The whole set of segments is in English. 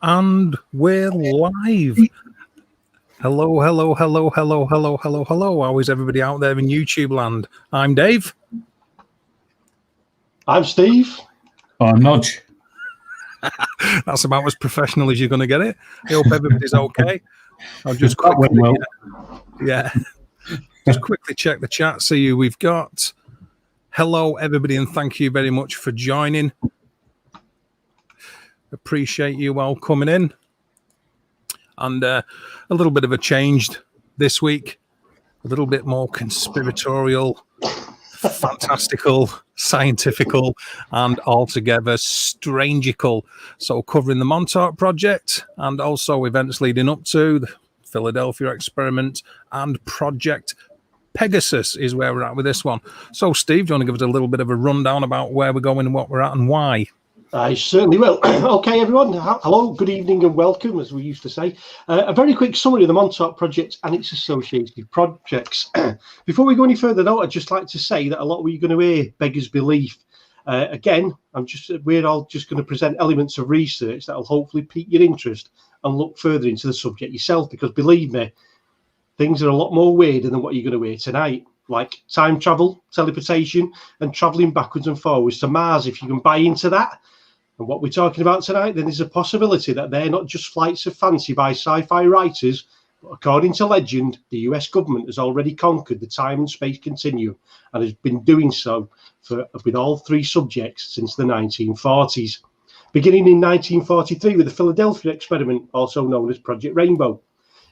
And we're live. Hello, hello, hello, hello, hello, hello, hello. How is everybody out there in YouTube land? I'm Dave. I'm Steve. I'm Nodge. That's about as professional as you're going to get it. I hope everybody's okay. I'll just quickly, just quickly check the chat, see who we've got. Hello, everybody, and thank you very much for joining. Appreciate you all coming in. And a little bit of a change this week, a little bit more conspiratorial, fantastical, scientifical, and altogether strangical. So covering the Montauk Project and also events leading up to the Philadelphia experiment and Project Pegasus is where we're at with this one. So Steve, do you want to give us a little bit of a rundown about where we're going and what we're at and why? I certainly will. Okay, everyone. Hello, good evening and welcome, as we used to say. A very quick summary of the Montauk Project and its associated projects. Before we go any further, though, I'd just like to say that a lot of what you're going to hear beggars belief. Again, we're all just going to present elements of research that will hopefully pique your interest and look further into the subject yourself, because believe me, things are a lot more weirder than what you're going to hear tonight, like time travel, teleportation, and traveling backwards and forwards to Mars. If you can buy into that, and what we're talking about tonight, then there's a possibility that they're not just flights of fancy by sci-fi writers, but according to legend, the US government has already conquered the time and space continuum and has been doing so with all three subjects since the 1940s. Beginning in 1943 with the Philadelphia experiment, also known as Project Rainbow.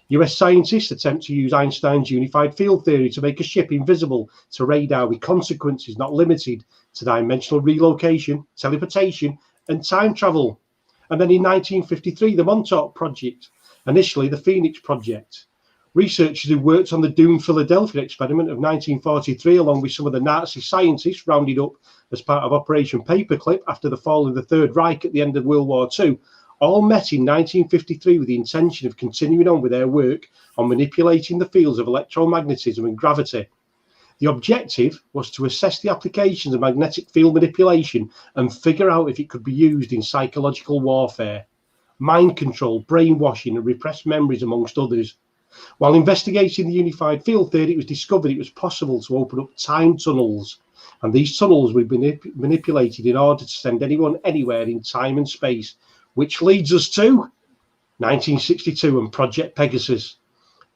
US scientists attempt to use Einstein's unified field theory to make a ship invisible to radar with consequences not limited to dimensional relocation, teleportation, and time travel. And then in 1953, the Montauk Project, initially the Phoenix Project. Researchers who worked on the doomed Philadelphia experiment of 1943, along with some of the Nazi scientists rounded up as part of Operation Paperclip after the fall of the Third Reich at the end of World War II, all met in 1953 with the intention of continuing on with their work on manipulating the fields of electromagnetism and gravity. The objective was to assess the applications of magnetic field manipulation and figure out if it could be used in psychological warfare, mind control, brainwashing, and repressed memories, amongst others. While investigating the unified field theory, it was discovered it was possible to open up time tunnels, and these tunnels would be manipulated in order to send anyone anywhere in time and space, which leads us to 1962 and Project Pegasus.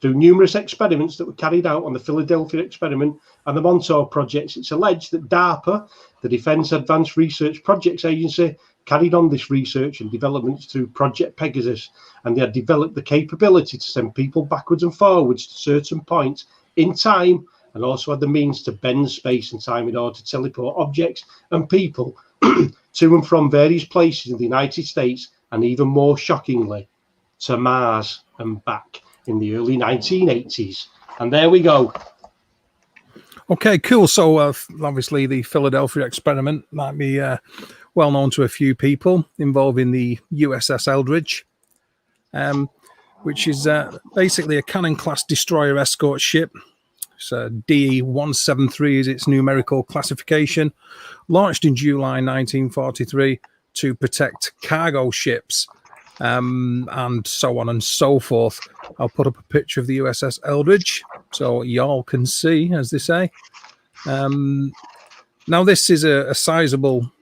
Through numerous experiments that were carried out on the Philadelphia experiment and the Montauk projects, it's alleged that DARPA, the Defense Advanced Research Projects Agency, carried on this research and developments through Project Pegasus, and they had developed the capability to send people backwards and forwards to certain points in time, and also had the means to bend space and time in order to teleport objects and people to and from various places in the United States, and even more shockingly, to Mars and back in the early 1980s. And there we go. Okay, cool. So obviously the Philadelphia experiment might be well known to a few people, involving the USS Eldridge, which is basically a Cannon-class destroyer escort ship. So DE-173 is its numerical classification, launched in July 1943 to protect cargo ships, and so on and so forth. I'll put up a picture of the USS Eldridge so y'all can see, as they say. Now this is a sizable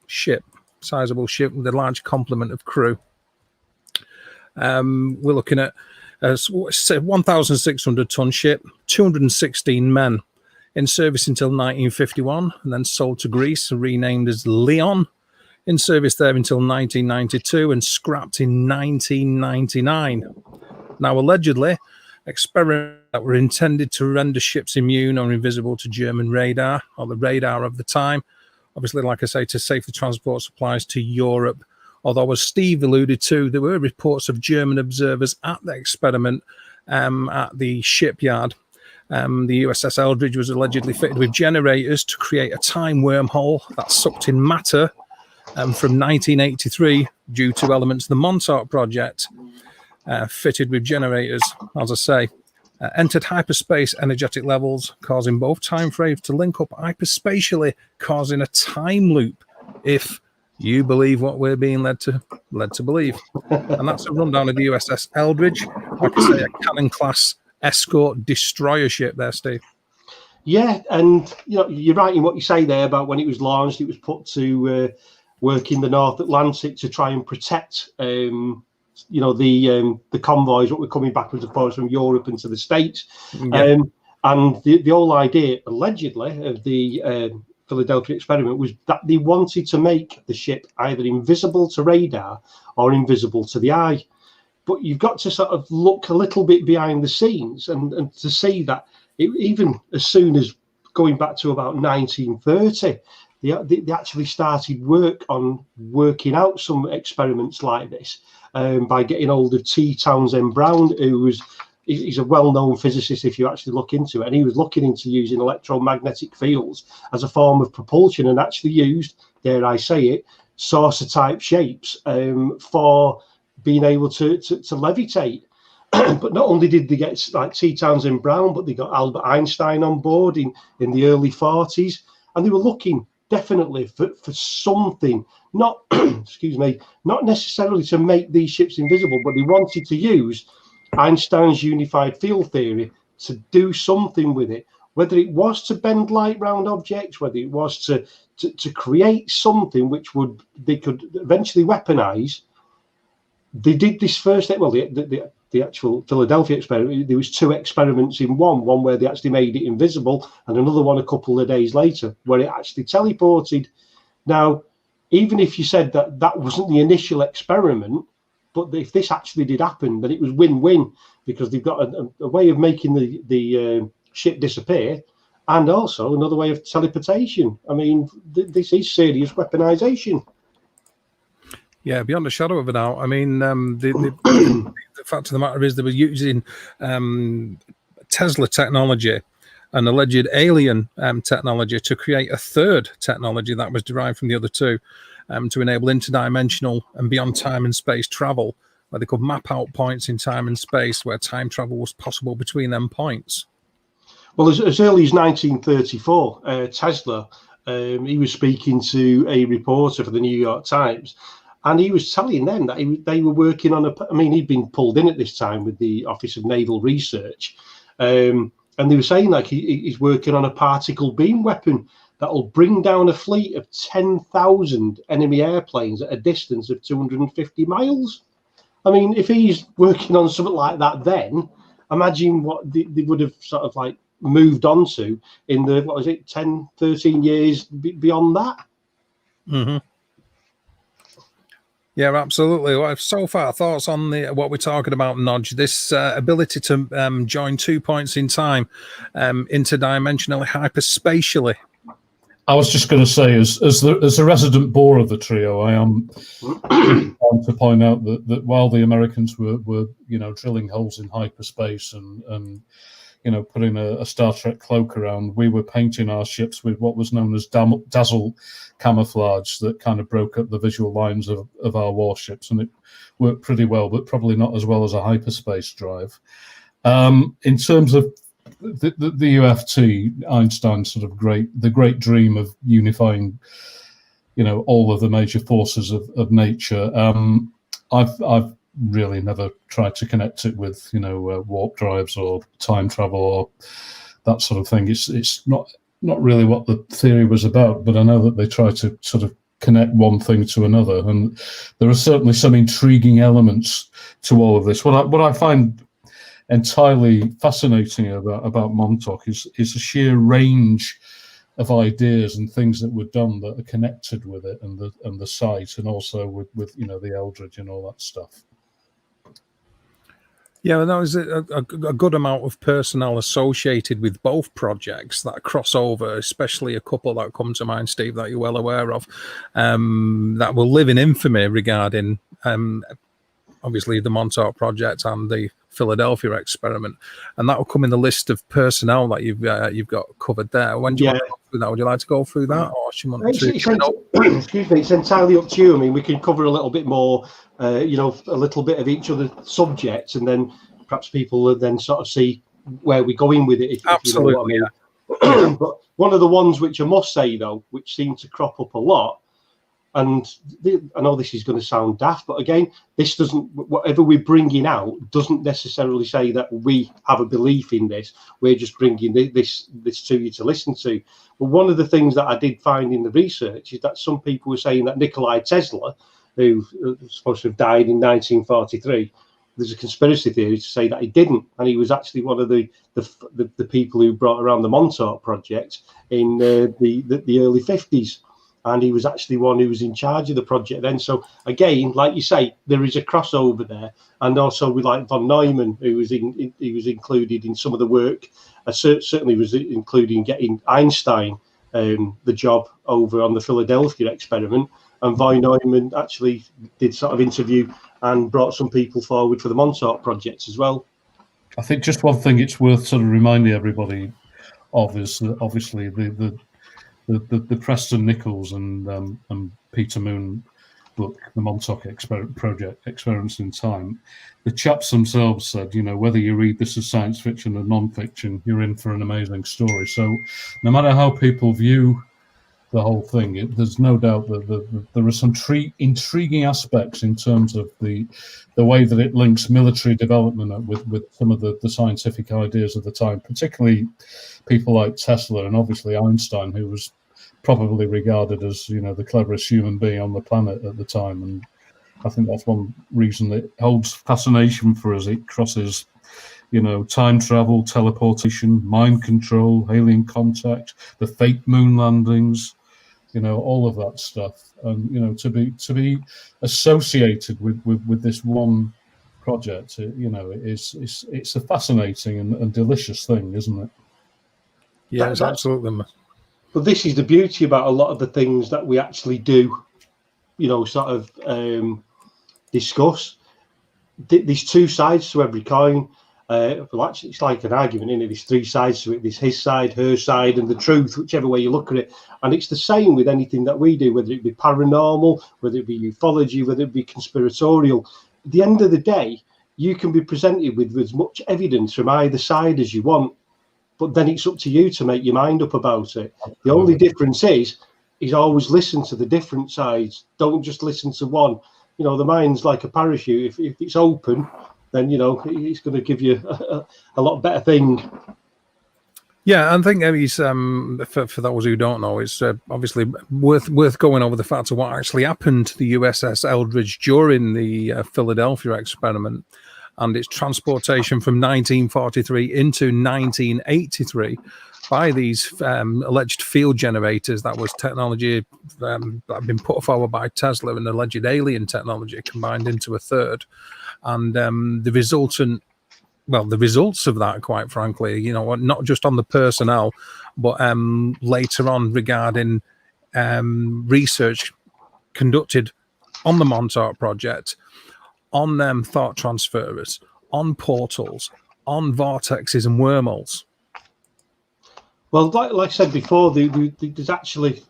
ship with a large complement of crew. We're looking at a 1,600 ton ship, 216 men, in service until 1951, and then sold to Greece and renamed as Leon, in service there until 1992 and scrapped in 1999. Now, allegedly, experiments that were intended to render ships immune or invisible to German radar, or the radar of the time, obviously, like I say, to safely transport supplies to Europe. Although, as Steve alluded to, there were reports of German observers at the experiment at the shipyard. The USS Eldridge was allegedly fitted with generators to create a time wormhole that sucked in matter from 1983 due to elements of the Montauk Project, fitted with generators, as I say, entered hyperspace energetic levels, causing both time frames to link up hyperspatially, causing a time loop if You believe what we're being led to believe. And that's a rundown of the USS Eldridge. Like I say, a cannon-class escort destroyer ship there, Steve. Yeah, and you're right in what you say there about when it was launched. It was put to work in the North Atlantic to try and protect, the convoys what were coming backwards and forwards from Europe into the States. Yeah. And the whole idea, allegedly, of the Philadelphia experiment was that they wanted to make the ship either invisible to radar or invisible to the eye. But you've got to sort of look a little bit behind the scenes and to see that even as soon as going back to about 1930, they actually started working out some experiments like this by getting hold of T. Townsend Brown, he's a well-known physicist if you actually look into it, and he was looking into using electromagnetic fields as a form of propulsion and actually used, dare I say it, saucer-type shapes for being able to levitate. But not only did they get like T. Townsend Brown, but they got Albert Einstein on board in the early 40s, and they were looking definitely for something, not not necessarily to make these ships invisible, but they wanted to use Einstein's unified field theory to do something with it, whether it was to bend light round objects, whether it was to create something which they could eventually weaponize. They did this first, well, the actual Philadelphia experiment, there was 2 experiments in one where they actually made it invisible, and another one a couple of days later where it actually teleported. Now, even if you said that wasn't the initial experiment, but if this actually did happen, then it was win-win, because they've got a way of making the ship disappear, and also another way of teleportation. I mean, this is serious weaponization. Yeah, beyond a shadow of a doubt. I mean, the fact of the matter is they were using Tesla technology and alleged alien technology to create a third technology that was derived from the other two, to enable interdimensional and beyond time and space travel, where they could map out points in time and space where time travel was possible between them points. Well, as early as 1934, Tesla, he was speaking to a reporter for the New York Times, and he was telling them that they were working on he'd been pulled in at this time with the Office of Naval Research, and they were saying like he's working on a particle beam weapon that'll bring down a fleet of 10,000 enemy airplanes at a distance of 250 miles. I mean, if he's working on something like that, then imagine what they would have sort of like moved on to in the 10, 13 years beyond that. Mm-hmm. Yeah, absolutely. Well, so far, thoughts on what we're talking about, Nodge? This ability to join 2 points in time, interdimensionally, hyperspatially. I was just going to say, as the resident bore of the trio, I am to point out that while the Americans were drilling holes in hyperspace and putting a Star Trek cloak around, we were painting our ships with what was known as dazzle camouflage that kind of broke up the visual lines of our warships, and it worked pretty well, but probably not as well as a hyperspace drive. In terms of the UFT, Einstein's sort of the great dream of unifying, all of the major forces of nature. I've really never tried to connect it with warp drives or time travel or that sort of thing. It's not really what the theory was about, but I know that they try to sort of connect one thing to another, and there are certainly some intriguing elements to all of this. What I find entirely fascinating about Montauk is the sheer range of ideas and things that were done that are connected with it and the site, and also with the Eldridge and all that stuff. Yeah, there was a good amount of personnel associated with both projects that cross over, especially a couple that come to mind, Steve, that you're well aware of, that will live in infamy regarding, obviously, the Montauk Project and the Philadelphia experiment, and that will come in the list of personnel that you've got covered there. When do you want to go through that? Would you like to go through that, or should you want to? Excuse me, it's entirely up to you. I mean, we can cover a little bit more, a little bit of each other subjects, and then perhaps people will then sort of see where we're going with it. Absolutely, you know what I mean. But one of the ones which I must say though, which seem to crop up a lot, And I know this is going to sound daft, but again, this doesn't, whatever we're bringing out doesn't necessarily say that we have a belief in this. We're just bringing this to you to listen to. But one of the things that I did find in the research is that some people were saying that Nikloai Tesla, who was supposed to have died in 1943, there's a conspiracy theory to say that he didn't, and he was actually one of the people who brought around the Montauk Project in the early 50s. And he was actually one who was in charge of the project then. So again, like you say, there is a crossover there, and also with like von Neumann, who was he was included in some of the work. Certainly was including getting Einstein the job over on the Philadelphia experiment, and von Neumann actually did sort of interview and brought some people forward for the Montauk Project as well. I think just one thing it's worth sort of reminding everybody of is that obviously the Preston, Nichols and Peter Moon book, the Montauk Project, Experiments in Time, the chaps themselves said, you know, whether you read this as science fiction or non-fiction, you're in for an amazing story. So no matter how people view the whole thing, there's no doubt that there are some intriguing aspects in terms of the way that it links military development with some of the scientific ideas of the time, particularly people like Tesla and obviously Einstein, who was probably regarded as, you know, the cleverest human being on the planet at the time. And I think that's one reason it holds fascination for us. It crosses, you know, time travel, teleportation, mind control, alien contact, the fake moon landings, you know, all of that stuff. And, you know, to be associated with this one project, you know, it's a fascinating and delicious thing, isn't it? Yeah, it's absolutely. But this is the beauty about a lot of the things that we actually do, you know, sort of discuss. There's two sides to every coin. Well, actually, it's like an argument, isn't it? There's three sides to it. There's his side, her side, and the truth, whichever way you look at it. And it's the same with anything that we do, whether it be paranormal, whether it be ufology, whether it be conspiratorial. At the end of the day, you can be presented with as much evidence from either side as you want, but then it's up to you to make your mind up about it. The only difference is always listen to the different sides. Don't just listen to one. You know, the mind's like a parachute. If it's open, then, you know, it's going to give you a lot better thing. Yeah, I think he's for those who don't know, it's obviously worth going over the facts of what actually happened to the USS Eldridge during the Philadelphia experiment and its transportation from 1943 into 1983 by these alleged field generators. That was technology that had been put forward by Tesla and alleged alien technology combined into a third. And the results of that, quite frankly, you know, not just on the personnel, but later on regarding research conducted on the Montauk Project, on thought transferers, on portals, on vortexes and wormholes. Well, like I said before, there's actually,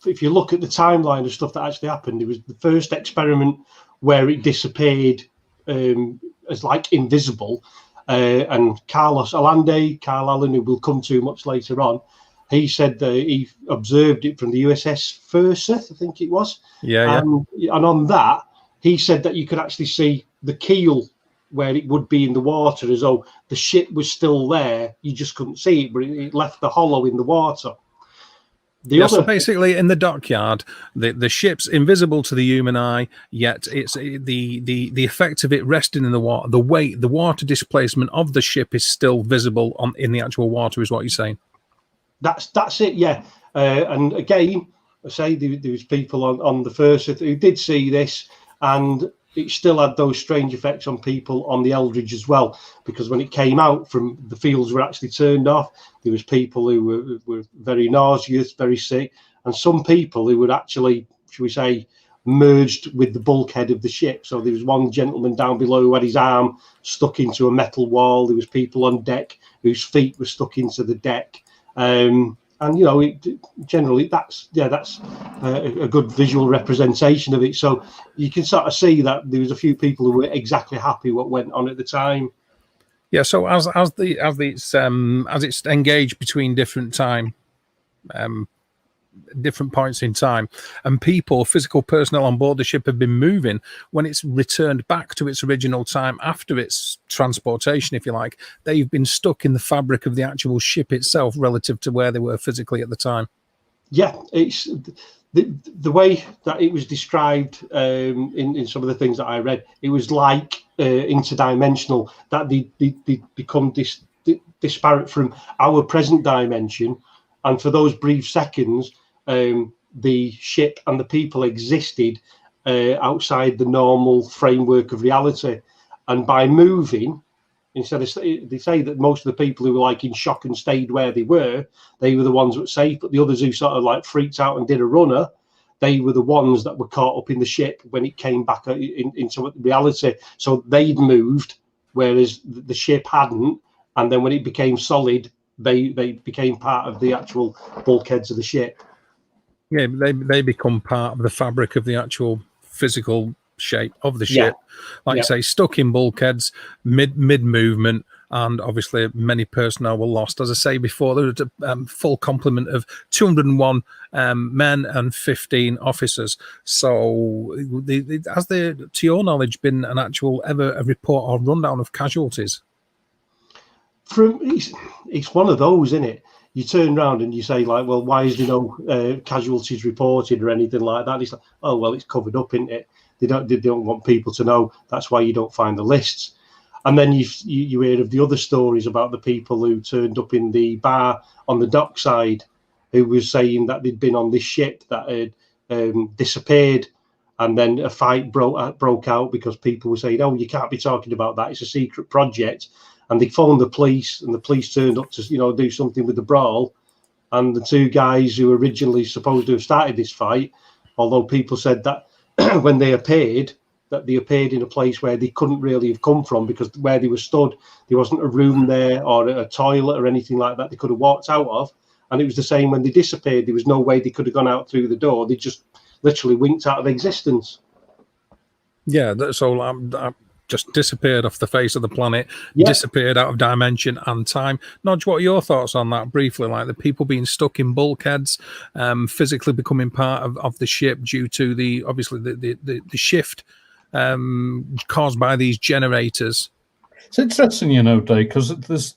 if you look at the timeline of stuff that actually happened, there was the first experiment where it disappeared as like invisible, and Carl Allen, who we'll come to much later on, he said that he observed it from the USS Forsyth, I think it was. Yeah. And on that, he said that you could actually see the keel where it would be in the water, as though the ship was still there. You just couldn't see it, but it left the hollow in the water. So basically, in the dockyard, the ship's invisible to the human eye, yet it's the effect of it resting in the water, the weight, the water displacement of the ship is still visible in the actual water, is what you're saying. That's it, yeah. And again, I say there was people on the first who did see this, and it still had those strange effects on people on the Eldridge as well, because when it came out from the fields were actually turned off, there was people who were very nauseous, very sick, and some people who were actually, should we say, merged with the bulkhead of the ship. So there was one gentleman down below who had his arm stuck into a metal wall. There was people on deck whose feet were stuck into the deck. And, you know, generally that's a good visual representation of it. So you can sort of see that there was a few people who were exactly happy what went on at the time. Yeah. So as it's engaged between different time different points in time, and physical personnel on board the ship have been moving. When it's returned back to its original time after its transportation, if you like, they've been stuck in the fabric of the actual ship itself relative to where they were physically at the time. Yeah, it's the way that it was described in some of the things that I read. It was like interdimensional, that they become disparate from our present dimension, and for those brief seconds, the ship and the people existed outside the normal framework of reality, and by moving, instead of, they say that most of the people who were like in shock and stayed where they were the ones that were safe, but the others who sort of like freaked out and did a runner, they were the ones that were caught up in the ship when it came back into reality. So they'd moved, whereas the ship hadn't, and then when it became solid, they became part of the actual bulkheads of the ship. Yeah, they become part of the fabric of the actual physical shape of the ship. Like you say, stuck in bulkheads, mid movement, and obviously many personnel were lost. As I say before, there was a full complement of 201 men and 15 officers. So has there, to your knowledge, been an actual a report or rundown of casualties? It's one of those, isn't it? You turn around and you say, like, well, why is there no casualties reported or anything like that? It's like, oh, well, it's covered up, isn't it? They don't want people to know. That's why you don't find the lists. And then you hear of the other stories about the people who turned up in the bar on the dockside, who was saying that they'd been on this ship that had disappeared, and then a fight broke out because people were saying, oh, you can't be talking about that. It's a secret project. And they phoned the police, and the police turned up to, do something with the brawl. And the two guys who were originally supposed to have started this fight, although people said that when they appeared, that they appeared in a place where they couldn't really have come from, because where they were stood, there wasn't a room there or a toilet or anything like that they could have walked out of. And it was the same when they disappeared. There was no way they could have gone out through the door. They just literally winked out of existence. Yeah, that's all. Just disappeared off the face of the planet, disappeared out of dimension and time. Nodge, what are your thoughts on that briefly? Like the people being stuck in bulkheads, physically becoming part of the ship due to the shift caused by these generators. It's interesting, Dave, because there's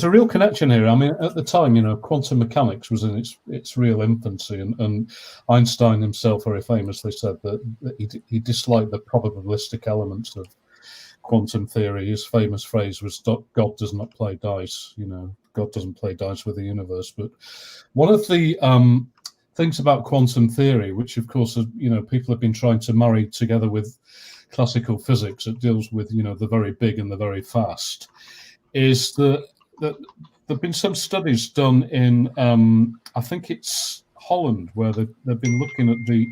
a real connection here. I mean, at the time, quantum mechanics was in its real infancy, and Einstein himself very famously said that he disliked the probabilistic elements of quantum theory. His famous phrase was, God does not play dice. God doesn't play dice with the universe. But one of the things about quantum theory, which of course, people have been trying to marry together with classical physics that deals with, the very big and the very fast, is that there have been some studies done in, I think it's Holland, where they've been looking at the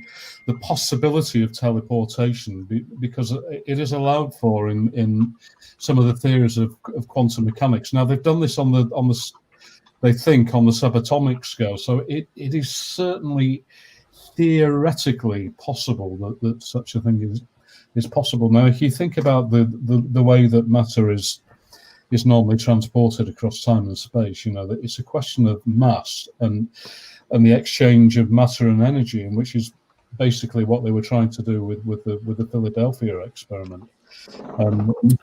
possibility of teleportation, because it is allowed for in some of the theories of quantum mechanics. Now they've done this on the they think on the subatomic scale, so it is certainly theoretically possible that such a thing is possible. Now, if you think about the way that matter is normally transported across time and space, that it's a question of mass and the exchange of matter and energy, and which is basically what they were trying to do with the Philadelphia experiment.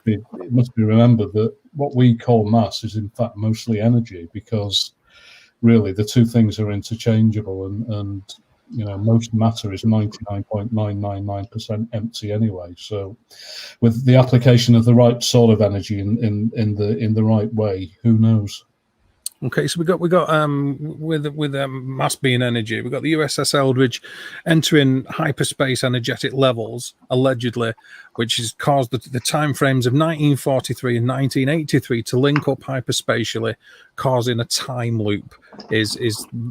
It must be remembered that what we call mass is in fact mostly energy, because really the two things are interchangeable, and most matter is 99.999% empty anyway. So with the application of the right sort of energy in the right way, who knows? Okay, so we got with mass being energy, we got the USS Eldridge entering hyperspace energetic levels allegedly, which has caused the time frames of 1943 and 1983 to link up hyperspatially, causing a time loop. Is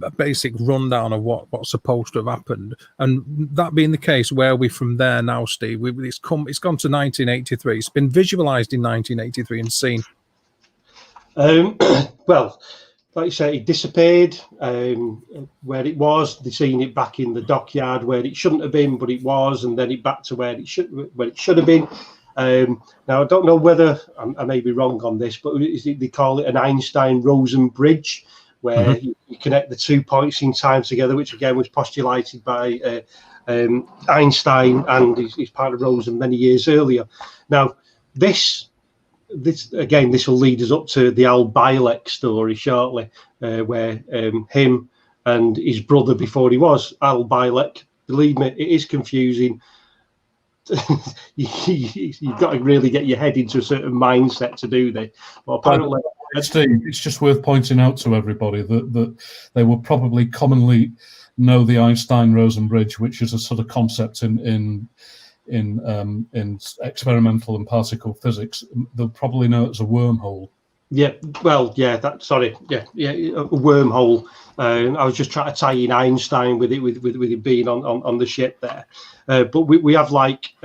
a basic rundown of what's supposed to have happened. And that being the case, where are we from there now, Steve? It's gone to 1983. It's been visualized in 1983 and seen. Well, like you say, it disappeared where it was. They've seen it back in the dockyard where it shouldn't have been, but it was, and then it back to where it should have been. Now, I don't know whether I may be wrong on this, but they call it an Einstein-Rosen bridge, where you connect the 2 points in time together, which again was postulated by Einstein and his partner Rosen many years earlier. Now, this will lead us up to the Al Bielek story shortly, where him and his brother before he was Al Bielek. Believe me, it is confusing. You've got to really get your head into a certain mindset to do this. But apparently, Steve, it's just worth pointing out to everybody that they will probably commonly know the Einstein-Rosen bridge, which is a sort of concept in experimental and particle physics. They'll probably know it as a wormhole. Yeah, well, yeah, a wormhole. I was just trying to tie in Einstein with it being on the ship there. But we have like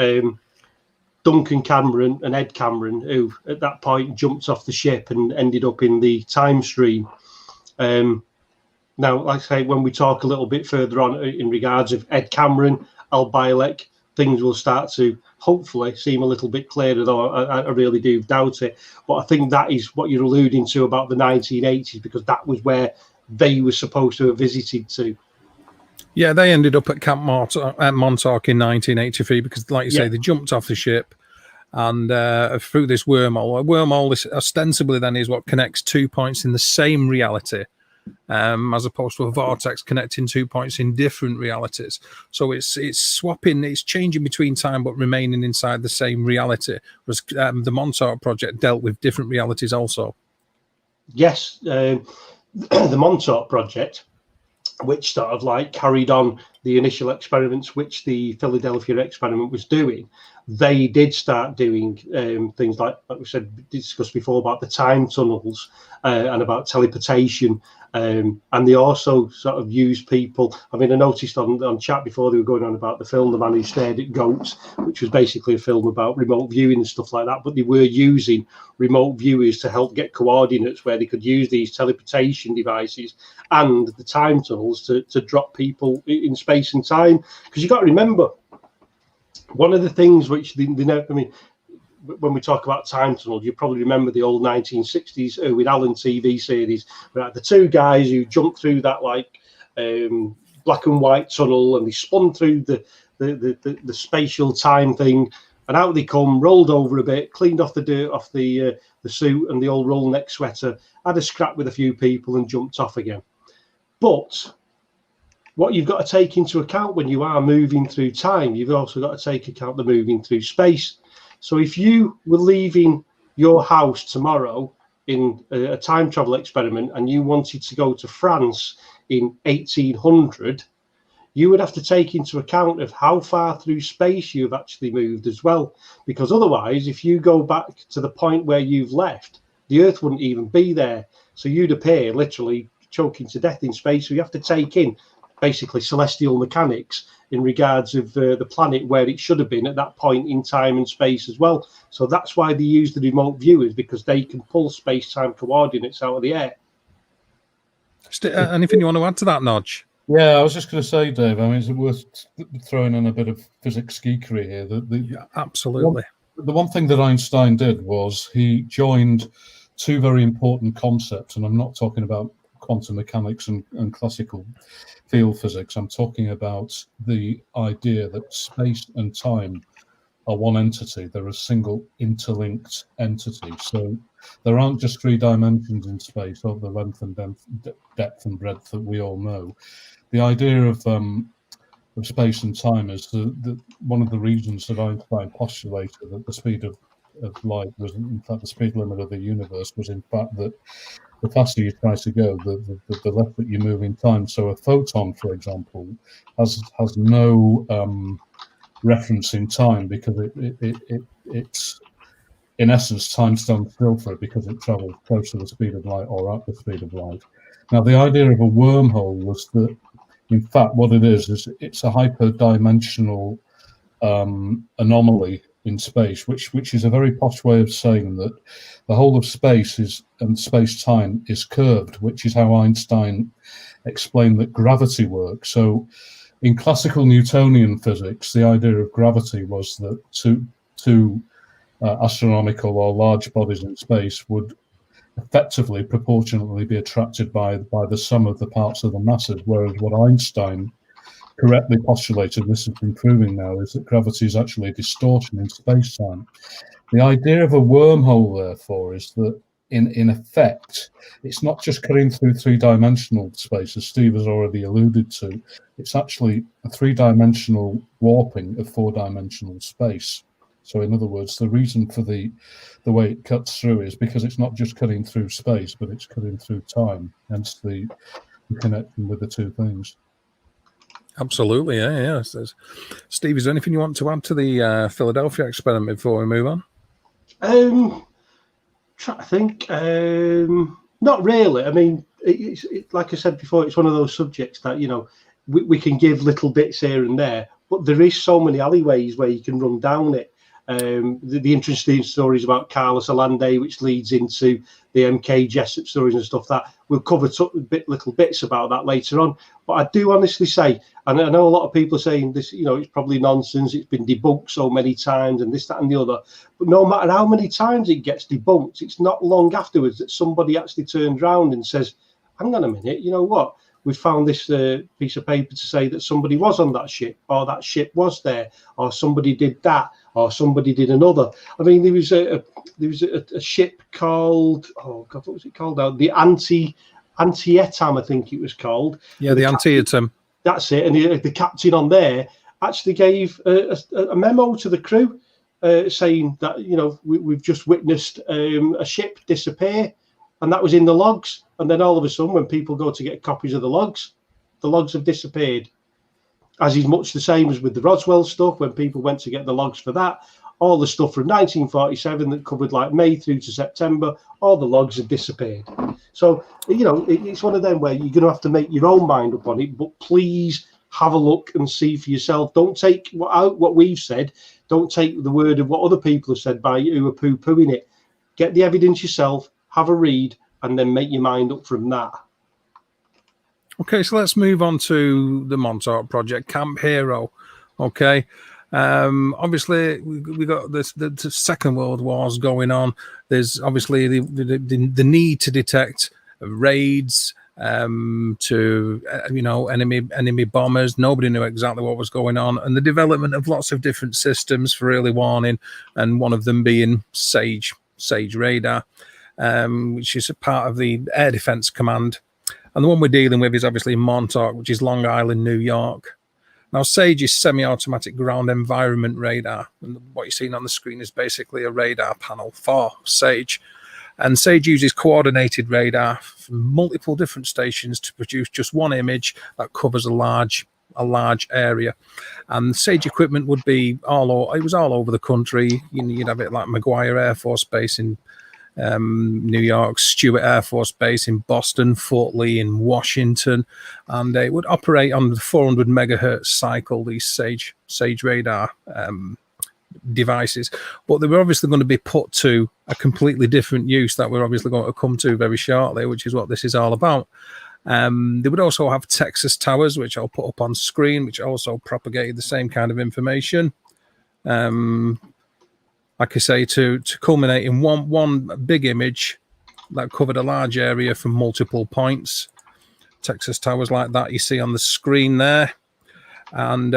Duncan Cameron and Ed Cameron, who at that point jumped off the ship and ended up in the time stream. Now, like I say, when we talk a little bit further on in regards of Ed Cameron, Al Bielek, things will start to hopefully seem a little bit clearer, though I really do doubt it. But I think that is what you're alluding to about the 1980s, because that was where they were supposed to have visited to. Yeah, they ended up at Camp Montauk in 1983 because, like you say, they jumped off the ship and through this wormhole. A wormhole is ostensibly then is what connects 2 points in the same reality, as opposed to a vortex connecting 2 points in different realities. So it's swapping, it's changing between time but remaining inside the same reality. Whereas the Montauk Project dealt with different realities also. Yes, the Montauk Project, which sort of like carried on the initial experiments which the Philadelphia experiment was doing, they did start doing things like we said, discussed before, about the time tunnels and about teleportation. And they also sort of used people. I mean, I noticed on chat before they were going on about the film The Man Who Stared at Goats, which was basically a film about remote viewing and stuff like that. But they were using remote viewers to help get coordinates where they could use these teleportation devices and the time tunnels to drop people in space and time. Because you've got to remember, one of the things which they know, I mean, when we talk about time tunnels, you probably remember the old 1960s with Allen TV series, where the two guys who jumped through that like black and white tunnel, and they spun through the spatial time thing, and out they come, rolled over a bit, cleaned off the dirt off the suit and the old roll neck sweater, had a scrap with a few people, and jumped off again. But what you've got to take into account when you are moving through time, you've also got to take account the moving through space. So if you were leaving your house tomorrow in a time travel experiment and you wanted to go to France in 1800, you would have to take into account of how far through space you've actually moved as well. Because otherwise, if you go back to the point where you've left, the Earth wouldn't even be there. So you'd appear literally choking to death in space. So you have to take in basically celestial mechanics in regards of the planet where it should have been at that point in time and space as well. So that's why they use the remote viewers, because they can pull space-time coordinates out of the air. Anything you want to add to that, Nodge? Yeah, I was just going to say, Dave, I mean, is it worth throwing in a bit of physics geekery here? Yeah, absolutely. The one thing that Einstein did was he joined two very important concepts, and I'm not talking about quantum mechanics and classical field physics. I'm talking about the idea that space and time are one entity. They're a single interlinked entity. So there aren't just three dimensions in space, of the length and depth and breadth that we all know. The idea of space and time is one of the reasons that Einstein postulated that the speed of light was, in fact, the speed limit of the universe was, in fact, that the faster you try to go, the less that you move in time. So a photon, for example, has no reference in time, because it's in essence, time stands still for it because it travels close to the speed of light or at the speed of light. Now, the idea of a wormhole was that, in fact, what it is it's a hyperdimensional anomaly in space, which is a very posh way of saying that the whole of space and space-time is curved, which is how Einstein explained that gravity works. So in classical Newtonian physics, the idea of gravity was that two astronomical or large bodies in space would effectively proportionately be attracted by the sum of the parts of the masses, whereas what Einstein correctly postulated, this has been proving now, is that gravity is actually a distortion in space-time. The idea of a wormhole, therefore, is that in effect, it's not just cutting through three-dimensional space, as Steve has already alluded to. It's actually a three-dimensional warping of four-dimensional space. So in other words, the reason for the way it cuts through is because it's not just cutting through space, but it's cutting through time, hence the connection with the two things. Absolutely, yeah. Steve, is there anything you want to add to the Philadelphia experiment before we move on? Try to think. Not really. I mean, like I said before, it's one of those subjects that, you know, we can give little bits here and there, but there is so many alleyways where you can run down it. The interesting stories about Carlos Allende, which leads into the MK Jessup stories and stuff, that we'll cover little bits about that later on. But I do honestly say, and I know a lot of people are saying this, you know, it's probably nonsense, it's been debunked so many times and this, that and the other, but no matter how many times it gets debunked, it's not long afterwards that somebody actually turns around and says, hang on a minute, you know what, we found this piece of paper to say that somebody was on that ship, or that ship was there, or somebody did that, or somebody did another. I mean, there was a ship called, oh God, what was it called now? The Antietam, I think it was called. Yeah, the Antietam. That's it. And the captain on there actually gave a memo to the crew saying that, you know, we've just witnessed a ship disappear, and that was in the logs. And then all of a sudden, when people go to get copies of the logs have disappeared. As is much the same as with the Roswell stuff, when people went to get the logs for that, all the stuff from 1947 that covered like May through to September, all the logs have disappeared. So, you know, it's one of them where you're going to have to make your own mind up on it, but please have a look and see for yourself. Don't take what we've said. Don't take the word of what other people have said by you who are poo-pooing it. Get the evidence yourself, have a read, and then make your mind up from that. Okay, so let's move on to the Montauk Project, Camp Hero. Okay, obviously we got this. The Second World War's going on. There's obviously the need to detect raids, to you know, enemy bombers. Nobody knew exactly what was going on, and the development of lots of different systems for early warning, and one of them being Sage radar, which is a part of the Air Defense Command. And the one we're dealing with is obviously Montauk, which is Long Island, New York. Now, Sage is semi-automatic ground environment radar. And what you're seeing on the screen is basically a radar panel for Sage. And Sage uses coordinated radar from multiple different stations to produce just one image that covers a large area. And Sage equipment would be all over the country. You'd have it like McGuire Air Force Base in New York, Stewart Air Force Base in Boston, Fort Lee in Washington, and they would operate on the 400 megahertz cycle, these Sage radar devices. But they were obviously going to be put to a completely different use that we're obviously going to come to very shortly, which is what this is all about. They would also have Texas towers, which I'll put up on screen, which also propagated the same kind of information. Like I say, to culminate in one big image that covered a large area from multiple points. Texas towers like that you see on the screen there, and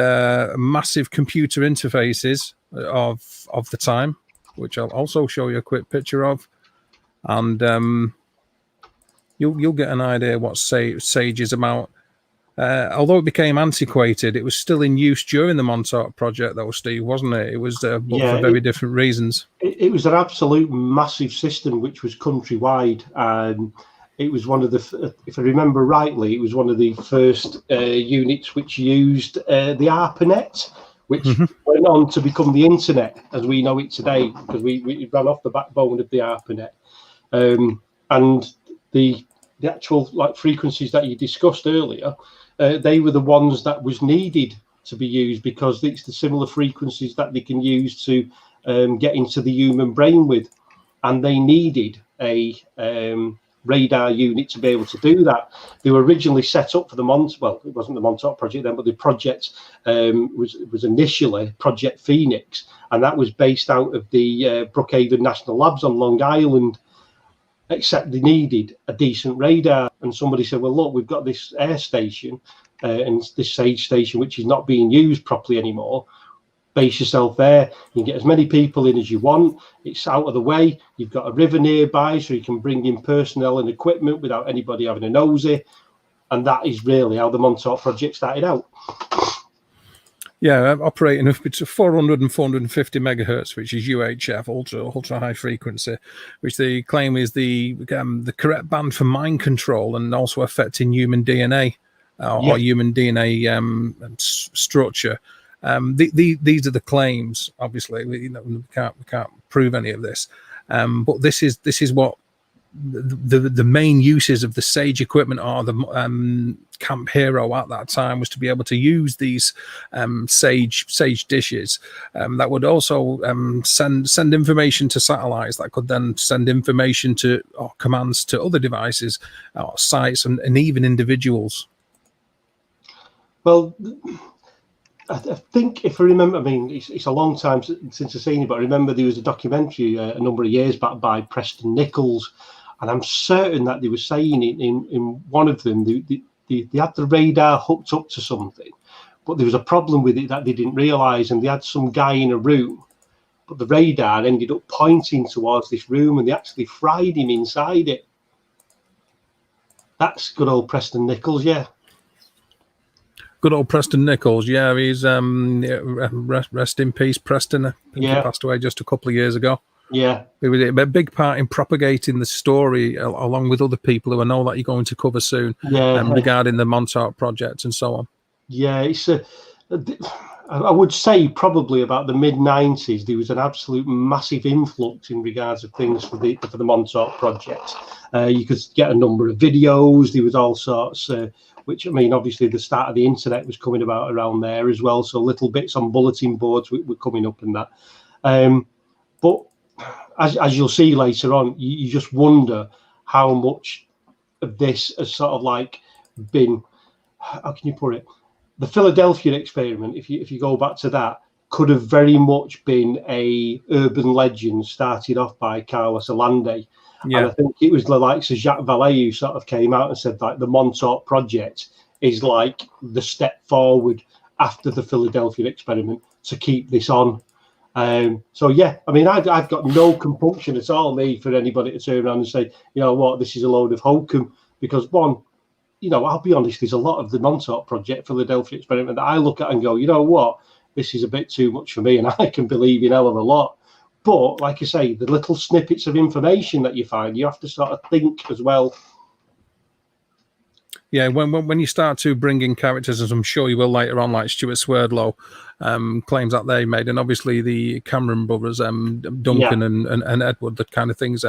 massive computer interfaces of the time, which I'll also show you a quick picture of, and you'll get an idea what Sage is about. Although it became antiquated, it was still in use during the Montauk Project, though, Steve, wasn't it? It was for very different reasons. It was an absolute massive system, which was countrywide. It was one of the, if I remember rightly, it was one of the first units which used the ARPANET, which went on to become the internet as we know it today, because we ran off the backbone of the ARPANET. And the actual like frequencies that you discussed earlier, they were the ones that was needed to be used, because it's the similar frequencies that they can use to get into the human brain with, and they needed a radar unit to be able to do that. They were originally set up for well, it wasn't the Montauk Project then, but the project was initially Project Phoenix, and that was based out of the Brookhaven National Labs on Long Island. except they needed a decent radar. And somebody said, well, look, we've got this air station and this Sage station, which is not being used properly anymore. Base yourself there. You can get as many people in as you want. It's out of the way. You've got a river nearby, so you can bring in personnel and equipment without anybody having a nosy. And that is really how the Montauk Project started out. Yeah, operating between 400 and 450 megahertz, which is UHF, ultra high frequency, which they claim is the correct band for mind control and also affecting human DNA or human DNA structure. These are the claims. Obviously, we can't prove any of this, but this is what the main uses of the Sage equipment are. The Camp Hero at that time was to be able to use these Sage dishes that would also send information to satellites that could then send information to or commands to other devices, or sites, and even individuals. Well, I think if I remember, I mean, it's a long time since I've seen it, but I remember there was a documentary a number of years back by Preston Nichols, and I'm certain that they were saying in one of them, they had the radar hooked up to something, but there was a problem with it that they didn't realise, and they had some guy in a room, but the radar ended up pointing towards this room, and they actually fried him inside it. That's good old Preston Nichols, yeah. Good old Preston Nichols, yeah, he's rest in peace, Preston. I think he passed away just a couple of years ago. Yeah, he was a big part in propagating the story along with other people who I know that you're going to cover soon, regarding the Montauk Project and so on. Yeah, it's I would say probably about the mid-90s there was an absolute massive influx in regards of things for the Montauk Project. You could get a number of videos. There was all sorts. Which, I mean, obviously the start of the internet was coming about around there as well. So little bits on bulletin boards were coming up and that. But as you'll see later on, you just wonder how much of this has sort of like been, how can you put it? The Philadelphia experiment, if you go back to that, could have very much been a urban legend started off by Carlos Allende. Yeah. And I think it was the likes of Jacques Vallée who sort of came out and said like the Montauk Project is like the step forward after the Philadelphia experiment to keep this on. So yeah, I mean, I've got no compunction at all, me, for anybody to turn around and say, you know what, this is a load of hokum, because one, you know, I'll be honest, there's a lot of the Montauk Project, Philadelphia experiment that I look at and go, you know what, this is a bit too much for me, and I can believe in hell of a lot. But like I say, the little snippets of information that you find, you have to sort of think as well. Yeah, when you start to bring in characters, as I'm sure you will later on, like Stuart Swerdlow, claims that they made, and obviously the Cameron brothers, Duncan and Edward, the kind of things,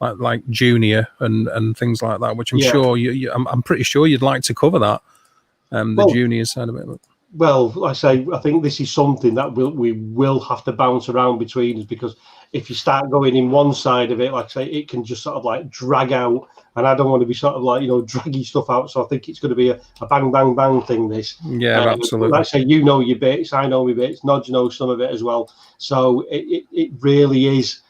like Junior and things like that, which I'm sure I'm pretty sure you'd like to cover that, the Junior side of it. Well, like I say, I think this is something that we will have to bounce around between us, because if you start going in one side of it, like I say, it can just sort of like drag out, and I don't want to be sort of like, you know, dragging stuff out. So I think it's going to be a bang, bang, bang thing, this. Yeah, absolutely. Like I say, you know your bits, I know my bits, Nodge knows some of it as well. So it really is.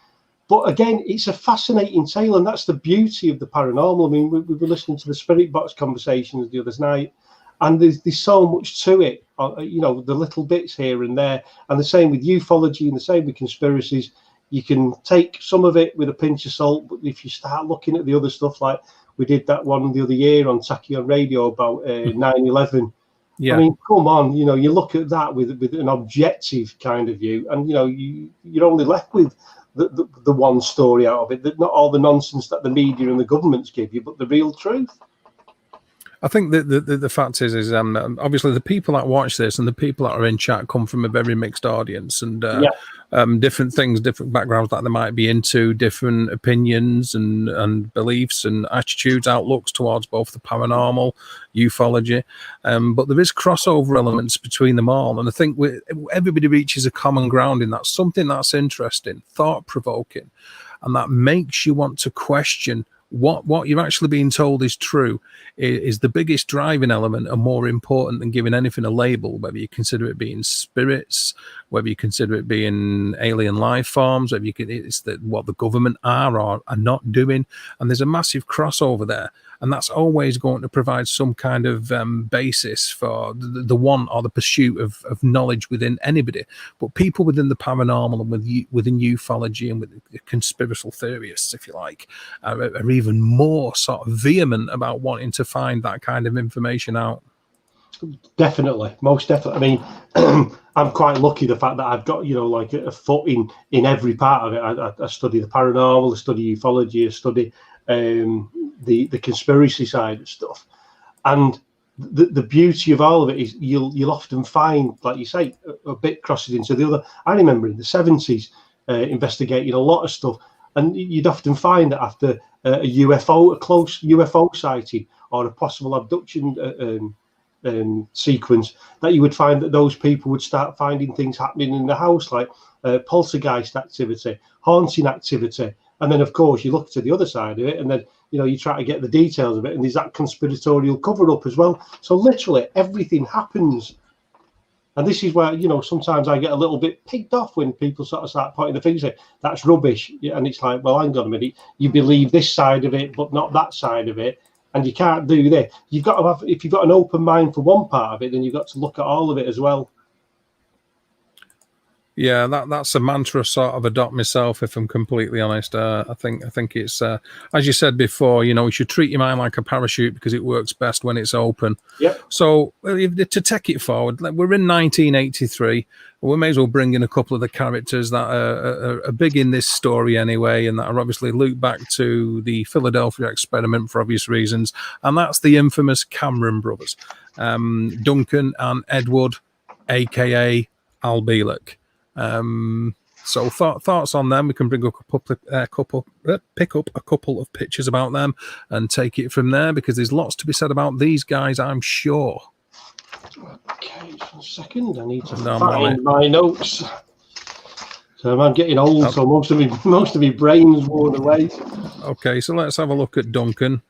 But again, it's a fascinating tale, and that's the beauty of the paranormal. I mean, we were listening to the Spirit Box conversations the other night, and there's so much to it. You know, the little bits here and there, and the same with ufology and the same with conspiracies. You can take some of it with a pinch of salt, but if you start looking at the other stuff, like we did that one the other year on Tachyon Radio about 9/11. Yeah. I mean, come on, you know, you look at that with an objective kind of view, and you know, you're only left with the one story out of it, that not all the nonsense that the media and the governments give you, but the real truth. I think the fact is obviously the people that watch this and the people that are in chat come from a very mixed audience, and different things, different backgrounds that they might be into, different opinions and beliefs and attitudes, outlooks towards both the paranormal, ufology, but there is crossover elements between them all, and I think everybody reaches a common ground in that, something that's interesting, thought-provoking, and that makes you want to question what you're actually being told is true is the biggest driving element and more important than giving anything a label, whether you consider it being spirits, whether you consider it being alien life forms, whether you can, it's that what the government are or are not doing. And there's a massive crossover there. And that's always going to provide some kind of basis for the want or the pursuit of knowledge within anybody. But people within the paranormal and within ufology and with conspiratorial theorists, if you like, are even more sort of vehement about wanting to find that kind of information out. Definitely, most definitely. I mean, I'm quite lucky the fact that I've got, you know, like a foot in every part of it. I study the paranormal, I study ufology, I study the conspiracy side of stuff, and the beauty of all of it is you'll often find, like you say, a bit crosses into the other. I remember in the 70s investigating a lot of stuff, and you'd often find that after a close UFO sighting or a possible abduction sequence, that you would find that those people would start finding things happening in the house, like poltergeist activity, haunting activity. And then, of course, you look to the other side of it, and then, you know, you try to get the details of it, and there's that conspiratorial cover-up as well. So literally everything happens. And this is where, you know, sometimes I get a little bit picked off when people sort of start pointing the finger and say, that's rubbish. And it's like, well, hang on a minute. You believe this side of it, but not that side of it. And you can't do that. You've got to have, if you've got an open mind for one part of it, then you've got to look at all of it as well. Yeah, that's a mantra I sort of adopt myself, if I'm completely honest. I think it's as you said before, you know, you should treat your mind like a parachute because it works best when it's open. Yeah. So to take it forward, we're in 1983. We may as well bring in a couple of the characters that are big in this story anyway, and that are obviously loop back to the Philadelphia experiment for obvious reasons, and that's the infamous Cameron brothers, Duncan and Edward, aka Al Bielek. So thoughts on them. We can bring up pick up a couple of pictures about them and take it from there, because there's lots to be said about these guys, I'm sure. Okay, just 1 second. I need to find my notes. So I'm getting old, so most of my brain's worn away. Okay, so let's have a look at Duncan.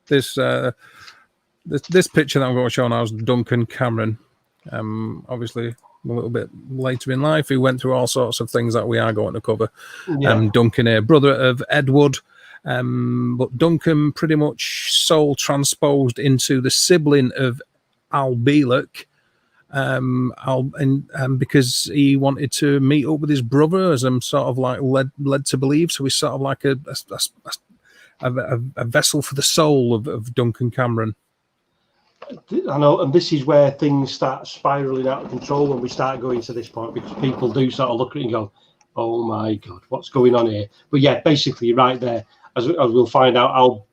This picture that I'm going to show now is Duncan Cameron. Obviously a little bit later in life, he went through all sorts of things that we are going to cover. Yeah. Duncan here, brother of Edward, but Duncan pretty much soul transposed into the sibling of Al Bielek, because he wanted to meet up with his brother, as I'm sort of like led to believe. So he's sort of like a vessel for the soul of Duncan Cameron. I know, and this is where things start spiraling out of control when we start going to this point, because people do sort of look at it and go, oh my God, what's going on here? But yeah, basically right there, as we'll find out, Al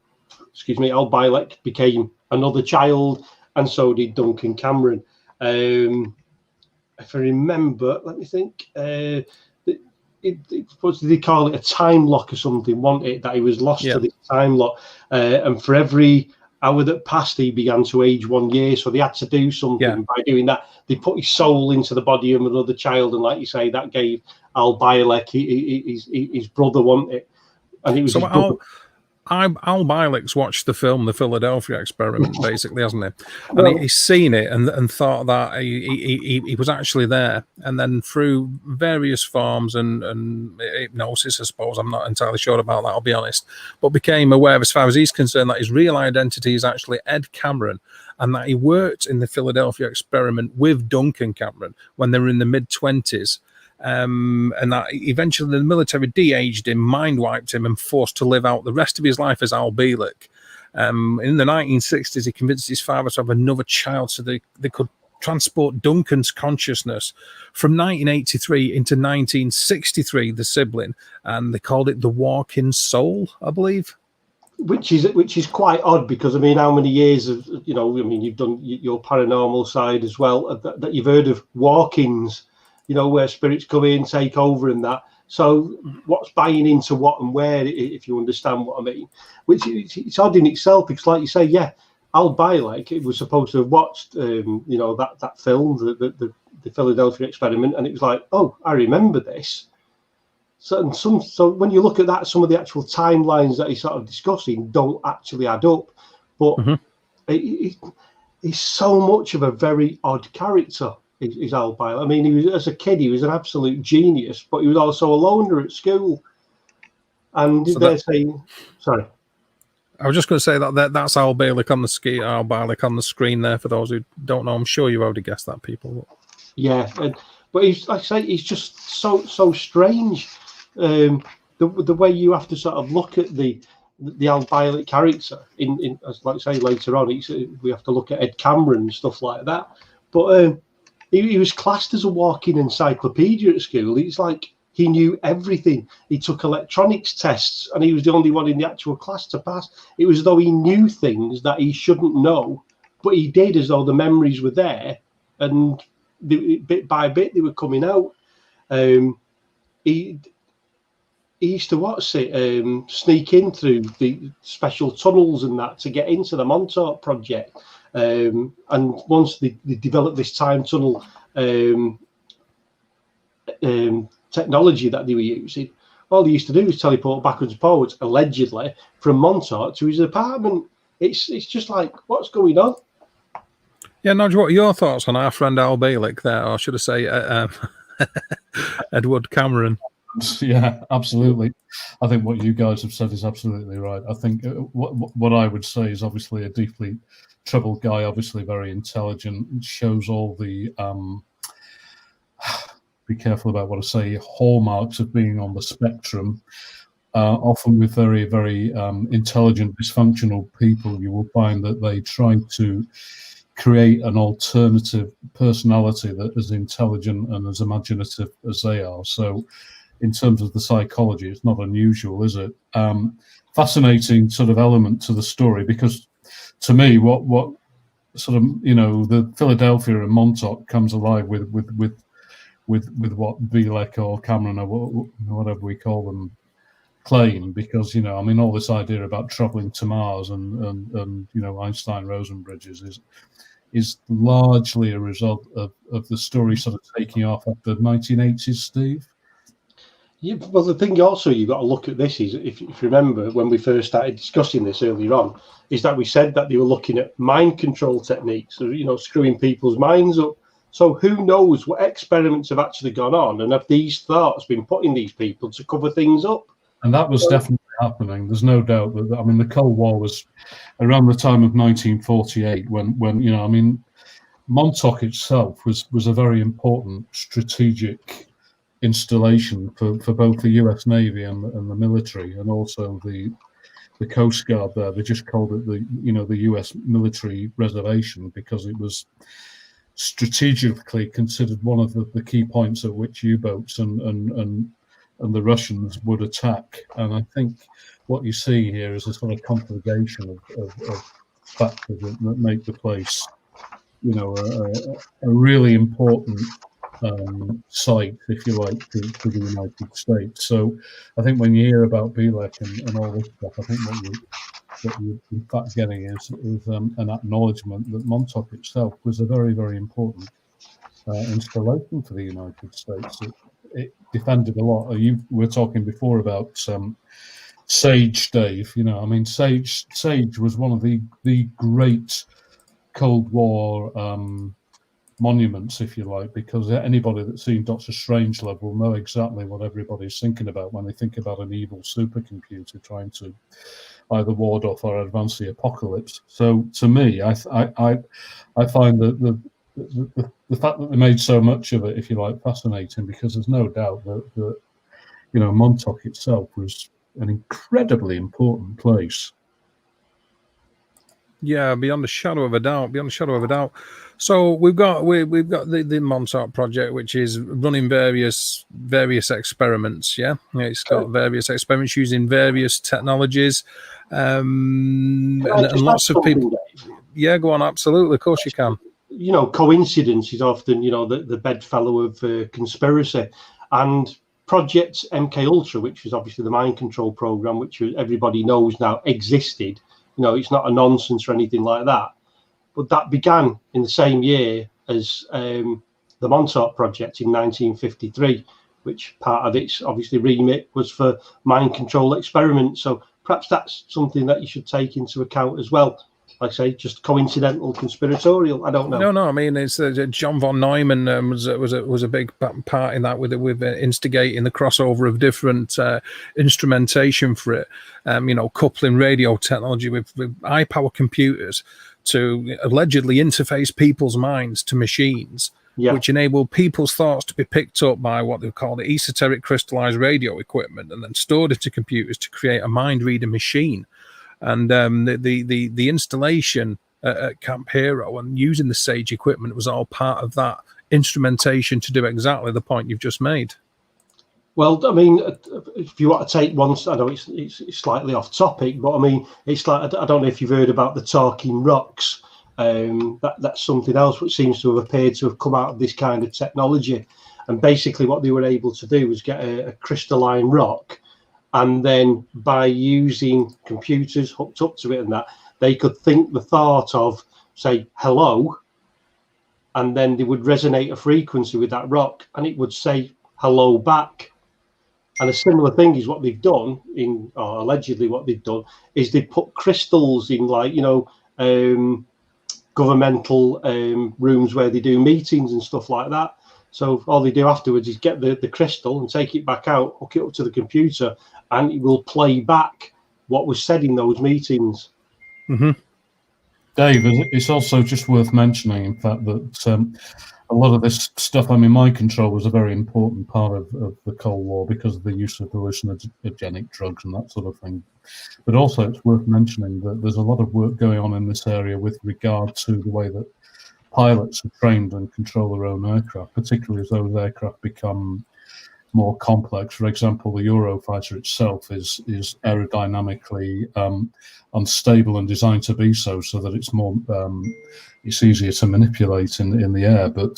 Bielek became another child, and so did Duncan Cameron. If I remember, let me think, what did they call it? A time lock or something, wasn't it? That he was lost to this time lock, and for every hour that passed, he began to age 1 year. So they had to do something by doing that. They put his soul into the body of another child, and like you say, that gave Al Bielek his brother, wasn't it? And it was so Al Bielek's watched the film The Philadelphia Experiment, basically, hasn't he? And he's seen it and thought that he was actually there. And then through various forms and hypnosis, I suppose, I'm not entirely sure about that, I'll be honest, but became aware, as far as he's concerned, that his real identity is actually Ed Cameron, and that he worked in the Philadelphia Experiment with Duncan Cameron when they were in the mid-20s. And that eventually the military de-aged him, mind-wiped him, and forced to live out the rest of his life as Al Bielek. In the 1960s, he convinced his father to have another child so they could transport Duncan's consciousness from 1983 into 1963, the sibling, and they called it the walking soul, I believe. Which is quite odd, because I mean, how many years of, you know, I mean, you've done your paranormal side as well, that you've heard of walk-ins, you know, where spirits come in, take over and that. So what's buying into what and where, if you understand what I mean? Which it's odd in itself, because like you say, Al Bielek, it was supposed to have watched, you know, that film, the Philadelphia Experiment, and it was like, oh, I remember this. So when you look at that, some of the actual timelines that he's sort of discussing don't actually add up. But he's so much of a very odd character, is Al Bielek. I mean, he was, as a kid, he was an absolute genius, but he was also a loner at school. And So they're saying, sorry. I was just going to say that's Al Bielek on the screen there. For those who don't know, I'm sure you've already guessed that, people. Yeah, but he's, like I say, he's just so strange. The way you have to sort of look at the Al Bielek character in as like I say later on, we have to look at Ed Cameron and stuff like that. But he was classed as a walking encyclopedia at school. It's like he knew everything. He took electronics tests, and he was the only one in the actual class to pass. It was as though he knew things that he shouldn't know, but he did, as though the memories were there, and bit by bit they were coming out. He used to sneak in through the special tunnels and that to get into the Montauk Project. And once they developed this time tunnel technology that they were using, all he used to do was teleport backwards and forwards, allegedly, from Montauk to his apartment. It's just like, what's going on? Yeah, Nodge, what are your thoughts on our friend Al Bielek there, or should I say Edward Cameron? Yeah, absolutely. I think what you guys have said is absolutely right. I think what I would say is obviously a deeply troubled guy, obviously very intelligent, shows all the be careful about what I say, hallmarks of being on the spectrum. Often with very, very intelligent, dysfunctional people, you will find that they try to create an alternative personality that is intelligent and as imaginative as they are. So in terms of the psychology, it's not unusual, is it? Fascinating sort of element to the story, because to me, what sort of, the Philadelphia and Montauk comes alive with what Bielek or Cameron or whatever we call them claim, because all this idea about traveling to Mars and Einstein-Rosen bridges is largely a result of the story sort of taking off after the 1980s, Steve. Yeah, well, the thing also you've got to look at this is, if you remember when we first started discussing this earlier on, is that we said that they were looking at mind control techniques, screwing people's minds up. So who knows what experiments have actually gone on, and have these thoughts been put in these people to cover things up? And that was definitely happening. There's no doubt that, the Cold War was around the time of 1948 when Montauk itself was a very important strategic installation for both the US Navy and the military, and also the Coast Guard there. They just called it the US military reservation because it was strategically considered one of the key points at which U-boats and the Russians would attack. And I think what you see here is a sort of conflagration of factors that make the place, a really important site, if you like, to the United States. So I think when you hear about Bielek and all this stuff, I think what you're in fact getting is an acknowledgement that Montauk itself was a very, very important installation for the United States. It defended a lot. You were talking before about Sage, Dave. Sage was one of the great Cold War monuments, if you like, because anybody that's seen Dr. Strangelove will know exactly what everybody's thinking about when they think about an evil supercomputer trying to either ward off or advance the apocalypse. So to me, I find that the fact that they made so much of it, if you like, fascinating, because there's no doubt that Montauk itself was an incredibly important place. Yeah, beyond a shadow of a doubt. So we've got the Montauk Project, which is running various experiments. Yeah, it's got various experiments using various technologies, and lots of people. Yeah, go on. Absolutely, of course you can. Coincidence is often the bedfellow of conspiracy, and Project MK Ultra, which is obviously the mind control program, which everybody knows now existed. It's not a nonsense or anything like that. But that began in the same year as the Montauk Project in 1953, which part of its obviously remit was for mind control experiments. So perhaps that's something that you should take into account as well. Like I say, just coincidental, conspiratorial. I don't know. No. I mean, it's John von Neumann was a big part in that with instigating the crossover of different instrumentation for it. Coupling radio technology with high power computers to allegedly interface people's minds to machines, which enable people's thoughts to be picked up by what they call the esoteric crystallized radio equipment and then stored into computers to create a mind reader machine. And the installation at Camp Hero and using the Sage equipment was all part of that instrumentation to do exactly the point you've just made. Well, I mean, if you want to take one, I know it's slightly off topic, but I mean, it's like, I don't know if you've heard about the talking rocks. That's something else which seems to have appeared to have come out of this kind of technology. And basically what they were able to do was get a crystalline rock, and then by using computers hooked up to it and that, they could think the thought of, say, hello, and then they would resonate a frequency with that rock, and it would say hello back. And a similar thing is what they've done or allegedly what they've done, is they put crystals in, like, governmental rooms where they do meetings and stuff like that. So all they do afterwards is get the crystal and take it back out, hook it up to the computer, and it will play back what was said in those meetings. Mm-hmm. Dave, it's also just worth mentioning, in fact, that a lot of this stuff, I mean, mind control was a very important part of the Cold War because of the use of hallucinogenic drugs and that sort of thing. But also it's worth mentioning that there's a lot of work going on in this area with regard to the way that pilots are trained and control their own aircraft, particularly as those aircraft become more complex. For example, the Eurofighter itself is aerodynamically unstable and designed to be so that it's more it's easier to manipulate in the air. But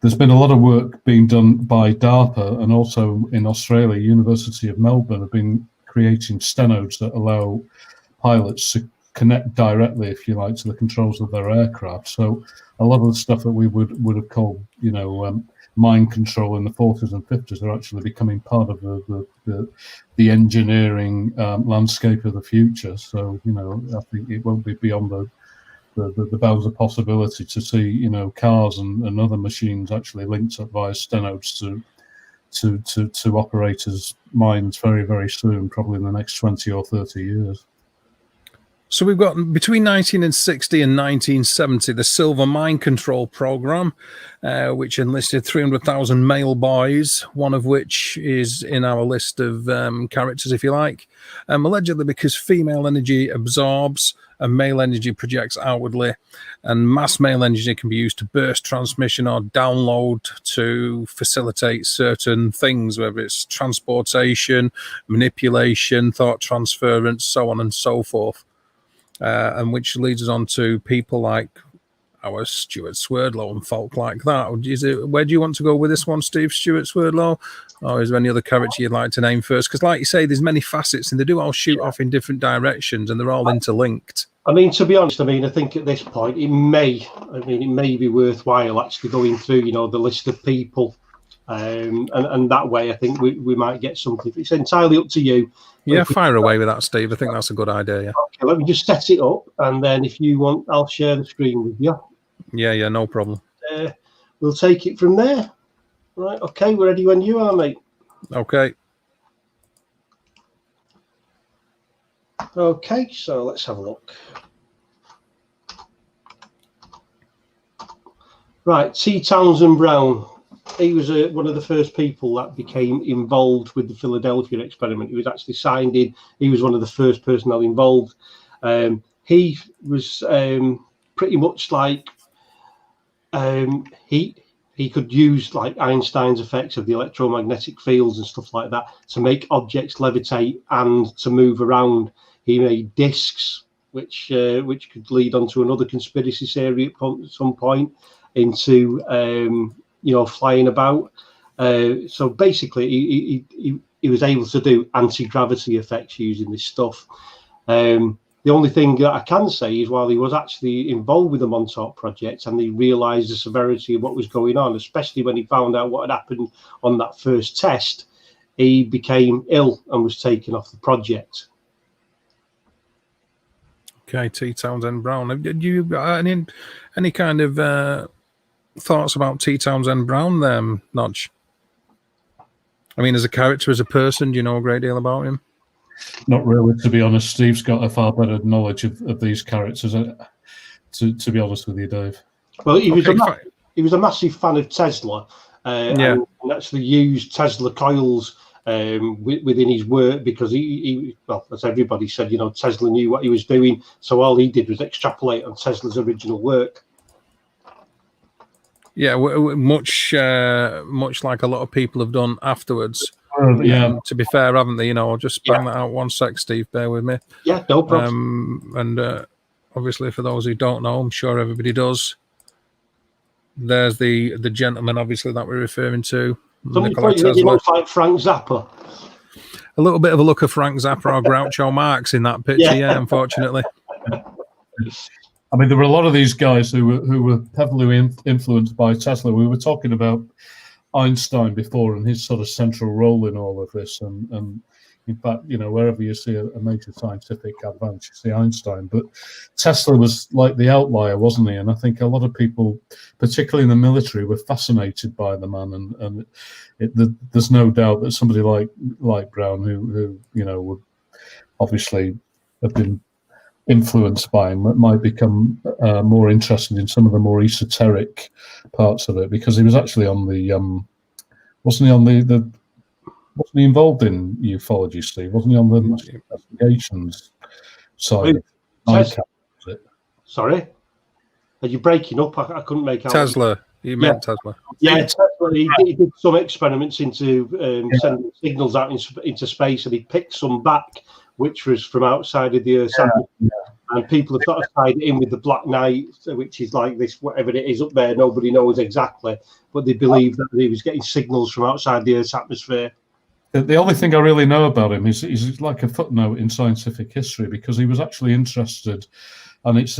there's been a lot of work being done by DARPA, and also in Australia, University of Melbourne have been creating stenodes that allow pilots to connect directly, if you like, to the controls of their aircraft. So a lot of the stuff that we would have called, mind control in the 40s and 50s are actually becoming part of the engineering landscape of the future. So, I think it won't be beyond the bounds of possibility to see, cars and other machines actually linked up via stenodes to operators' minds very, very soon, probably in the next 20 or 30 years. So we've got between 1960 and 1970, the Silver Mind Control Program, which enlisted 300,000 male boys, one of which is in our list of characters, if you like, allegedly because female energy absorbs and male energy projects outwardly, and mass male energy can be used to burst transmission or download to facilitate certain things, whether it's transportation, manipulation, thought transference, so on and so forth. And which leads us on to people like our Stuart Swerdlow and folk like that. Where do you want to go with this one, Steve? Stuart Swerdlow? Or is there any other character you'd like to name first? Because like you say, there's many facets and they do all shoot off in different directions and they're all interlinked. I mean, to be honest, I think at this point, it may be worthwhile actually going through, the list of people. And that way, I think we might get something. It's entirely up to you. Yeah, fire away with that, Steve. I think that's a good idea. Yeah. Okay, let me just set it up, and then if you want, I'll share the screen with you. Yeah, no problem. We'll take it from there. Right, okay, we're ready when you are, mate. Okay. Okay, so let's have a look. Right, T. Townsend Brown. He was one of the first people that became involved with the Philadelphia experiment. He was actually signed in. He was one of the first personnel involved. He was pretty much like he could use like Einstein's effects of the electromagnetic fields and stuff like that to make objects levitate and to move around. He made discs, which could lead on to another conspiracy theory at some point into flying about. So basically, he was able to do anti-gravity effects using this stuff. The only thing that I can say is while he was actually involved with the Montauk Project and he realised the severity of what was going on, especially when he found out what had happened on that first test, he became ill and was taken off the project. Okay, T. Townsend Brown. Did you got any kind of thoughts about T. Townsend Brown there, Nodge? I mean, as a character, as a person, do you know a great deal about him? Not really, to be honest. Steve's got a far better knowledge of these characters, to be honest with you, Dave. Well, he was a massive fan of Tesla, and actually used Tesla coils within his work because he, well, as everybody said, you know, Tesla knew what he was doing, so all he did was extrapolate on Tesla's original work. Yeah, much like a lot of people have done afterwards. Yeah. To be fair, haven't they? You know, I'll just bang that out one sec, Steve. Bear with me. Yeah, no problem. And obviously, for those who don't know, I'm sure everybody does. There's the gentleman, obviously, that we're referring to. Nikloai Tesla. You look like Frank Zappa. A little bit of a look of Frank Zappa or Groucho Marx in that picture, yeah unfortunately. I mean, there were a lot of these guys who were heavily influenced by Tesla. We were talking about Einstein before and his sort of central role in all of this, and in fact, you know, wherever you see a major scientific advance, you see Einstein. But Tesla was like the outlier, wasn't he? And I think a lot of people, particularly in the military, were fascinated by the man. And there's no doubt that somebody like Brown, who you know would obviously have been influenced by him, might become more interested in some of the more esoteric parts of it, because he was actually on the wasn't he involved in ufology, Steve? Wasn't he on the investigations side? Sorry, are you breaking up? I couldn't make out. Tesla. You meant Tesla. Yeah, Tesla. He did some experiments into sending signals out into space, and he picked some back, which was from outside of the Earth's atmosphere. And people have sort of tied it in with the Black Knight, which is like this, whatever it is up there, nobody knows exactly, but they believe that he was getting signals from outside the Earth's atmosphere. The only thing I really know about him is he's like a footnote in scientific history, because he was actually interested, and it's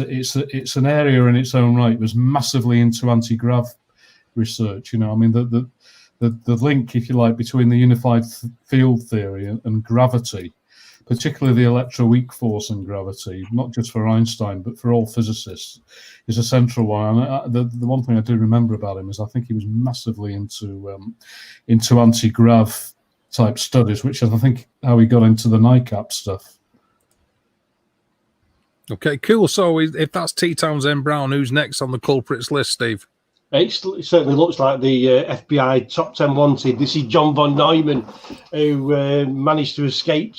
an area in its own right. It was massively into anti-grav research. You know, I mean the link, if you like, between the unified field theory and gravity, particularly the electroweak force and gravity, not just for Einstein but for all physicists, is a central one. And the one thing I do remember about him is I think he was massively into anti-grav type studies, which is, I think, how he got into the NICAP stuff. Okay, cool. So if that's T. Townsend Brown, who's next on the culprits list, Steve? It certainly looks like the FBI top 10 wanted. This is John von Neumann, who managed to escape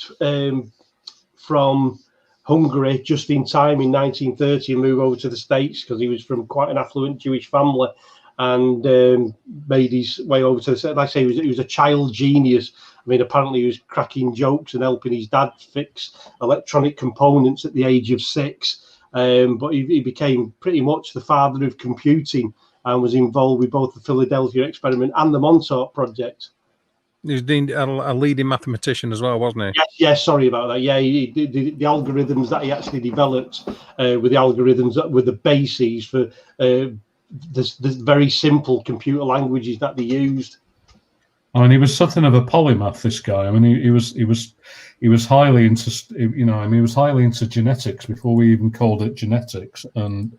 from Hungary just in time in 1930 and move over to the States, because he was from quite an affluent Jewish family, and made his way over to the, like I say, he was a child genius. I mean, apparently he was cracking jokes and helping his dad fix electronic components at the age of 6. But he became pretty much the father of computing, and was involved with both the Philadelphia experiment and the Montauk Project. He was a leading mathematician as well, wasn't he? Yes, sorry about that. Yeah, the algorithms that he actually developed were the algorithms that were the bases for the very simple computer languages that they used. I mean, he was something of a polymath, this guy. I mean, he was highly into, you know, I mean, he was highly into genetics before we even called it genetics, and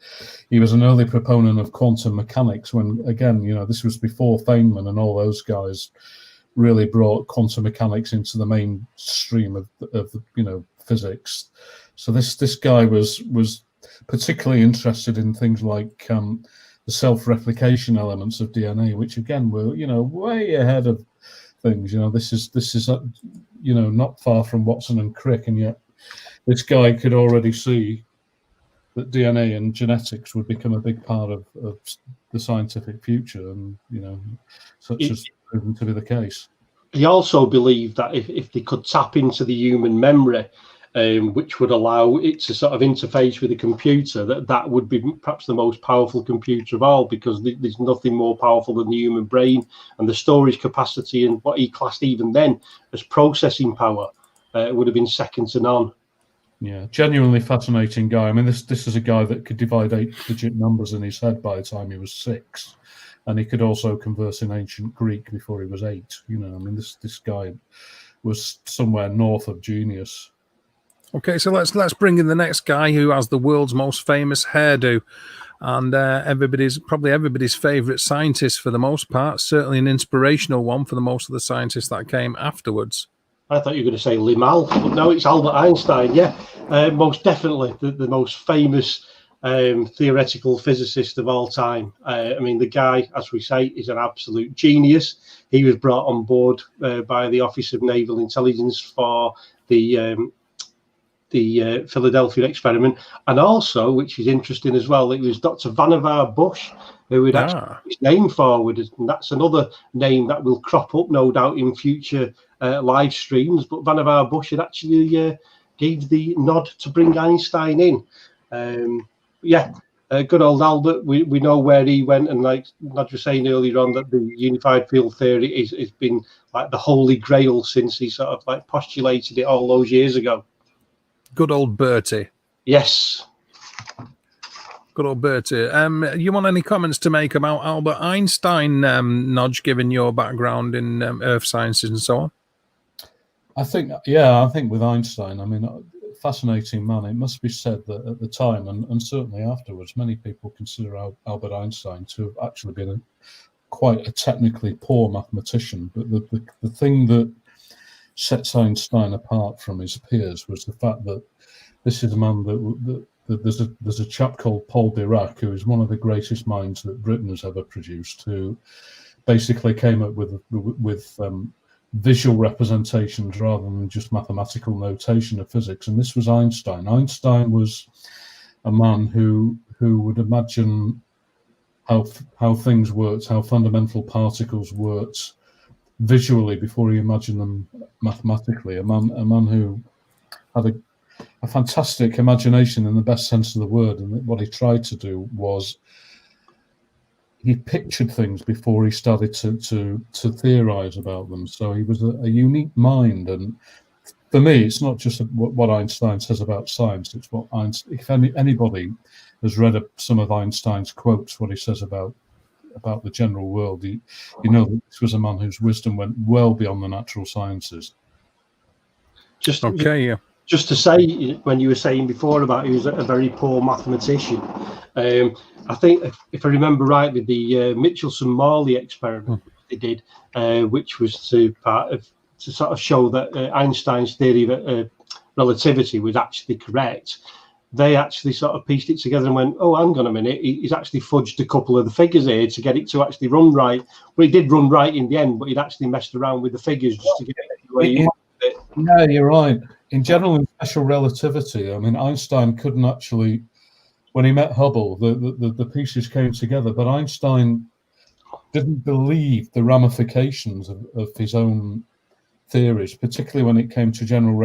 he was an early proponent of quantum mechanics. When, again, you know, this was before Feynman and all those guys really brought quantum mechanics into the mainstream of you know, physics. So this guy was particularly interested in things like the self-replication elements of DNA, which again were, you know, way ahead of things. You know, this is you know, not far from Watson and Crick, and yet this guy could already see that DNA and genetics would become a big part of the scientific future, and, you know, such has proven to be the case. He also believed that if they could tap into the human memory, which would allow it to sort of interface with a computer, that would be perhaps the most powerful computer of all, because there's nothing more powerful than the human brain, and the storage capacity and what he classed even then as processing power would have been second to none. Yeah, genuinely fascinating guy. I mean, this is a guy that could divide 8-digit numbers in his head by the time he was 6, and he could also converse in ancient Greek before he was 8. You know, I mean, this guy was somewhere north of genius. Okay, so let's bring in the next guy who has the world's most famous hairdo, and everybody's favorite scientist for the most part. Certainly an inspirational one for the most of the scientists that came afterwards. I thought you were going to say Limal, but no, it's Albert Einstein. Yeah, most definitely the most famous theoretical physicist of all time. I mean, the guy, as we say, is an absolute genius. He was brought on board by the Office of Naval Intelligence for the Philadelphia experiment, and also, which is interesting as well, it was Dr. Vannevar Bush who would actually put his name forward, and that's another name that will crop up, no doubt, in future live streams. But Vannevar Bush had actually gave the nod to bring Einstein in. Good old Albert. We know where he went, and like Nodge was saying earlier on, that the unified field theory has been like the holy grail since he sort of like postulated it all those years ago. Good old Bertie. Yes. Good old Bertie. You want any comments to make about Albert Einstein, Nodge, given your background in earth sciences and so on? I think with Einstein, I mean, fascinating man. It must be said that at the time, and certainly afterwards, many people consider Albert Einstein to have actually been quite a technically poor mathematician. But the thing that sets Einstein apart from his peers was the fact that this is a man that there's a chap called Paul Dirac, who is one of the greatest minds that Britain has ever produced, who basically came up with visual representations rather than just mathematical notation of physics. And this was Einstein. Einstein was a man who would imagine how things worked, how fundamental particles worked visually before he imagined them mathematically. A man who had a fantastic imagination in the best sense of the word, and what he tried to do was he pictured things before he started to theorize about them. So he was a unique mind, and for me, it's not just what Einstein says about science. It's what Einstein, if anybody has read some of Einstein's quotes, what he says about the general world, you know that this was a man whose wisdom went well beyond the natural sciences. Just to say, when you were saying before about he was a very poor mathematician, I think if I remember rightly, the Michelson-Morley experiment they did, which was to sort of show that Einstein's theory of relativity was actually correct. They actually sort of pieced it together and went, oh, hang on a minute, he's actually fudged a couple of the figures here to get it to actually run right. Well, it did run right in the end, but he'd actually messed around with the figures just to get it where you wanted it. No, you're right. In general, in special relativity, I mean, Einstein couldn't actually, when he met Hubble, the pieces came together, but Einstein didn't believe the ramifications of his own theories, particularly when it came to general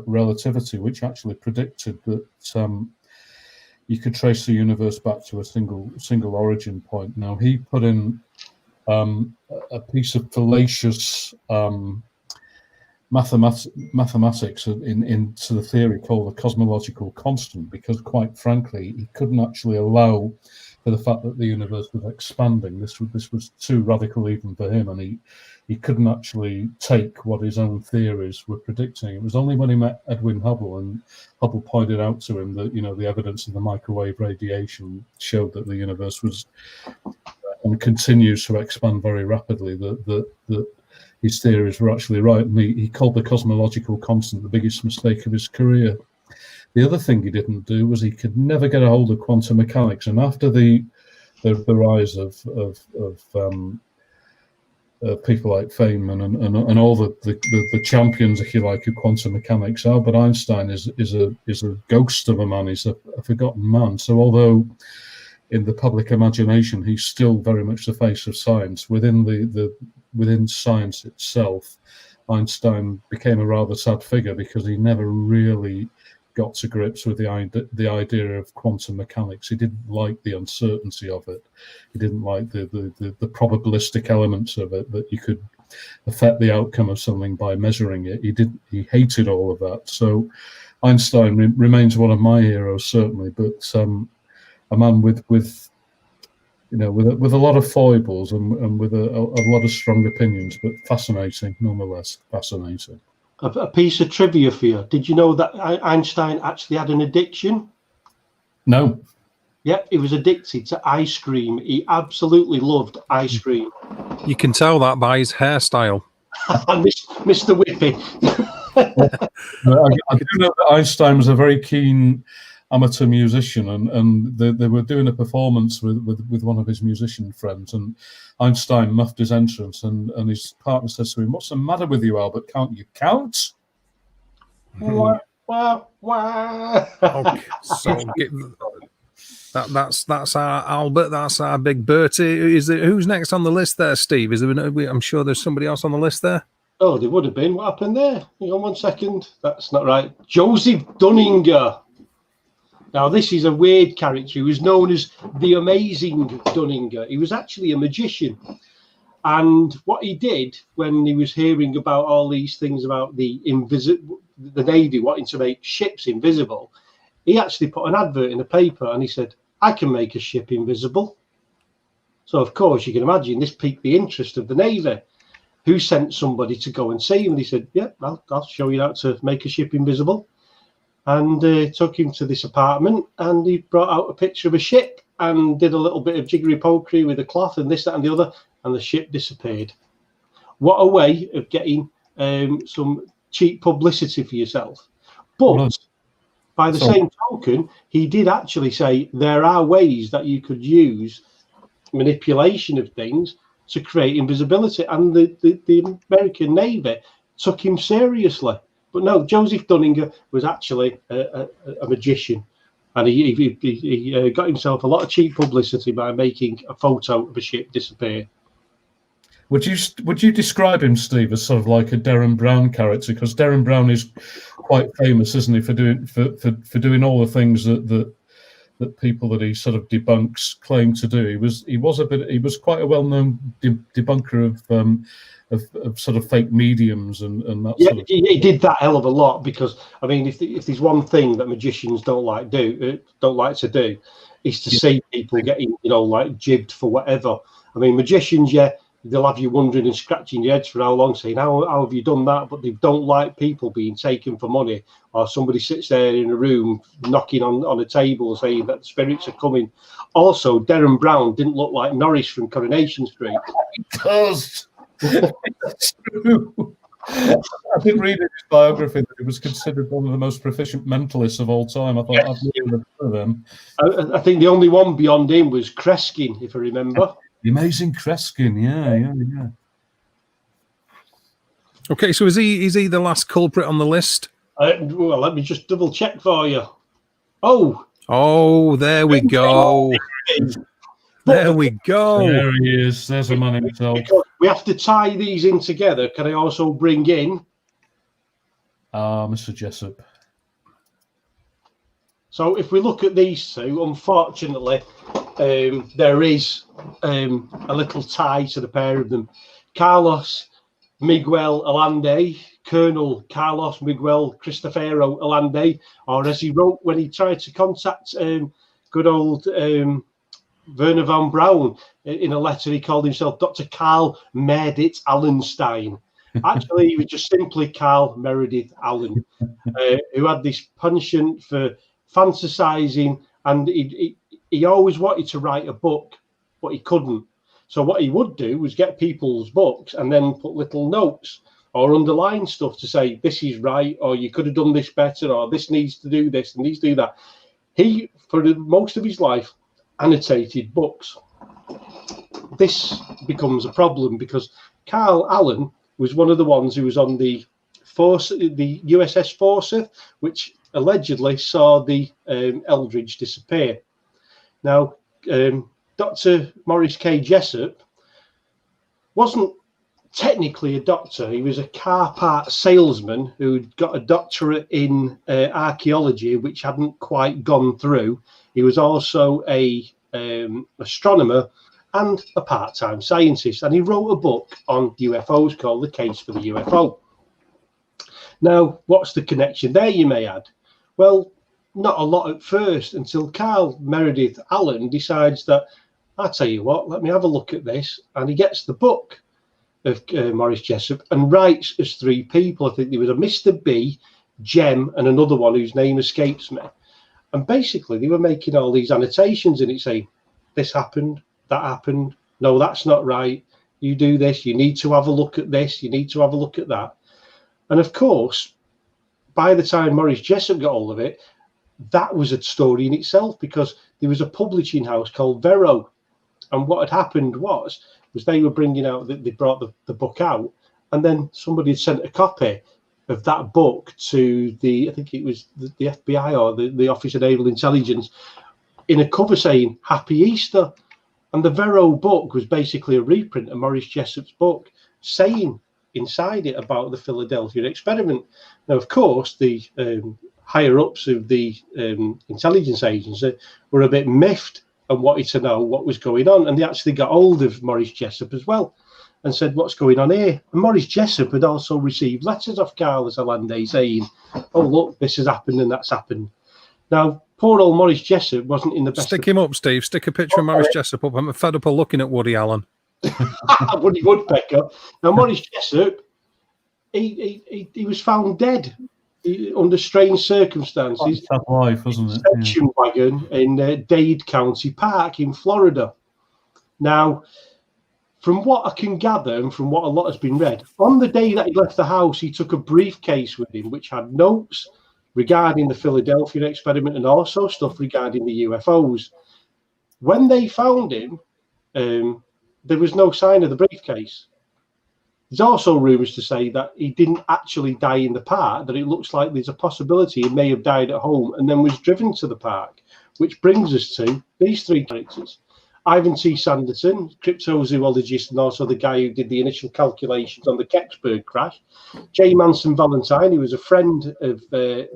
relativity, which actually predicted that you could trace the universe back to a single origin point. Now, he put in a piece of fallacious mathematics into the theory called the cosmological constant, because quite frankly, he couldn't actually allow for the fact that the universe was expanding. This was too radical even for him, and he couldn't actually take what his own theories were predicting. It was only when he met Edwin Hubble, and Hubble pointed out to him that, you know, the evidence of the microwave radiation showed that the universe was and continues to expand very rapidly, that his theories were actually right. And he called the cosmological constant the biggest mistake of his career. The other thing he didn't do was he could never get a hold of quantum mechanics. And after the rise of people like Feynman and all the champions, if you like, of quantum mechanics, Albert Einstein is a ghost of a man. He's a forgotten man. So although in the public imagination he's still very much the face of science, within science itself, Einstein became a rather sad figure because he never really got to grips with the idea of quantum mechanics. He didn't like the uncertainty of it. He didn't like the probabilistic elements of it, that you could affect the outcome of something by measuring it. He hated all of that. So Einstein remains one of my heroes, certainly, but a man with you know, with a lot of foibles and with a lot of strong opinions, but fascinating nonetheless. Fascinating. A piece of trivia for you. Did you know that Einstein actually had an addiction? No. Yeah, he was addicted to ice cream. He absolutely loved ice cream. You can tell that by his hairstyle. Mr. Whippy. I do know that Einstein was a very keen amateur musician, and they were doing a performance with one of his musician friends, and Einstein muffed his entrance, and his partner says to him, "What's the matter with you, Albert? Can't you count?" Wah, wah, wah. Okay, so that's our Albert. That's our big Bertie. Who's next on the list there, Steve? I'm sure there's somebody else on the list there. Oh, there would have been. What happened there? Hang on 1 second. That's not right. Joseph Dunninger. Now, this is a weird character. He was known as the Amazing Dunninger. He was actually a magician. And what he did when he was hearing about all these things about the Navy wanting to make ships invisible, he actually put an advert in the paper and he said, "I can make a ship invisible." So, of course, you can imagine this piqued the interest of the Navy, who sent somebody to go and see him. And he said, "Yeah, I'll show you how to make a ship invisible." And took him to this apartment, and he brought out a picture of a ship and did a little bit of jiggery pokery with the cloth and this, that, and the other, and the ship disappeared. What a way of getting some cheap publicity for yourself. But by the same token, he did actually say there are ways that you could use manipulation of things to create invisibility, and the American Navy took him seriously. But no, Joseph Dunninger was actually a magician, and he got himself a lot of cheap publicity by making a photo of a ship disappear. Would you describe him, Steve, as sort of like a Derren Brown character? Because Derren Brown is quite famous, isn't he, for doing all the things that people that he sort of debunks claim to do. He was quite a well-known debunker of sort of fake mediums and that. Yeah, sort of... he did that hell of a lot, because I mean, if there's one thing that magicians don't like to do, is to see people getting like jibbed for whatever. I mean, magicians, yeah, they'll have you wondering and scratching your heads for how long, saying how have you done that? But they don't like people being taken for money, or somebody sits there in a room knocking on a table saying that spirits are coming. Also, Derren Brown didn't look like Norris from Coronation Street. He does. It's true. I did read in his biography that he was considered one of the most proficient mentalists of all time. I thought I've never heard of them. I think the only one beyond him was Kreskin, if I remember. The amazing Kreskin, yeah. Okay, so is he the last culprit on the list? Well, let me just double check for you. Oh, there we go. There we go. There he is. There's a man himself. We have to tie these in together. Can I also bring in Mr. Jessup? So if we look at these two, unfortunately, there is a little tie to the pair of them. Carlos Miguel Allende, Colonel Carlos Miguel Cristofero Allende, or as he wrote when he tried to contact good old Werner von Braun in a letter, he called himself Dr. Carl Meredith Allenstein. Actually, he was just simply Carl Meredith Allen, who had this penchant for fantasizing, and he always wanted to write a book, but he couldn't. So what he would do was get people's books and then put little notes or underline stuff to say, this is right, or you could have done this better, or this needs to do this and needs to do that. He, for most of his life, annotated books. This becomes a problem because Carl Allen was one of the ones who was on the USS Forsyth, which allegedly saw the Eldridge disappear. Now, Dr. Maurice K. Jessup wasn't technically a doctor. He was a car part salesman who'd got a doctorate in archaeology, which hadn't quite gone through. He was also a astronomer and a part-time scientist, and he wrote a book on UFOs called The Case for the UFO. Now, what's the connection there, you may add? Well, not a lot at first, until Carl Meredith Allen decides that, I'll tell you what, let me have a look at this. And he gets the book of Maurice Jessup and writes as three people. I think there was a Mr. B, Jem, and another one whose name escapes me. And basically, they were making all these annotations in it saying, this happened, that happened. No, that's not right. You do this. You need to have a look at this. You need to have a look at that. And of course, by the time Maurice Jessup got hold of it, that was a story in itself, because there was a publishing house called Vero. And what had happened was they were bringing out, they brought the book out, and then somebody had sent a copy of that book to I think it was the FBI or the Office of Naval Intelligence, in a cover saying Happy Easter. And the Vero book was basically a reprint of Maurice Jessup's book, saying inside it about the Philadelphia experiment. Now, of course, the higher ups of the intelligence agency were a bit miffed and wanted to know what was going on. And they actually got hold of Maurice Jessup as well and said, what's going on here? And Maurice Jessup had also received letters off Carlos Allende saying, oh, look, this has happened and that's happened. Now, poor old Maurice Jessup wasn't in the best. Stick him up, Steve. Stick a picture of Maurice Jessup up. I'm fed up of looking at Woody Allen. Woody Woodpecker. Now, Maurice Jessup, he was found dead under strange circumstances. Tough life, wasn't it? Station wagon in Dade County Park in Florida. Now, from what I can gather and from what a lot has been read, on the day that he left the house, he took a briefcase with him which had notes regarding the Philadelphia experiment and also stuff regarding the UFOs. When they found him, there was no sign of the briefcase. There's also rumours to say that he didn't actually die in the park, that it looks like there's a possibility he may have died at home and then was driven to the park, which brings us to these three characters. Ivan T. Sanderson, cryptozoologist and also the guy who did the initial calculations on the Kecksburg crash. J. Manson Valentine, who was a friend of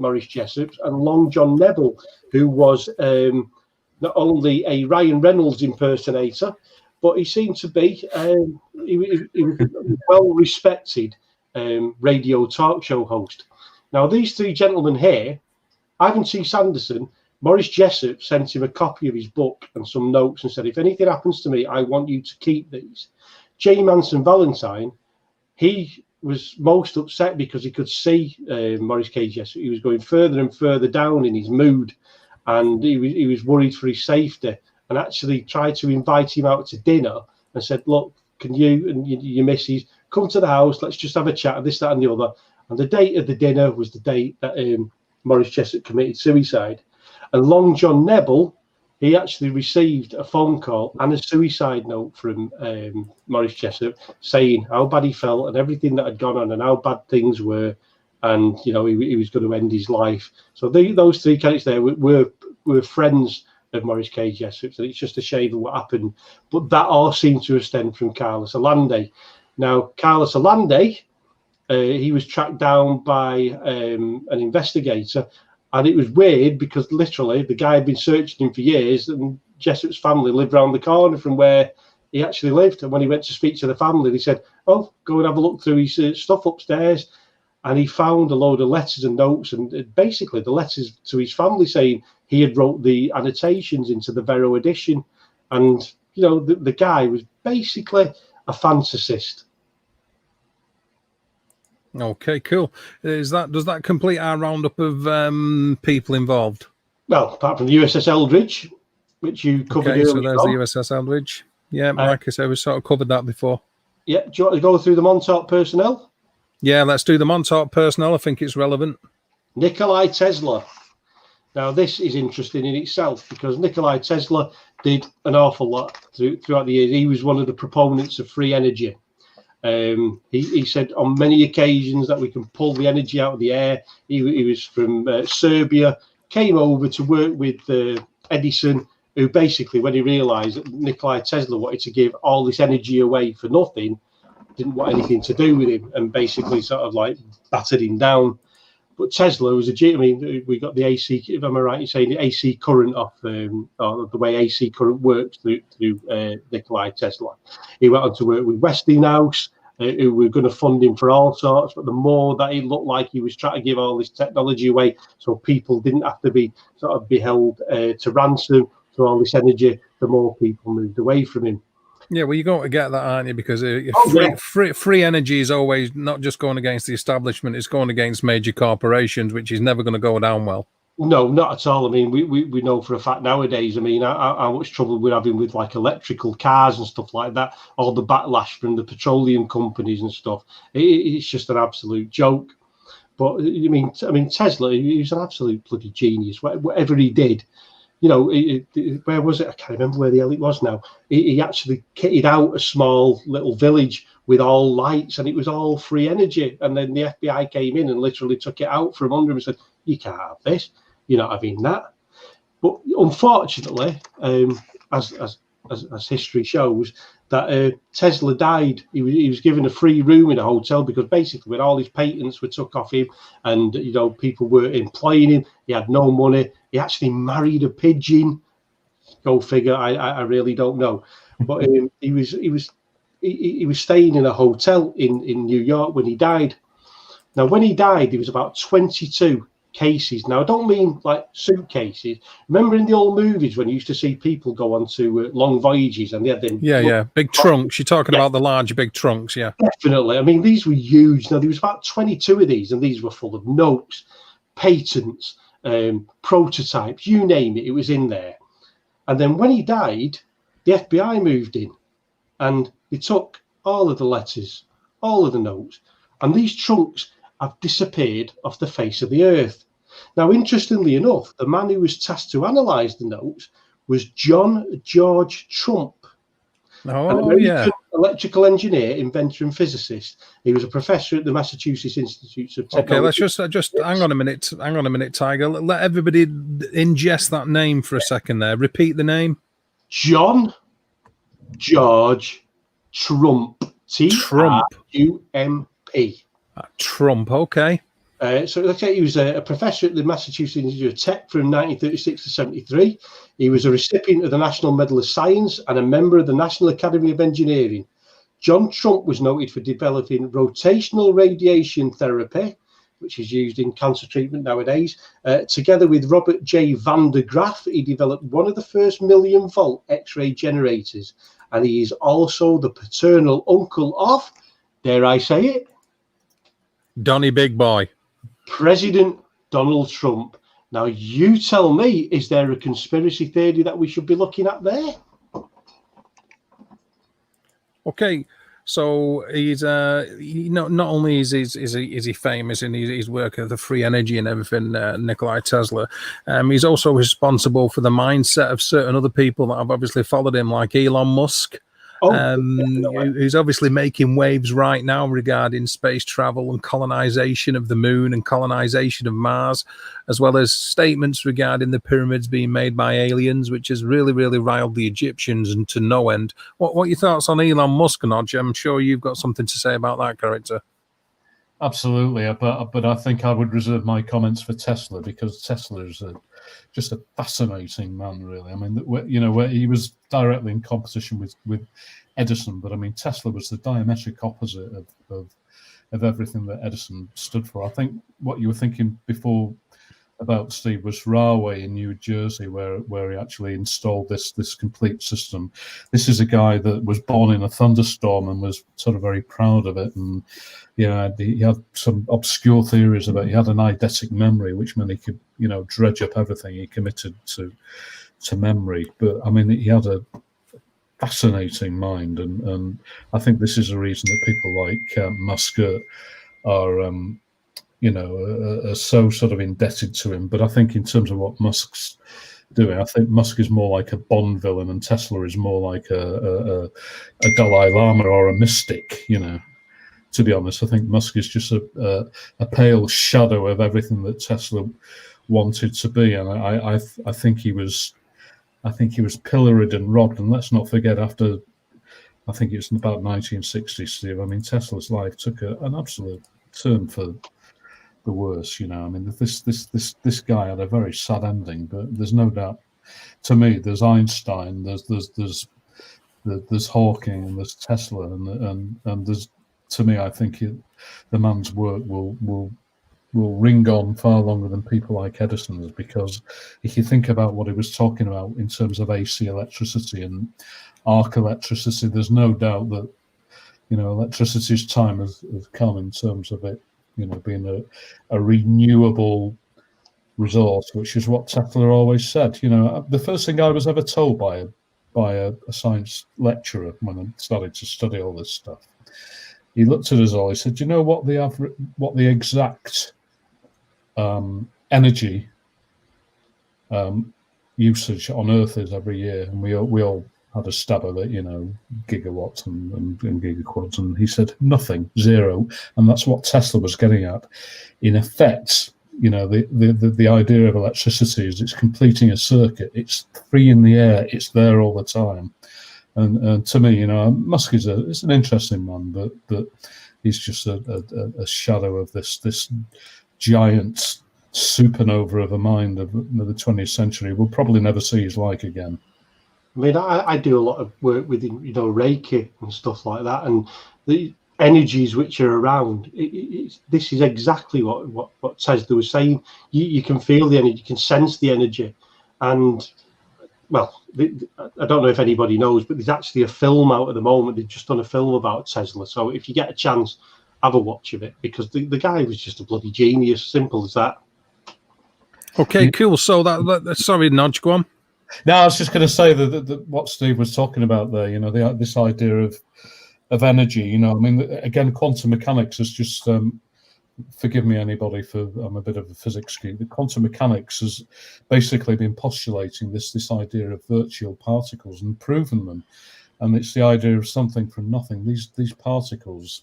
Maurice Jessup's, and Long John Nebel, who was not only a Ryan Reynolds impersonator, but he seemed to be he was a well-respected radio talk show host. Now, these three gentlemen here, Ivan T. Sanderson, Maurice Jessup sent him a copy of his book and some notes and said, if anything happens to me, I want you to keep these. J. Manson Valentine, he was most upset because he could see Maurice K. Jessup. He was going further and further down in his mood, and he was worried for his safety, and actually tried to invite him out to dinner and said, look, can you and your missus come to the house? Let's just have a chat of this, that and the other. And the date of the dinner was the date that Maurice Jessup committed suicide. And Long John Nebel, he actually received a phone call and a suicide note from Maurice Jessup saying how bad he felt and everything that had gone on and how bad things were. And, you know, he was going to end his life. So those three characters there were friends of Maurice K. Jessup. So it's just a shame of what happened. But that all seemed to have stemmed from Carlos Allende. Now, Carlos Allende, he was tracked down by an investigator. And it was weird because literally the guy had been searching him for years, and Jessup's family lived around the corner from where he actually lived. And when he went to speak to the family, they said, oh, go and have a look through his stuff upstairs. And he found a load of letters and notes, and basically the letters to his family saying he had wrote the annotations into the Vero edition. And, you know, the guy was basically a fantasist. Okay, cool. Does that complete our roundup of people involved? Well, apart from the USS Eldridge, which you covered earlier. So there's the USS Eldridge. Yeah, like I said, we sort of covered that before. Yeah, do you want to go through the Montauk personnel? Yeah, let's do the Montauk personnel. I think it's relevant. Nikloai Tesla. Now, this is interesting in itself because Nikloai Tesla did an awful lot throughout the years. He was one of the proponents of free energy. He said on many occasions that we can pull the energy out of the air. He was from Serbia, came over to work with Edison, who basically, when he realized that Nikloai Tesla wanted to give all this energy away for nothing, didn't want anything to do with him, and basically sort of like battered him down. But Tesla was we got the AC, if I'm right in saying, the AC current off, or the way AC current works through Nikloai Tesla. He went on to work with Westinghouse, who were going to fund him for all sorts. But the more that it looked like he was trying to give all this technology away so people didn't have to be sort of be held to ransom to all this energy, the more people moved away from him. Yeah, well, you're going to get that, aren't you? Because free energy is always not just going against the establishment, it's going against major corporations, which is never going to go down well. No, not at all. I mean, we know for a fact nowadays, I mean, how much trouble we're having with like electrical cars and stuff like that, all the backlash from the petroleum companies and stuff. It's just an absolute joke. But I mean, Tesla, he was an absolute bloody genius. Whatever he did, you know, where was it? I can't remember where the hell it was now. He actually kitted out a small little village with all lights, and it was all free energy. And then the FBI came in and literally took it out from under him and said, "You can't have this. You're not having that." But unfortunately, as history shows, that Tesla died. He was given a free room in a hotel because basically when all his patents were took off him and, you know, people were employing him, he had no money. He actually married a pigeon. Go figure. I really don't know. But he was staying in a hotel in New York when he died. Now, when he died, there was about 22 cases. Now, I don't mean like suitcases. Remember in the old movies when you used to see people go on to long voyages and they had them big trunks. You're talking about the large big trunks. Yeah, definitely. I mean, these were huge. Now, there was about 22 of these, and these were full of notes, patents, prototypes, you name it, it was in there. And then when he died, the FBI moved in and they took all of the letters, all of the notes, and these trunks have disappeared off the face of the earth. Now, interestingly enough, the man who was tasked to analyse the notes was John George Trump, an American electrical engineer, inventor, and physicist. He was a professor at the Massachusetts Institute of Technology. Okay, let's just hang on a minute, Tiger. Let everybody ingest that name for a second there. Repeat the name. John George Trump. T-R-U-M-P. Trump, okay. So okay, he was a professor at the Massachusetts Institute of Tech from 1936 to 73. He was a recipient of the National Medal of Science and a member of the National Academy of Engineering. John Trump was noted for developing rotational radiation therapy, which is used in cancer treatment nowadays. Together with Robert J. Van der Graaf, he developed one of the first 1 million volt X-ray generators. And he is also the paternal uncle of, dare I say it, Donny Big Boy, President Donald Trump. Now, you tell me, is there a conspiracy theory that we should be looking at there? Okay, so he's not only is he famous in his work of the free energy and everything, Nikloai Tesla, he's also responsible for the mindset of certain other people that have obviously followed him, like Elon Musk. Who's obviously making waves right now regarding space travel and colonization of the moon and colonization of Mars, as well as statements regarding the pyramids being made by aliens, which has really, really riled the Egyptians and to no end. What are your thoughts on Elon Musk, Nodge? I'm sure you've got something to say about that character. Absolutely, but I think I would reserve my comments for Tesla, because Tesla is just a fascinating man, really. I mean, you know, where he was directly in competition with Edison, but I mean, Tesla was the diametric opposite of everything that Edison stood for. I think what you were thinking before about Steve was Rahway in New Jersey, where he actually installed this complete system. This is a guy that was born in a thunderstorm and was sort of very proud of it. And yeah, he had some obscure theories about. He had an eidetic memory, which meant he could, you know, dredge up everything he committed to memory. But I mean, he had a fascinating mind, and I think this is a reason that people like Musk are you know, are so sort of indebted to him. But I think in terms of what Musk's doing, I think Musk is more like a Bond villain and Tesla is more like a Dalai Lama or a mystic, you know. To be honest, I think Musk is just a pale shadow of everything that Tesla wanted to be. And I think he was pilloried and robbed. And let's not forget, after, I think it was about 1960, Steve, I mean, Tesla's life took an absolute turn for the worse, you know. I mean, this guy had a very sad ending, but there's no doubt. To me, there's Einstein, there's Hawking, and there's Tesla, and there's to me, I think the man's work will ring on far longer than people like Edison's, because if you think about what he was talking about in terms of AC electricity and arc electricity, there's no doubt that, you know, electricity's time has come in terms of it, you know, being a renewable resource, which is what Tesla always said. You know, the first thing I was ever told by a science lecturer when I started to study all this stuff, he looked at us all, he said, "Do you know what the exact energy usage on Earth is every year?" And we all had a stab at it, you know, gigawatts and gigaquads, and he said nothing, zero. And that's what Tesla was getting at. In effect, you know, the idea of electricity is it's completing a circuit, it's free in the air, it's there all the time. And to me, you know, Musk is an interesting man, but he's just a shadow of this giant supernova of a mind of the 20th century. We'll probably never see his like again. I mean, I do a lot of work with, you know, Reiki and stuff like that, and the energies which are around. This is exactly what Tesla was saying. You can feel the energy, you can sense the energy, and well, I don't know if anybody knows, but there's actually a film out at the moment. They've just done a film about Tesla, so if you get a chance, have a watch of it, because the guy was just a bloody genius. Simple as that. Okay, cool. So sorry, Nodge, go on. No, I was just going to say that what Steve was talking about there, you know, this idea of energy, you know, I mean, again, quantum mechanics is just, forgive me, anybody, I'm a bit of a physics geek, but quantum mechanics has basically been postulating this idea of virtual particles and proven them. And it's the idea of something from nothing. These particles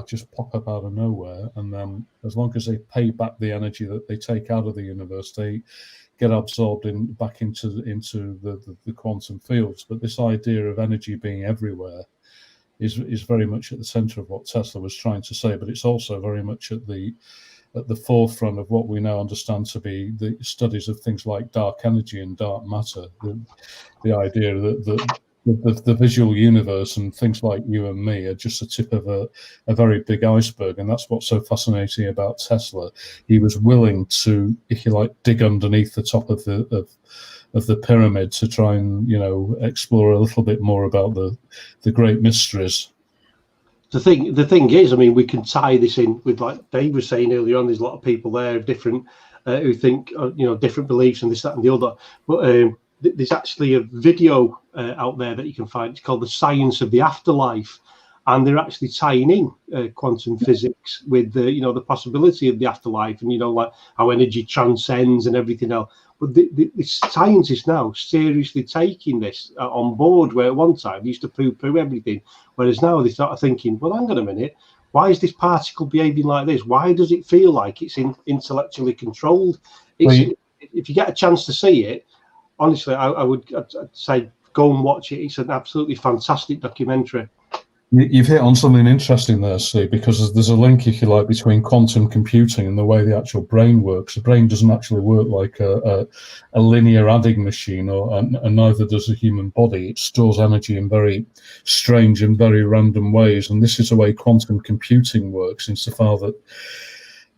just pop up out of nowhere, and then as long as they pay back the energy that they take out of the universe, they get absorbed back into the quantum fields. But this idea of energy being everywhere is very much at the center of what Tesla was trying to say, but it's also very much at the forefront of what we now understand to be the studies of things like dark energy and dark matter. The idea that the visual universe and things like you and me are just the tip of a very big iceberg, and that's what's so fascinating about Tesla. He was willing to, if you like, dig underneath the top of the pyramid to try and, you know, explore a little bit more about the great mysteries. The thing is, I mean, we can tie this in with, like Dave was saying earlier on, there's a lot of people there different who think, you know, different beliefs and this, that, and the other. But there's actually a video out there that you can find. It's called The Science of the Afterlife, and they're actually tying in quantum physics with the, you know, the possibility of the afterlife, and, you know, like how energy transcends and everything else. But the scientists now seriously taking this on board, where at one time they used to poo-poo everything, whereas now they start thinking, well, hang on a minute, why is this particle behaving like this? Why does it feel like it's intellectually controlled? If you get a chance to see it, honestly, I'd say go and watch it. It's an absolutely fantastic documentary. You've hit on something interesting there, Steve, because there's a link, if you like, between quantum computing and the way the actual brain works. The brain doesn't actually work like a linear adding machine, and neither does the human body. It stores energy in very strange and very random ways, and this is the way quantum computing works, insofar that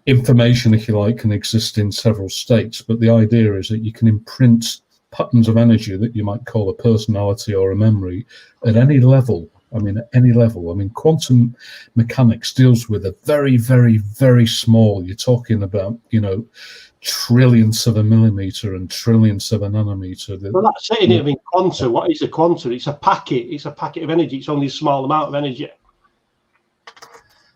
information, if you like, can exist in several states, but the idea is that you can imprint patterns of energy that you might call a personality or a memory at any level. I mean, at any level. I mean, quantum mechanics deals with a very, very, very small, you're talking about, you know, trillionths of a millimeter and trillionths of a nanometer. Well, that's it, isn't it? I mean, quanta, what is a quanta? It's a packet of energy. It's only a small amount of energy.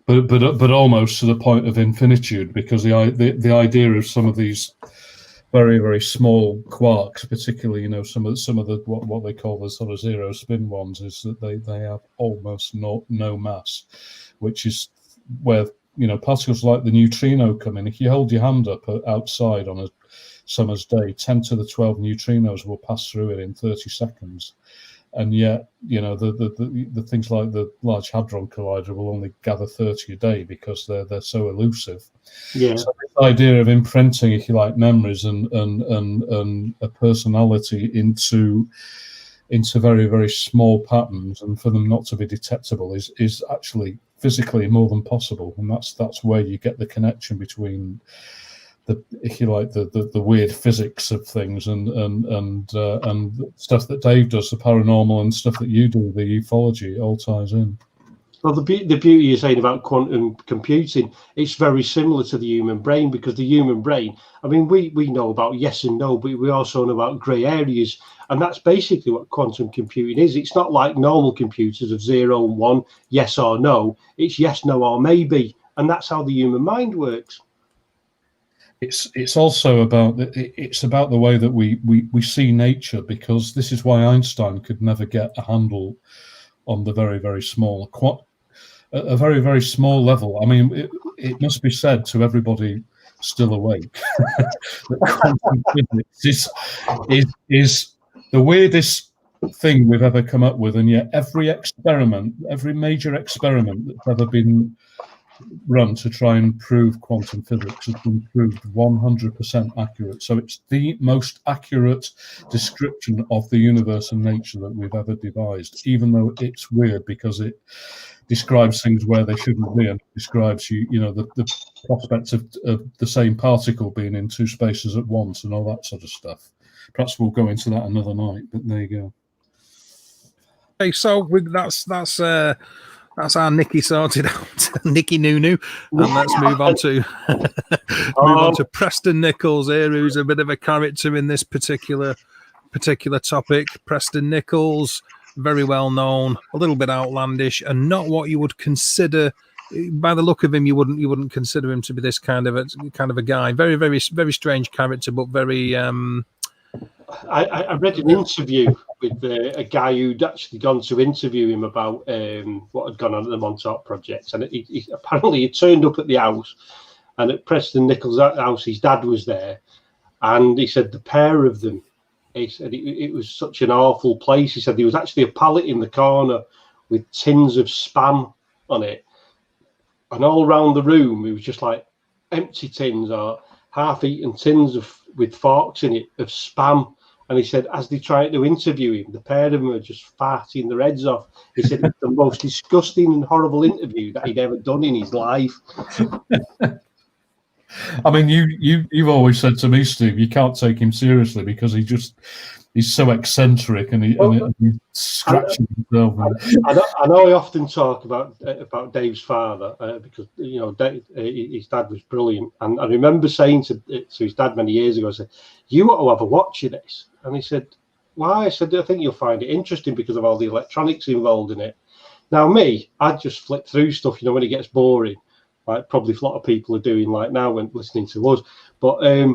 But almost to the point of infinitude, because the idea of some of these very, very small quarks, particularly, you know, some of the what they call the sort of zero spin ones, is that they have almost no mass, which is where, you know, particles like the neutrino come in. If you hold your hand up outside on a summer's day, 10 to the 12 neutrinos will pass through it in 30 seconds. And yet, you know, the things like the Large Hadron Collider will only gather 30 a day because they're so elusive. Yeah. So this idea of imprinting, if you like, memories and a personality into very, very small patterns, and for them not to be detectable, is actually physically more than possible, and that's where you get the connection between the, if you like, the weird physics of things and stuff that Dave does, the paranormal, and stuff that you do, the ufology. It all ties in. Well, the beauty you're saying about quantum computing, it's very similar to the human brain, because the human brain, I mean, we know about yes and no, but we also know about grey areas. And that's basically what quantum computing is. It's not like normal computers of 0 and 1, yes or no. It's yes, no, or maybe. And that's how the human mind works. It's also about the way that we see nature, because this is why Einstein could never get a handle on the very, very small, a very, very small level. I mean, it must be said to everybody still awake that quantum physics is the weirdest thing we've ever come up with, and yet every major experiment that's ever been run to try and prove quantum physics has been proved 100% accurate. So it's the most accurate description of the universe and nature that we've ever devised, even though it's weird because it describes things where they shouldn't be, and it describes the prospects of the same particle being in two spaces at once and all that sort of stuff. Perhaps we'll go into that another night, but there you go. Okay, so that's our Nicky sorted out, Nicky Nunu, and let's move on to Preston Nichols here, who's a bit of a character in this particular topic. Preston Nichols, very well known, a little bit outlandish, and not what you would consider. By the look of him, you wouldn't consider him to be this kind of a guy. Very, very, very strange character, but very. I read an interview with a guy who'd actually gone to interview him about what had gone on at the Montauk Project, and he apparently he turned up at the house, and at Preston Nichols' house, his dad was there, and he said the pair of them. He said it was such an awful place. He said there was actually a pallet in the corner with tins of Spam on it, and all around the room it was just like empty tins or half-eaten tins with forks in it of Spam. And he said, as they tried to interview him, the pair of them were just farting their heads off. He said it was the most disgusting and horrible interview that he'd ever done in his life. I mean, you've always said to me, Steve, you can't take him seriously because he's so eccentric and he scratches himself. I know I often talk about Dave's father because his dad was brilliant, and I remember saying to his dad many years ago, I said, "You ought to have a watch of this," and he said, "Why?" I said, "I think you'll find it interesting because of all the electronics involved in it." Now, I'd just flip through stuff, when it gets boring, like probably a lot of people are doing like now when listening to us. But I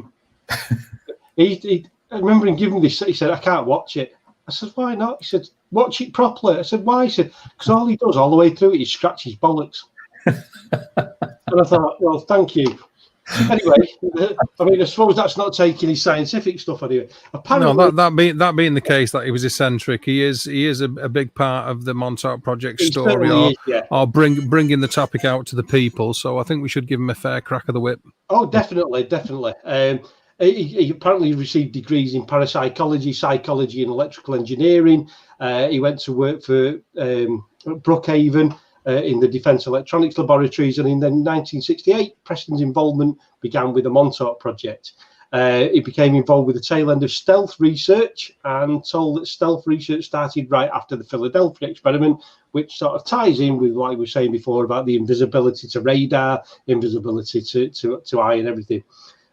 remember him giving me this. He said, "I can't watch it." I said, "Why not?" He said, "Watch it properly." I said, "Why?" He said, "Because all he does all the way through it is scratch his bollocks." And I thought, well, thank you. Anyway, I mean, I suppose that's not taking his scientific stuff anyway. Apparently, no, that being the case, that he was eccentric, he is a big part of the Montauk Project story, or bringing the topic out to the people. So I think we should give him a fair crack of the whip. Oh, definitely. He apparently received degrees in parapsychology, psychology, and electrical engineering. He went to work for Brookhaven in the Defence Electronics Laboratories, and in 1968, Preston's involvement began with the Montauk Project. He became involved with the tail end of stealth research, and told that stealth research started right after the Philadelphia experiment, which sort of ties in with what I was saying before about the invisibility to radar, invisibility to eye and everything.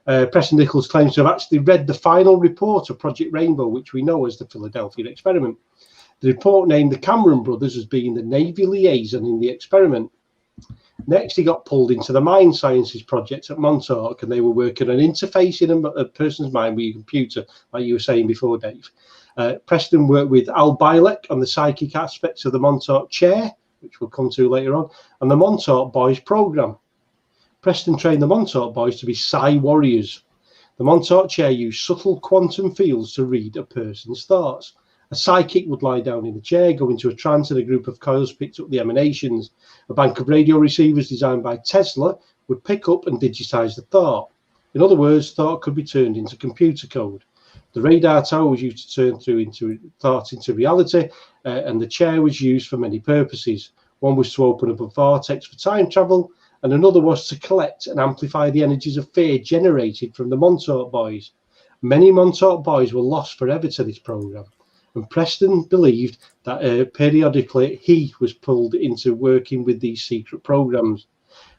Preston Nichols claims to have actually read the final report of Project Rainbow, which we know as the Philadelphia experiment. The report named the Cameron brothers as being the Navy liaison in the experiment. Next, he got pulled into the Mind Sciences project at Montauk, and they were working on interfacing a person's mind with a computer, like you were saying before, Dave. Preston worked with Al Bielek on the psychic aspects of the Montauk chair, which we'll come to later on, and the Montauk Boys program. Preston trained the Montauk Boys to be psi warriors. The Montauk chair used subtle quantum fields to read a person's thoughts. A psychic would lie down in the chair, go into a trance, and a group of coils picked up the emanations. A bank of radio receivers designed by Tesla would pick up and digitize the thought. In other words, thought could be turned into computer code. The radar tower was used to turn thought into reality, and the chair was used for many purposes. One was to open up a vortex for time travel, and another was to collect and amplify the energies of fear generated from the Montauk boys. Many Montauk boys were lost forever to this program, and Preston believed that periodically he was pulled into working with these secret programs.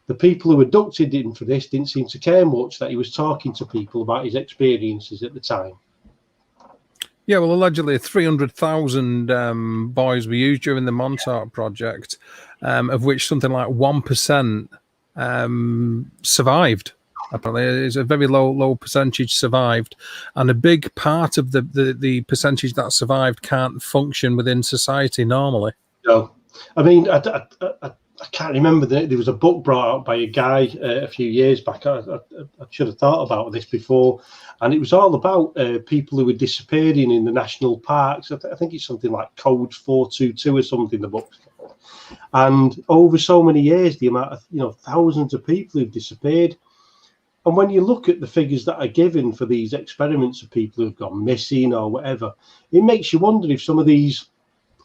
The people who abducted him for this didn't seem to care much that he was talking to people about his experiences at the time. Yeah, well, allegedly 300,000 boys were used during the Montauk Project, of which something like 1% survived. Apparently, it's a very low percentage survived, and a big part of the percentage that survived can't function within society normally. No, I mean, I can't remember there was a book brought out by a guy a few years back. I should have thought about this before, and it was all about people who were disappearing in the national parks. I think it's something like Code 422 or something. The book, and over so many years, the amount of thousands of people who've disappeared. And when you look at the figures that are given for these experiments of people who've gone missing or whatever, it makes you wonder if some of these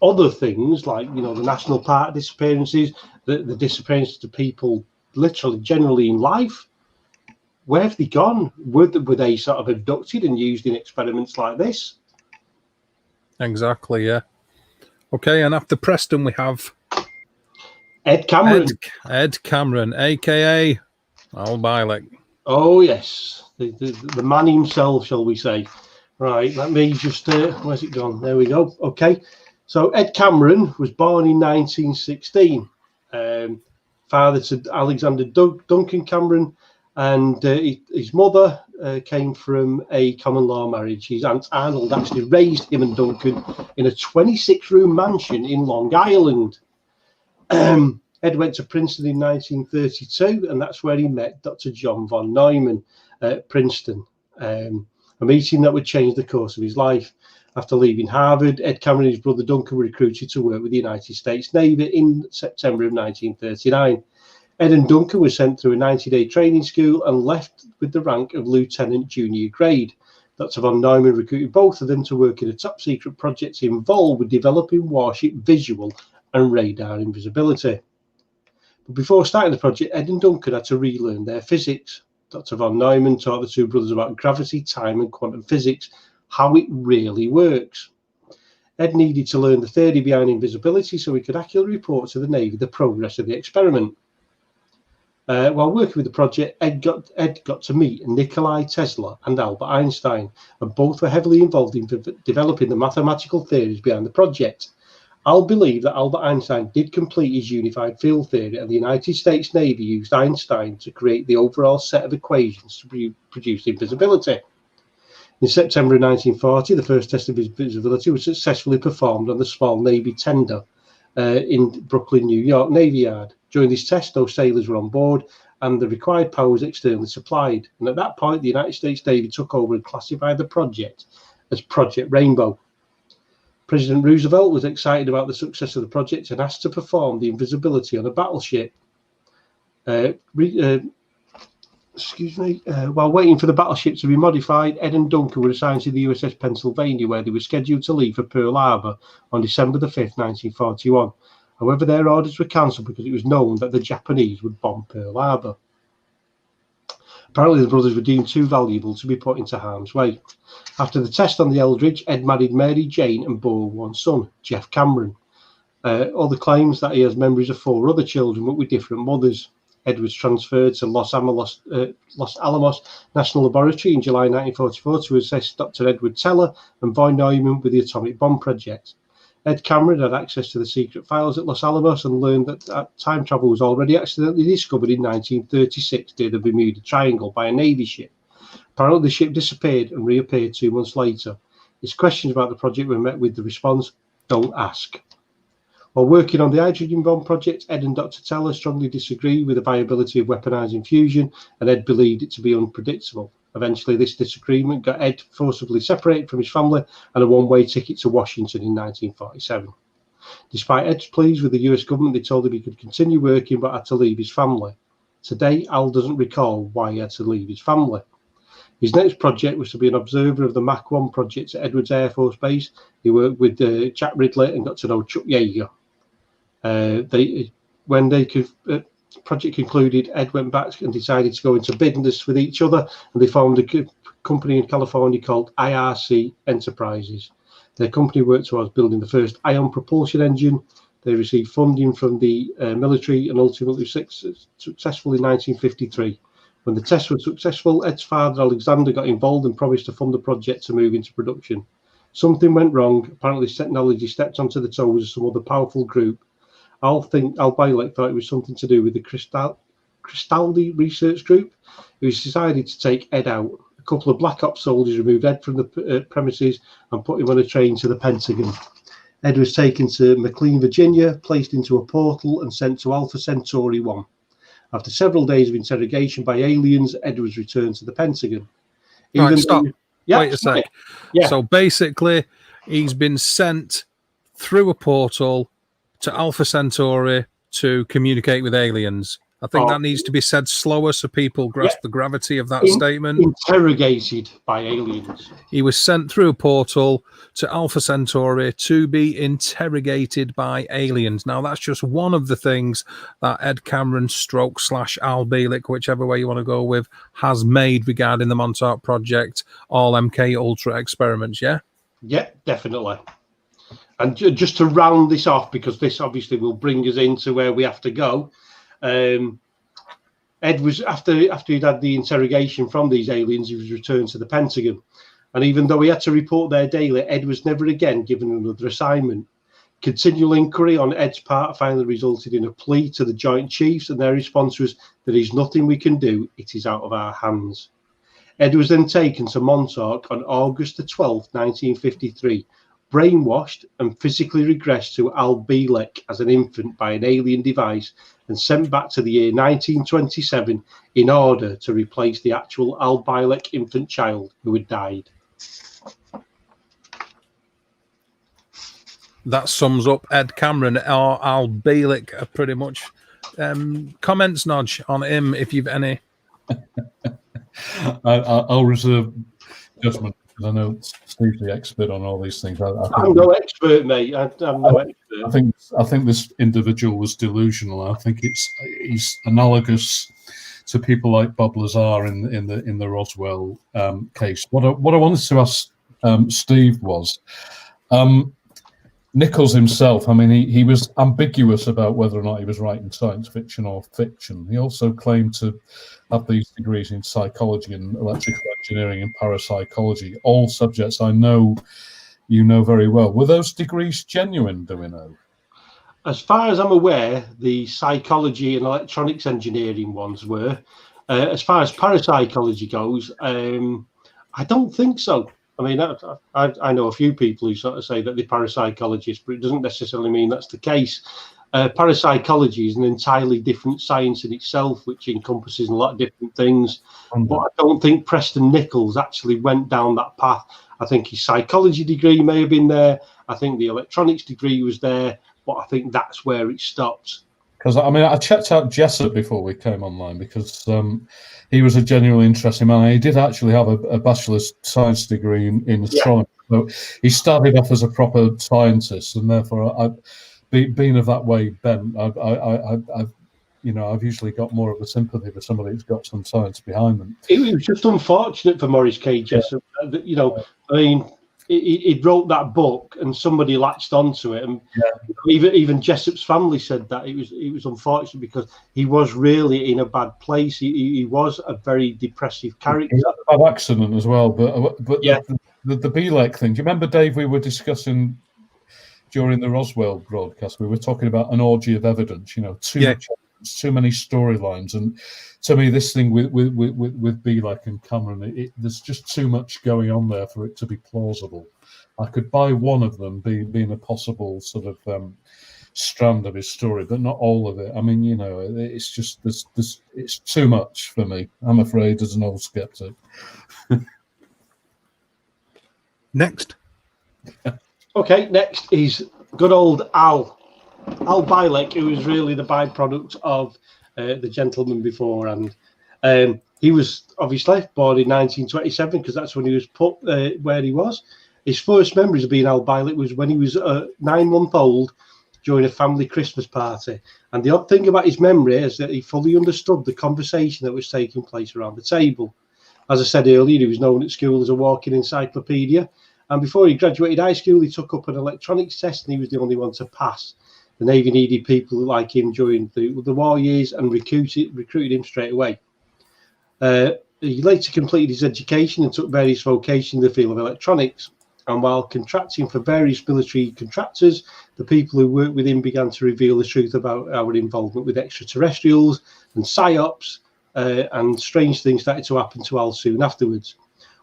other things, like the national park disappearances, the disappearances of people literally generally in life, where have they gone? Were they sort of abducted and used in experiments like this? Exactly, yeah. Okay, and after Preston we have Ed Cameron. Ed Cameron, aka Al Bielek. Oh yes, the man himself, shall we say? Right, let me just where's it gone? There we go. Okay, so Ed Cameron was born in 1916. Father to Alexander Duncan Cameron, and his mother came from a common law marriage. His aunt Arnold actually raised him and Duncan in a 26-room mansion in Long Island. Ed went to Princeton in 1932, and that's where he met Dr. John von Neumann at Princeton, a meeting that would change the course of his life. After leaving Harvard, Ed Cameron and his brother Duncan were recruited to work with the United States Navy in September of 1939. Ed and Duncan were sent through a 90-day training school and left with the rank of lieutenant junior grade. Dr. von Neumann recruited both of them to work in a top-secret project involved with developing warship visual and radar invisibility. But before starting the project, Ed and Duncan had to relearn their physics. Dr. von Neumann taught the two brothers about gravity, time, and quantum physics, how it really works. Ed needed to learn the theory behind invisibility so he could accurately report to the Navy the progress of the experiment. While working with the project, Ed got to meet Nikloai Tesla and Albert Einstein, and both were heavily involved in developing the mathematical theories behind the project. I'll believe that Albert Einstein did complete his unified field theory, and the United States Navy used Einstein to create the overall set of equations to produce invisibility. In September of 1940, the first test of invisibility was successfully performed on the small Navy tender in Brooklyn, New York Navy Yard. During this test, those sailors were on board, and the required power was externally supplied. And at that point, the United States Navy took over and classified the project as Project Rainbow. President Roosevelt was excited about the success of the project and asked to perform the invisibility on a battleship. While waiting for the battleship to be modified, Ed and Duncan were assigned to the USS Pennsylvania, where they were scheduled to leave for Pearl Harbor on December the 5th, 1941. However, their orders were cancelled because it was known that the Japanese would bomb Pearl Harbor. Apparently, the brothers were deemed too valuable to be put into harm's way. After the test on the Eldridge, Ed married Mary Jane and bore one son, Jeff Cameron. Other claims that he has memories of 4 other children, but with different mothers. Ed was transferred to Los Alamos National Laboratory in July 1944 to assist Dr. Edward Teller and von Neumann with the atomic bomb project. Ed Cameron had access to the secret files at Los Alamos and learned that time travel was already accidentally discovered in 1936 near the Bermuda Triangle by a Navy ship. Apparently, the ship disappeared and reappeared 2 months later. His questions about the project were met with the response, "Don't ask." While working on the hydrogen bomb project, Ed and Dr. Teller strongly disagreed with the viability of weaponizing fusion, and Ed believed it to be unpredictable. Eventually, this disagreement got Ed forcibly separated from his family and a one-way ticket to Washington in 1947. Despite Ed's pleas with the US government, they told him he could continue working but had to leave his family. Today, Al doesn't recall why he had to leave his family. His next project was to be an observer of the Mach 1 project at Edwards Air Force Base. He worked with Jack Ridley and got to know Chuck Yeager. When the project concluded, Ed went back and decided to go into business with each other, and they formed a company in California called IRC Enterprises. Their company worked towards building the first ion propulsion engine. They received funding from the military and ultimately successful in 1953. When the tests were successful, Ed's father, Alexander, got involved and promised to fund the project to move into production. Something went wrong. Apparently, technology stepped onto the toes of some other powerful group. Al Bielek thought it was something to do with the Cristaldi research group. It was decided to take Ed out. A couple of Black Ops soldiers removed Ed from the premises and put him on a train to the Pentagon. Ed was taken to McLean, Virginia, placed into a portal and sent to Alpha Centauri 1. After several days of interrogation by aliens, Ed was returned to the Pentagon. Stop. Wait a sec. Yeah. So basically, he's been sent through a portal to Alpha Centauri to communicate with aliens. I think that needs to be said slower so people grasp the gravity of that statement. Interrogated by aliens. He was sent through a portal to Alpha Centauri to be interrogated by aliens. Now, that's just one of the things that Ed Cameron / Al Bielek, whichever way you want to go with, has made regarding the Montauk Project, all MK Ultra experiments, yeah? Yeah, definitely. And just to round this off, because this obviously will bring us into where we have to go, Ed was, after he'd had the interrogation from these aliens, he was returned to the Pentagon. And even though he had to report there daily, Ed was never again given another assignment. Continual inquiry on Ed's part finally resulted in a plea to the Joint Chiefs, and their response was, "There is nothing we can do, it is out of our hands." Ed was then taken to Montauk on August the 12th, 1953, brainwashed and physically regressed to Al Bielek as an infant by an alien device and sent back to the year 1927 in order to replace the actual Al Bielek infant child who had died. That sums up Ed Cameron or Al Bielek pretty much. Comments, Nodge, on him if you've any. I'll reserve judgment. I know Steve's the expert on all these things. I'm no expert, mate. I'm no expert. I think this individual was delusional. I think he's analogous to people like Bob Lazar in the Roswell case. What I wanted to ask Steve was, Nichols himself, I mean, he was ambiguous about whether or not he was writing science fiction or fiction. He also claimed to have these degrees in psychology and electrical engineering and parapsychology, all subjects I know you know very well. Were those degrees genuine, do we know? As far as I'm aware, the psychology and electronics engineering ones were. As far as parapsychology goes, I don't think so. I mean, I know a few people who sort of say that they're parapsychologists, but it doesn't necessarily mean that's the case. Parapsychology is an entirely different science in itself, which encompasses a lot of different things. But I don't think Preston Nichols actually went down that path. I think his psychology degree may have been there. I think the electronics degree was there, but I think that's where it stopped. Because, I mean, I checked out Jessup before we came online because he was a genuinely interesting man. He did actually have a bachelor's science degree in astronomy. So he started off as a proper scientist, and therefore, being of that way bent, I've usually got more of a sympathy for somebody who's got some science behind them. It was just unfortunate for Maurice K. Jessup. Yeah. I mean, he wrote that book and somebody latched onto it, and even Jessup's family said that it was unfortunate because he was really in a bad place. He was a very depressive character. He had a bad accident as well, but yeah. The Bielek thing. Do you remember, Dave? We were discussing during the Roswell broadcast. We were talking about an orgy of evidence. Too much. Too many storylines, and to me, this thing with Bielek and Cameron, there's just too much going on there for it to be plausible. I could buy one of them being a possible sort of strand of his story, but not all of it. I mean, it's just it's too much for me, I'm afraid, as an old skeptic. Next. Okay, next is good old Al Bielek, who was really the byproduct of the gentleman before, and he was obviously born in 1927 because that's when he was put where he was. His first memories of being Al Bielek was when he was 9 months old, during a family Christmas party. And the odd thing about his memory is that he fully understood the conversation that was taking place around the table. As I said earlier, he was known at school as a walking encyclopedia. And before he graduated high school, he took up an electronics test and he was the only one to pass. The Navy needed people like him during the war years and recruited him straight away. He later completed his education and took various vocations in the field of electronics. And while contracting for various military contractors, the people who worked with him began to reveal the truth about our involvement with extraterrestrials and psyops, and strange things started to happen to Al soon afterwards.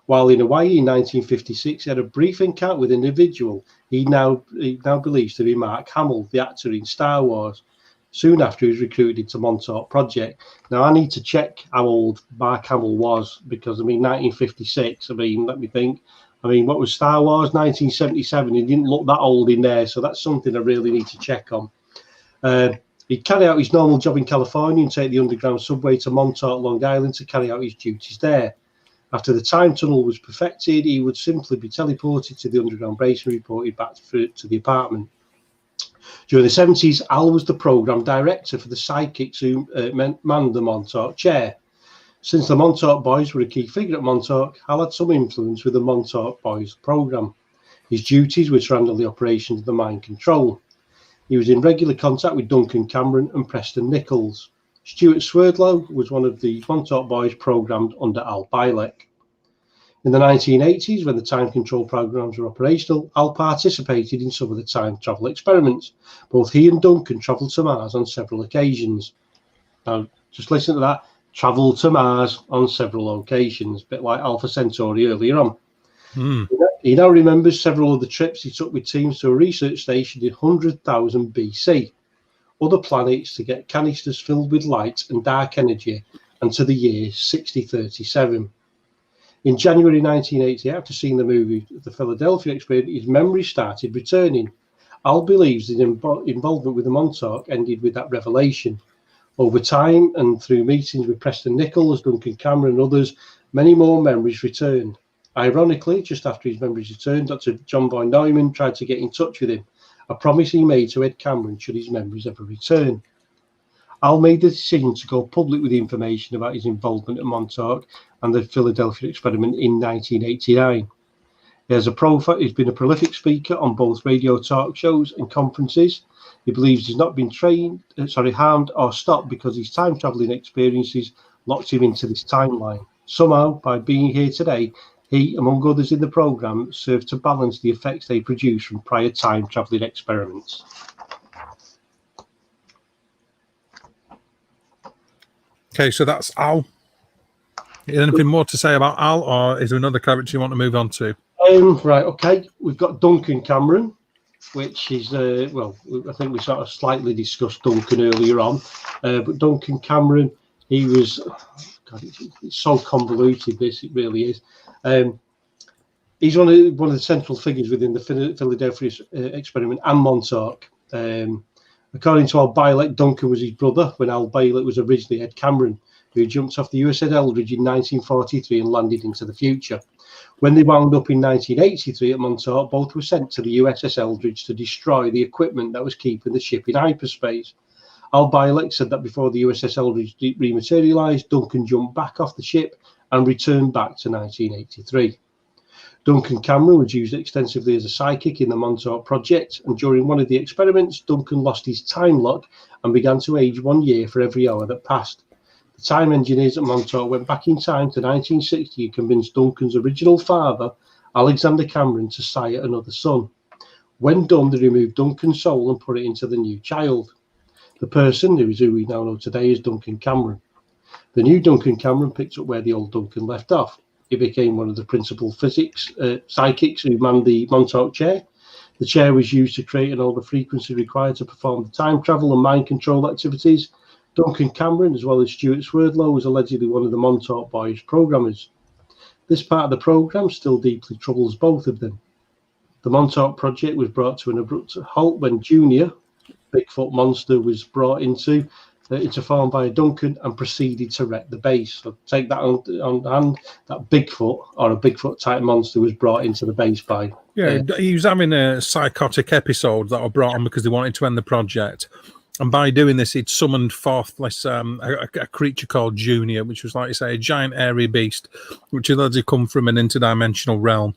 While in Hawaii in 1956, he had a brief encounter with an individual he now believes to be Mark Hamill, the actor in Star Wars. Soon after, he was recruited to Montauk Project. Now, I need to check how old Mark Hamill was, because, 1956, let me think. What was Star Wars? 1977. He didn't look that old in there, so that's something I really need to check on. He'd carry out his normal job in California and take the underground subway to Montauk, Long Island, to carry out his duties there. After the time tunnel was perfected, he would simply be teleported to the underground base and reported back to the apartment. During the 70s, Al was the program director for the sidekicks who manned the Montauk chair. Since the Montauk Boys were a key figure at Montauk, Al had some influence with the Montauk Boys program. His duties were to handle the operations of the mind control. He was in regular contact with Duncan Cameron and Preston Nichols. Stuart Swerdlow was one of the Montauk Boys programmed under Al Bielek. In the 1980s, when the time control programs were operational, Al participated in some of the time travel experiments. Both he and Duncan travelled to Mars on several occasions. Now, just listen to that. Travelled to Mars on several occasions, a bit like Alpha Centauri earlier on. He now remembers several of the trips he took with teams to a research station in 100,000 BC. Other planets to get canisters filled with light and dark energy, and to the year 6037. In January 1980, after seeing the movie The Philadelphia Experiment, his memory started returning. Al believes his involvement with the Montauk ended with that revelation. Over time and through meetings with Preston Nichols, Duncan Cameron and others, many more memories returned. Ironically, just after his memories returned, Dr. John Boy Neumann tried to get in touch with him, a promise he made to Ed Cameron should his memories ever return. Al made the decision to go public with the information about his involvement at Montauk and the Philadelphia Experiment in 1989. He's been a prolific speaker on both radio talk shows and conferences. He believes he's not been harmed or stopped because his time traveling experiences locked him into this timeline. Somehow, by being here today, he, among others in the program, served to balance the effects they produce from prior time traveling experiments. Okay, so that's Al. Anything more to say about Al, or is there another character you want to move on to? Right, okay. We've got Duncan Cameron, which is, I think we sort of slightly discussed Duncan earlier on. But Duncan Cameron, he was, it's so convoluted, this, it really is. He's one of the central figures within the Philadelphia Experiment and Montauk. According to Al Bielek, Duncan was his brother when Al Bielek was originally Ed Cameron, who jumped off the USS Eldridge in 1943 and landed into the future. When they wound up in 1983 at Montauk, both were sent to the USS Eldridge to destroy the equipment that was keeping the ship in hyperspace. Al Bielek said that before the USS Eldridge rematerialized, Duncan jumped back off the ship and returned back to 1983. Duncan Cameron was used extensively as a psychic in the Montauk Project, and during one of the experiments, Duncan lost his time lock and began to age 1 year for every hour that passed. The time engineers at Montauk went back in time to 1960 and convinced Duncan's original father, Alexander Cameron, to sire another son. When done, they removed Duncan's soul and put it into the new child. The person, who we now know today, is Duncan Cameron. The new Duncan Cameron picked up where the old Duncan left off. He became one of the principal psychics who manned the Montauk chair. The chair was used to create all the frequency required to perform the time travel and mind control activities. Duncan Cameron, as well as Stuart Swerdlow, was allegedly one of the Montauk Boys programmers. This part of the program still deeply troubles both of them. The Montauk Project was brought to an abrupt halt when Junior, Bigfoot monster, was brought into interformed by Duncan and proceeded to wreck the base. So take that on hand. That Bigfoot or a Bigfoot type monster was brought into the base by. Yeah, he was having a psychotic episode that were brought on because they wanted to end the project. And by doing this, he'd summoned forth this, a creature called Junior, which was, like you say, a giant airy beast, which had come from an interdimensional realm.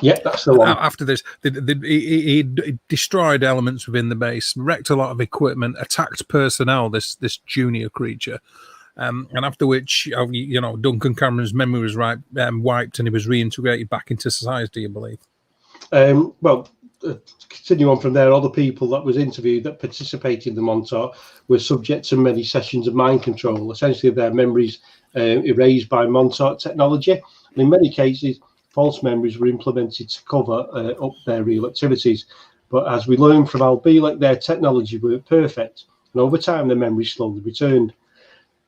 Yeah, that's the one. After this, he destroyed elements within the base, wrecked a lot of equipment, attacked personnel, this Junior creature. And after which, Duncan Cameron's memory was wiped and he was reintegrated back into society, I believe. Continue on from there, other people that was interviewed that participated in the Montauk were subject to many sessions of mind control, essentially their memories erased by Montauk technology. And in many cases, false memories were implemented to cover up their real activities. But as we learned from Bielek, their technology worked perfect. And over time, the memories slowly returned.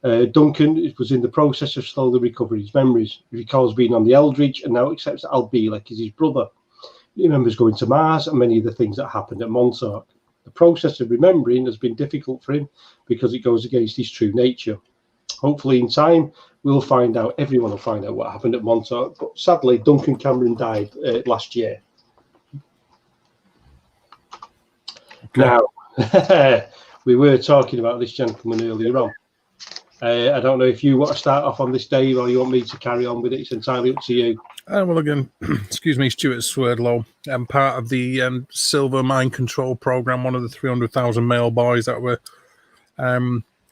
Duncan was in the process of slowly recovering his memories. He recalls being on the Eldridge and now accepts that Bielek is his brother. He remembers going to Mars and many of the things that happened at Montauk. The process of remembering has been difficult for him because it goes against his true nature. Hopefully in time, everyone will find out what happened at Montauk. But sadly, Duncan Cameron died last year. Okay. Now, we were talking about this gentleman earlier on. I don't know if you want to start off on this, Dave, or you want me to carry on with it. It's entirely up to you. Well, again, excuse me, Stuart Swerdlow. I'm part of the Silver Mind Control Program, one of the 300,000 male boys that were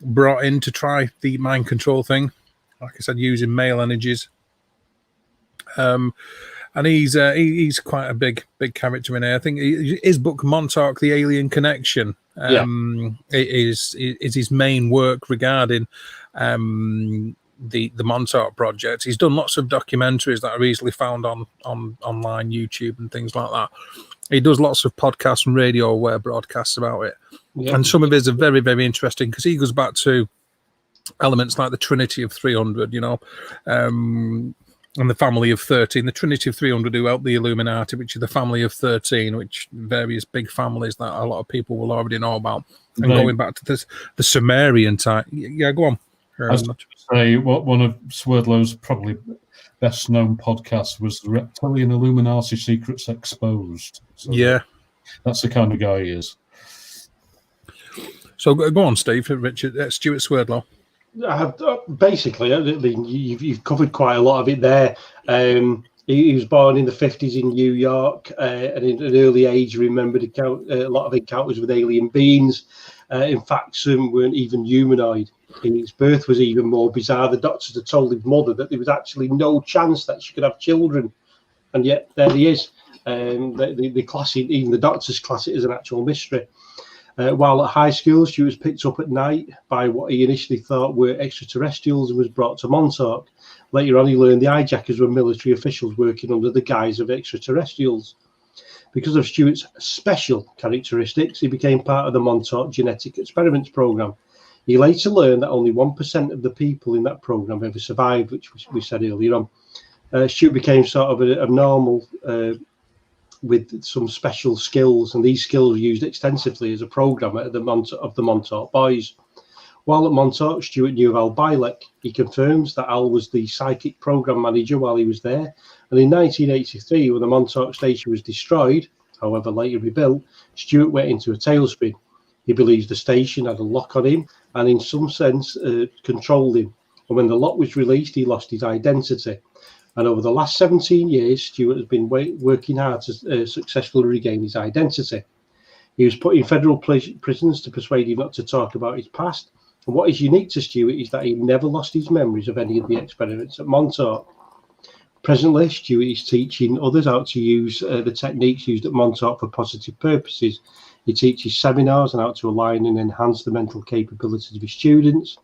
brought in to try the mind control thing. Like I said, using male energies. And he's quite a big character in here. I think his book Montauk, The Alien Connection, is his main work regarding the Montauk Project. He's done lots of documentaries that are easily found on online, YouTube and things like that. He does lots of podcasts and radio broadcasts about it. Yeah. And some of his are very, very interesting because he goes back to elements like the Trinity of 300, and the family of 13, the Trinity of 300 who helped the Illuminati, which is the family of 13, which various big families that a lot of people will already know about. And going back to the Sumerian type. Yeah, go on. I was going to say, one of Swerdlow's probably best known podcasts was the Reptilian Illuminati Secrets Exposed. So yeah. That's the kind of guy he is. So go on, Steve, Stuart Swerdlow. Basically, you've covered quite a lot of it there. He was born in the 50s in New York, and in an early age, he remembered a lot of encounters with alien beings. In fact, some weren't even humanoid. His birth was even more bizarre. The doctors had told his mother that there was actually no chance that she could have children, and yet there he is. Even the doctors class it as an actual mystery. While at high school, she was picked up at night by what he initially thought were extraterrestrials and was brought to Montauk. Later on, he learned the hijackers were military officials working under the guise of extraterrestrials. Because of Stuart's special characteristics, he became part of the Montauk Genetic Experiments Program. He later learned that only 1% of the people in that program ever survived, which we said earlier on. Stuart became sort of a normal with some special skills, and these skills were used extensively as a programmer of the Montauk Boys. While at Montauk, Stuart knew of Bielek. He confirms that Al was the psychic program manager while he was there. And in 1983, when the Montauk station was destroyed, however later rebuilt, Stuart went into a tailspin. He believes the station had a lock on him and in some sense controlled him. And when the lock was released, he lost his identity. And over the last 17 years, Stuart has been working hard to successfully regain his identity. He was put in federal prisons to persuade him not to talk about his past. And what is unique to Stuart is that he never lost his memories of any of the experiments at Montauk. Presently, Stuart is teaching others how to use the techniques used at Montauk for positive purposes. He teaches seminars on how to align and enhance the mental capabilities of his students.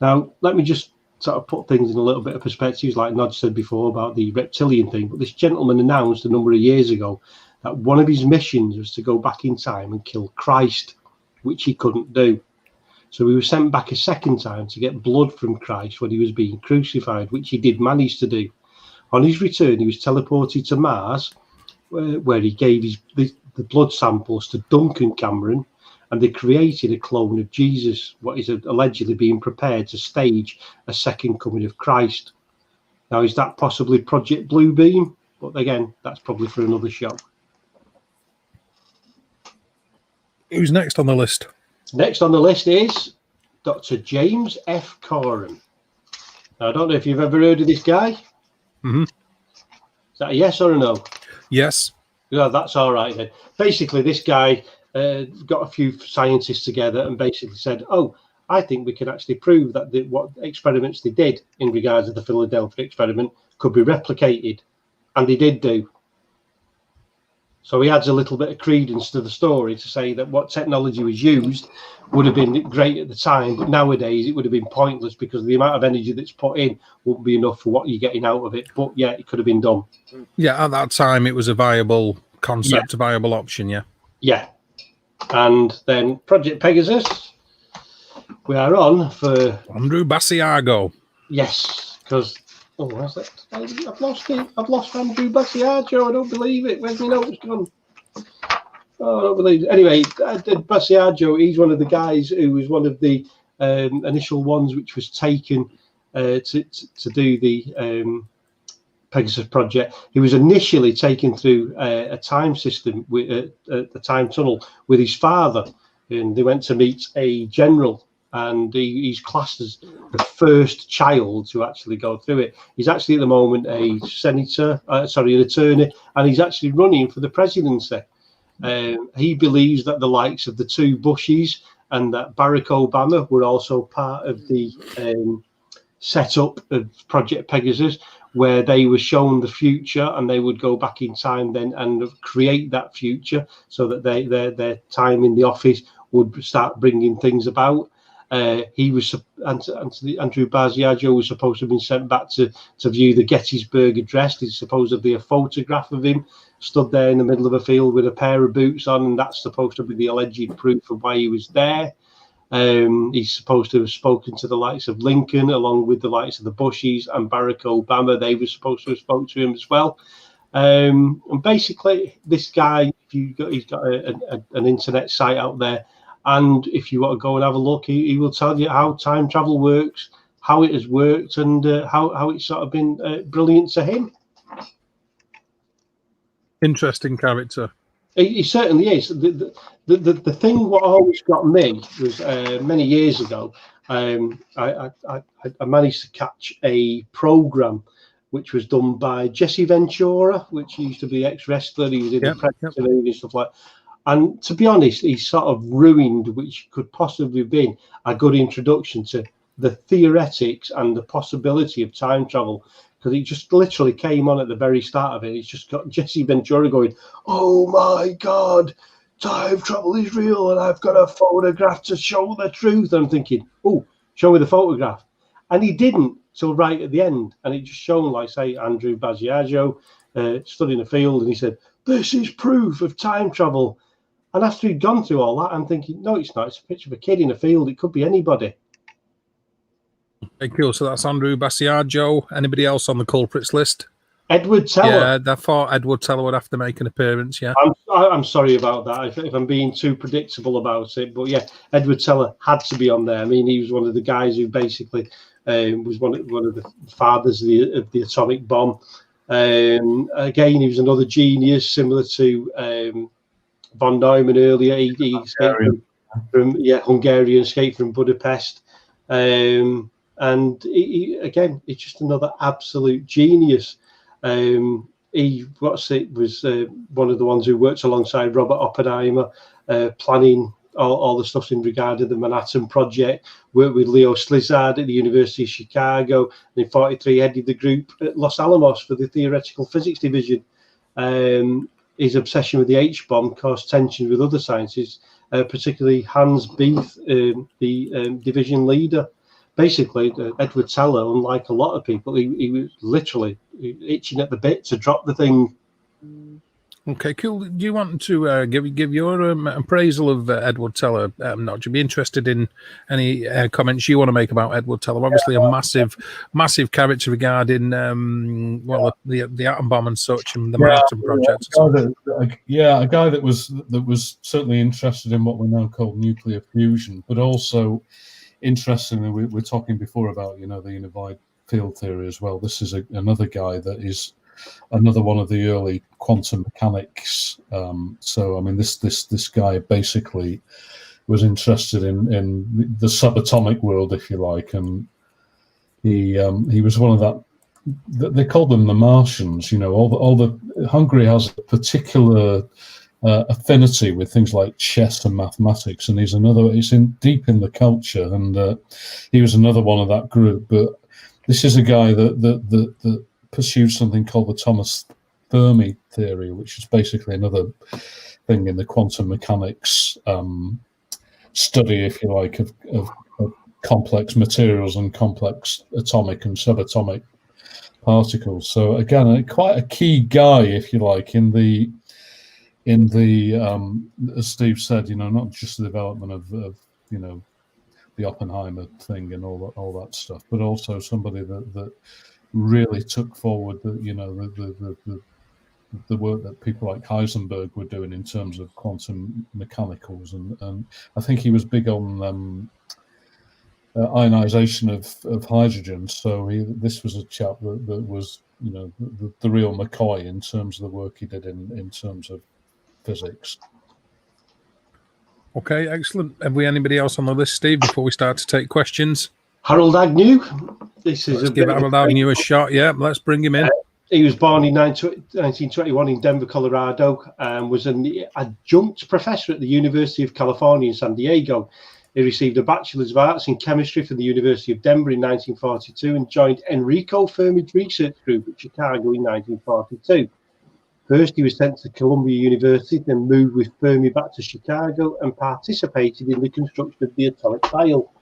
Now, let me just sort of put things in a little bit of perspective, like Nodge said before about the reptilian thing. But this gentleman announced a number of years ago that one of his missions was to go back in time and kill Christ, which he couldn't do. So he was sent back a second time to get blood from Christ when he was being crucified, which he did manage to do. On his return, he was teleported to Mars, where he gave the blood samples to Duncan Cameron, and they created a clone of Jesus, what is allegedly being prepared to stage a second coming of Christ. Now, is that possibly Project Bluebeam? But again, that's probably for another show. Who's next on the list? Next on the list is Dr. James F. Coran. Now, I don't know if you've ever heard of this guy. Mm-hmm. Is that a yes or a no? Yes. Yeah, that's all right then. Basically, this guy got a few scientists together and basically said, oh, I think we can actually prove that what experiments they did in regards to the Philadelphia experiment could be replicated. And they did do. So he adds a little bit of credence to the story to say that what technology was used would have been great at the time, but nowadays it would have been pointless because the amount of energy that's put in wouldn't be enough for what you're getting out of it. But yeah, it could have been done. Yeah, at that time it was a viable concept, a viable option, yeah. Yeah. And then Project Pegasus, we are on for Andrew Basiago. Yes, because where's that? I've lost it. I've lost Andrew Basiago. I don't believe it. Where's my notes gone? Oh, I don't believe it. Anyway, Basiago, he's one of the guys who was one of the initial ones which was taken to do the Pegasus project. He was initially taken through a time system, with a time tunnel with his father, and they went to meet a general. And he's classed as the first child to actually go through it. He's actually at the moment a senator, an attorney, and he's actually running for the presidency. He believes that the likes of the two Bushes and that Barack Obama were also part of the setup of Project Pegasus, where they were shown the future and they would go back in time then and create that future so that their time in the office would start bringing things about. He was Andrew Basiago was supposed to have been sent back to view the Gettysburg Address. There's supposedly a photograph of him stood there in the middle of a field with a pair of boots on, and that's supposed to be the alleged proof of why he was there. He's supposed to have spoken to the likes of Lincoln, along with the likes of the Bushes and Barack Obama. They were supposed to have spoken to him as well. And basically, this guy, he's got an internet site out there. And if you want to go and have a look, he will tell you how time travel works, how it has worked, and how it's sort of been brilliant to him. Interesting character. He certainly is. The thing what always got me was many years ago, I managed to catch a program which was done by Jesse Ventura, which used to be ex-wrestler. He was in the Preston and stuff like that. And to be honest, he sort of ruined, which could possibly have been a good introduction to the theoretics and the possibility of time travel, because he just literally came on at the very start of it. It's just got Jesse Ventura going, "Oh my God, time travel is real, and I've got a photograph to show the truth." And I'm thinking, "Oh, show me the photograph," and he didn't till right at the end, and it just shown, like say, Andrew Basiago stood in a field, and he said, "This is proof of time travel." And after he'd gone through all that, I'm thinking, no, it's not. It's a picture of a kid in a field. It could be anybody. Okay, cool. So that's Andrew Basiago. Anybody else on the culprits list? Edward Teller. Yeah, I thought Edward Teller would have to make an appearance, yeah. I'm sorry about that if I'm being too predictable about it. But yeah, Edward Teller had to be on there. I mean, he was one of the guys who basically was one of the fathers of the atomic bomb. Again, he was another genius, similar to von Neumann earlier. He escaped from Hungarian, escaped from Budapest, and again, it's just another absolute genius. He was one of the ones who worked alongside Robert Oppenheimer, planning all the stuff in regard to the Manhattan Project. Worked with Leo Szilard at the University of Chicago, and in '43 headed the group at Los Alamos for the Theoretical Physics Division. His obsession with the H-bomb caused tensions with other scientists, particularly Hans Bethe, the division leader. Basically, Edward Teller, unlike a lot of people, he was literally itching at the bit to drop the thing. Okay, cool. Do you want to give your appraisal of Edward Teller, Nodge? I'd be interested in any comments you want to make about Edward Teller. Obviously, a massive character regarding the atom bomb and such, and the Manhattan Project. A guy that was certainly interested in what we now call nuclear fusion, but also interestingly, we're talking before about the unified field theory as well. This is another guy that is another one of the early quantum mechanics. So I mean, this guy basically was interested in the subatomic world, if you like, and he was one of that. They called them the Martians. All the Hungary has a particular affinity with things like chess and mathematics, and it's deep in the culture, and he was another one of that group. But this is a guy that pursued something called the Thomas Fermi theory, which is basically another thing in the quantum mechanics study, if you like, of complex materials and complex atomic and subatomic particles. So again, quite a key guy, if you like, in the as Steve said, not just the development of the Oppenheimer thing and all that stuff, but also somebody that really took forward the work that people like Heisenberg were doing in terms of quantum mechanicals, and I think he was big on ionization of hydrogen. So this was a chap that was the real McCoy in terms of the work he did in terms of physics. Okay, excellent. Have we anybody else on the list, Steve, before we start to take questions? Harold Agnew. Let's give Harold Agnew a shot. Yeah, let's bring him in. He was born in 1921 in Denver, Colorado, and was an adjunct professor at the University of California in San Diego. He received a Bachelor's of Arts in Chemistry from the University of Denver in 1942 and joined Enrico Fermi's research group at Chicago in 1942. First, he was sent to Columbia University, then moved with Fermi back to Chicago and participated in the construction of the atomic dial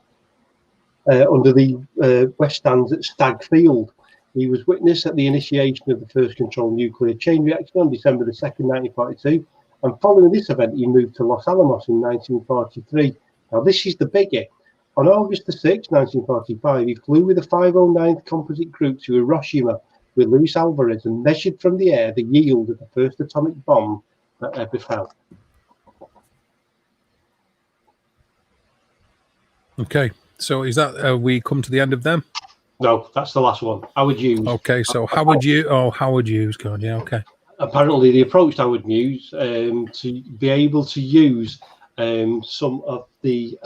under the west stands at Stagg Field. He was witness at the initiation of the first controlled nuclear chain reaction on December the 2nd, 1942, and following this event, he moved to Los Alamos in 1943. Now, this is the biggie. On August the 6th, 1945, he flew with the 509th Composite Group to Hiroshima with Luis Alvarez and measured from the air the yield of the first atomic bomb that ever fell. Okay, so is that we come to the end of them? No, that's the last one. Howard Hughes. Okay, so Howard Hughes, God, yeah, okay. Apparently, they approached Howard Hughes to be able to use some of the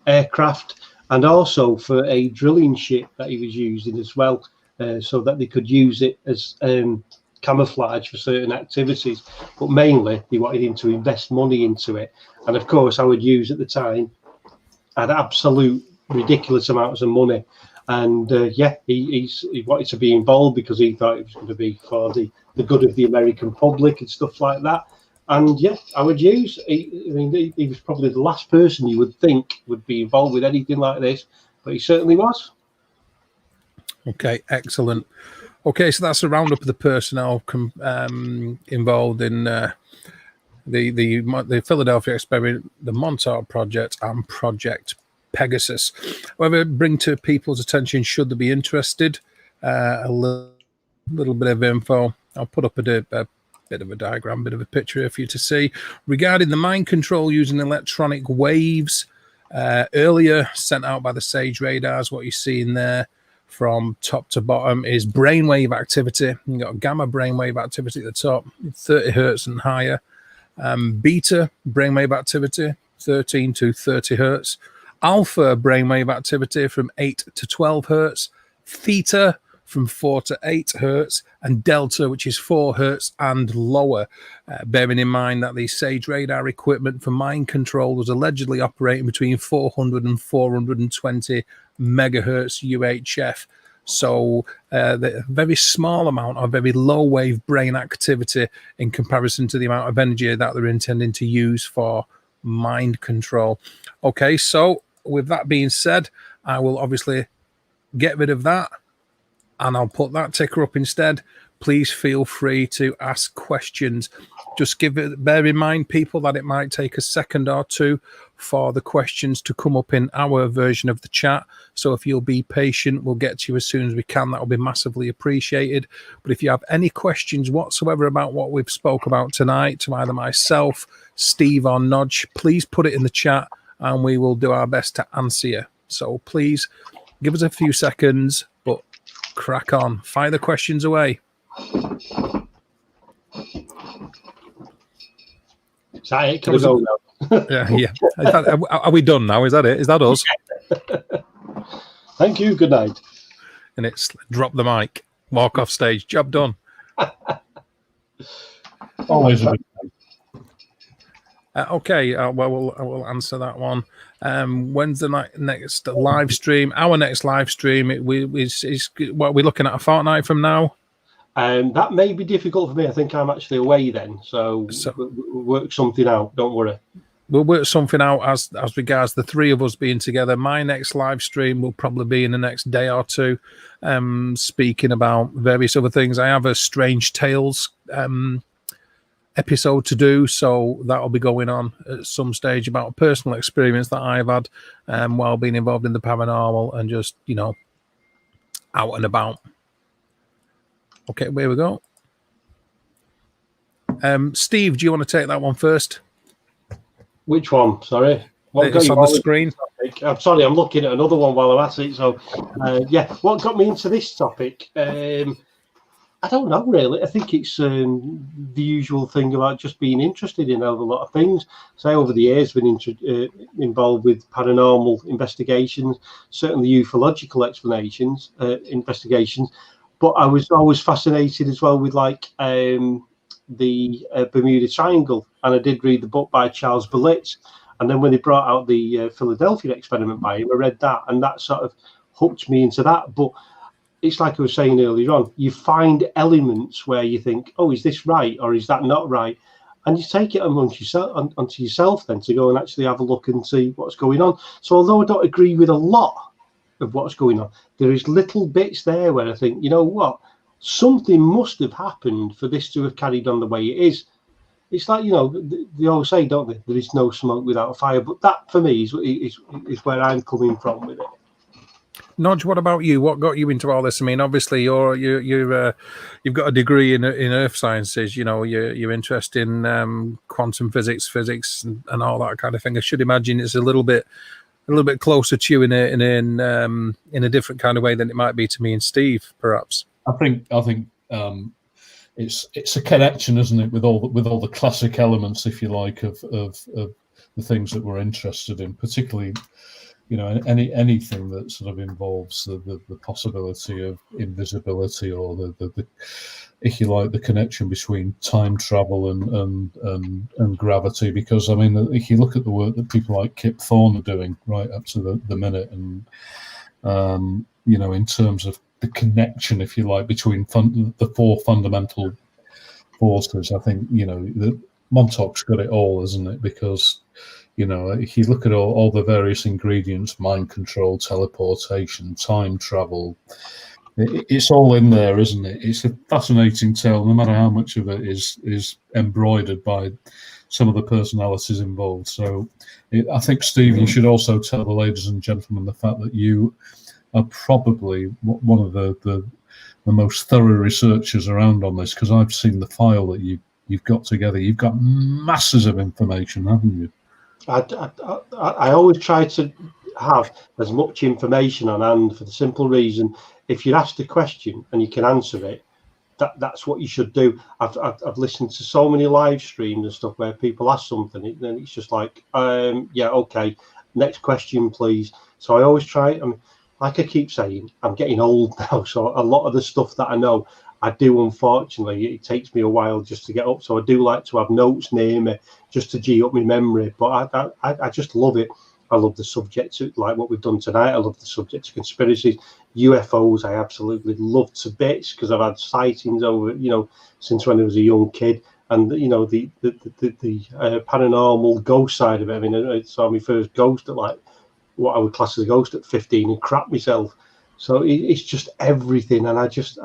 aircraft, and also for a drilling ship that he was using as well, so that they could use it as camouflage for certain activities. But mainly, they wanted him to invest money into it. And of course, Howard Hughes at the time had absolute ridiculous amounts of money. And he wanted to be involved because he thought it was going to be for the good of the American public and stuff like that. And yeah, Howard Hughes, he was probably the last person you would think would be involved with anything like this, but he certainly was. Okay, excellent. Okay, so that's a roundup of the personnel involved in the Philadelphia experiment, the Montauk Project, and Project Pegasus. However, bring to people's attention, should they be interested, a little bit of info. I'll put up a bit of a diagram, bit of a picture for you to see regarding the mind control using electronic waves. Earlier sent out by the SAGE radars, what you see in there from top to bottom is brainwave activity. You've got gamma brainwave activity at the top, 30 hertz and higher. Beta brainwave activity, 13 to 30 hertz. Alpha brainwave activity from 8 to 12 hertz. Theta from 4 to 8 hertz, and delta, which is 4 hertz and lower. Bearing in mind that the SAGE radar equipment for mind control was allegedly operating between 400 and 420 megahertz UHF. So the very small amount of very low wave brain activity in comparison to the amount of energy that they're intending to use for mind control. Okay, so with that being said, I will obviously get rid of that, and I'll put that ticker up instead. please feel free to ask questions. Just bear in mind, people, that it might take a second or two for the questions to come up in our version of the chat. So if you'll be patient, we'll get to you as soon as we can. That will be massively appreciated. But if you have any questions whatsoever about what we've spoke about tonight, to either myself, Steve, or Nodge, please put it in the chat and we will do our best to answer you. So please give us a few seconds, but crack on. Fire the questions away. Is that it? Can we go now? Yeah. Are we done now? Is that it? Is that us? Thank you. Good night. And it's drop the mic, walk off stage, job done. Always a bit. Okay, well, I will answer that one. When's the next live stream? Our next live stream is what are we looking at, a fortnight from now? That may be difficult for me. I think I'm actually away then, so we'll work something out. Don't worry. We'll work something out as regards the three of us being together. My next live stream will probably be in the next day or two, speaking about various other things. I have a Strange Tales episode to do, so that'll be going on at some stage about a personal experience that I've had while being involved in the paranormal and just, out and about. Okay, here we go. Steve, do you want to take that one first? Which one? Sorry. It's on the screen. I'm sorry, I'm looking at another one while I'm at it. So, what got me into this topic? I don't know, really. I think it's the usual thing about just being interested in a lot of things. So, over the years, been involved with paranormal investigations, certainly ufological investigations. But I was always fascinated as well with the Bermuda Triangle, and I did read the book by Charles Bielek. And then when they brought out the Philadelphia experiment by him, I read that, and that sort of hooked me into that. But it's like I was saying earlier on, you find elements where you think, oh, is this right or is that not right? And you take it onto yourself then to go and actually have a look and see what's going on. So although I don't agree with a lot of what's going on, there is little bits there where I think, you know what, something must have happened for this to have carried on the way it is. It's like, they always say, don't they, there is no smoke without fire. But that for me is where I'm coming from with it. Nodge, what about you? What got you into all this? I mean, obviously you've got a degree in earth sciences. You're interested in quantum physics, and all that kind of thing. I should imagine it's a little bit closer to you in a different kind of way than it might be to me and Steve, perhaps. I think it's a connection, isn't it, with all the classic elements, if you like, of the things that we're interested in, particularly. Anything that sort of involves the possibility of invisibility, or the if you like, the connection between time travel and gravity. Because I mean, if you look at the work that people like Kip Thorne are doing right up to the minute, and in terms of the connection, if you like, between the four fundamental forces, I think that Montauk's got it all, isn't it? Because if you look at all the various ingredients, mind control, teleportation, time travel, it's all in there, isn't it? It's a fascinating tale, no matter how much of it is embroidered by some of the personalities involved. So I think, Steve, you should also tell the ladies and gentlemen the fact that you are probably one of the most thorough researchers around on this, because I've seen the file that you've got together. You've got masses of information, haven't you? I always try to have as much information on hand, for the simple reason, if you're asked a question and you can answer it, that's what you should do. I've listened to so many live streams and stuff where people ask something, and then it's just like, yeah, okay, next question, please. So I always try. I mean, like I keep saying, I'm getting old now, so a lot of the stuff that I know, I do, unfortunately, it takes me a while just to get up. So I do like to have notes near me just to G up my memory. But I just love it. I love the subject, like what we've done tonight. I love the subject of conspiracies. UFOs, I absolutely love to bits, because I've had sightings over, since when I was a young kid. And, the paranormal ghost side of it. I mean, I saw my first ghost at what I would class as a ghost at 15 and crap myself. So it's just everything, and I just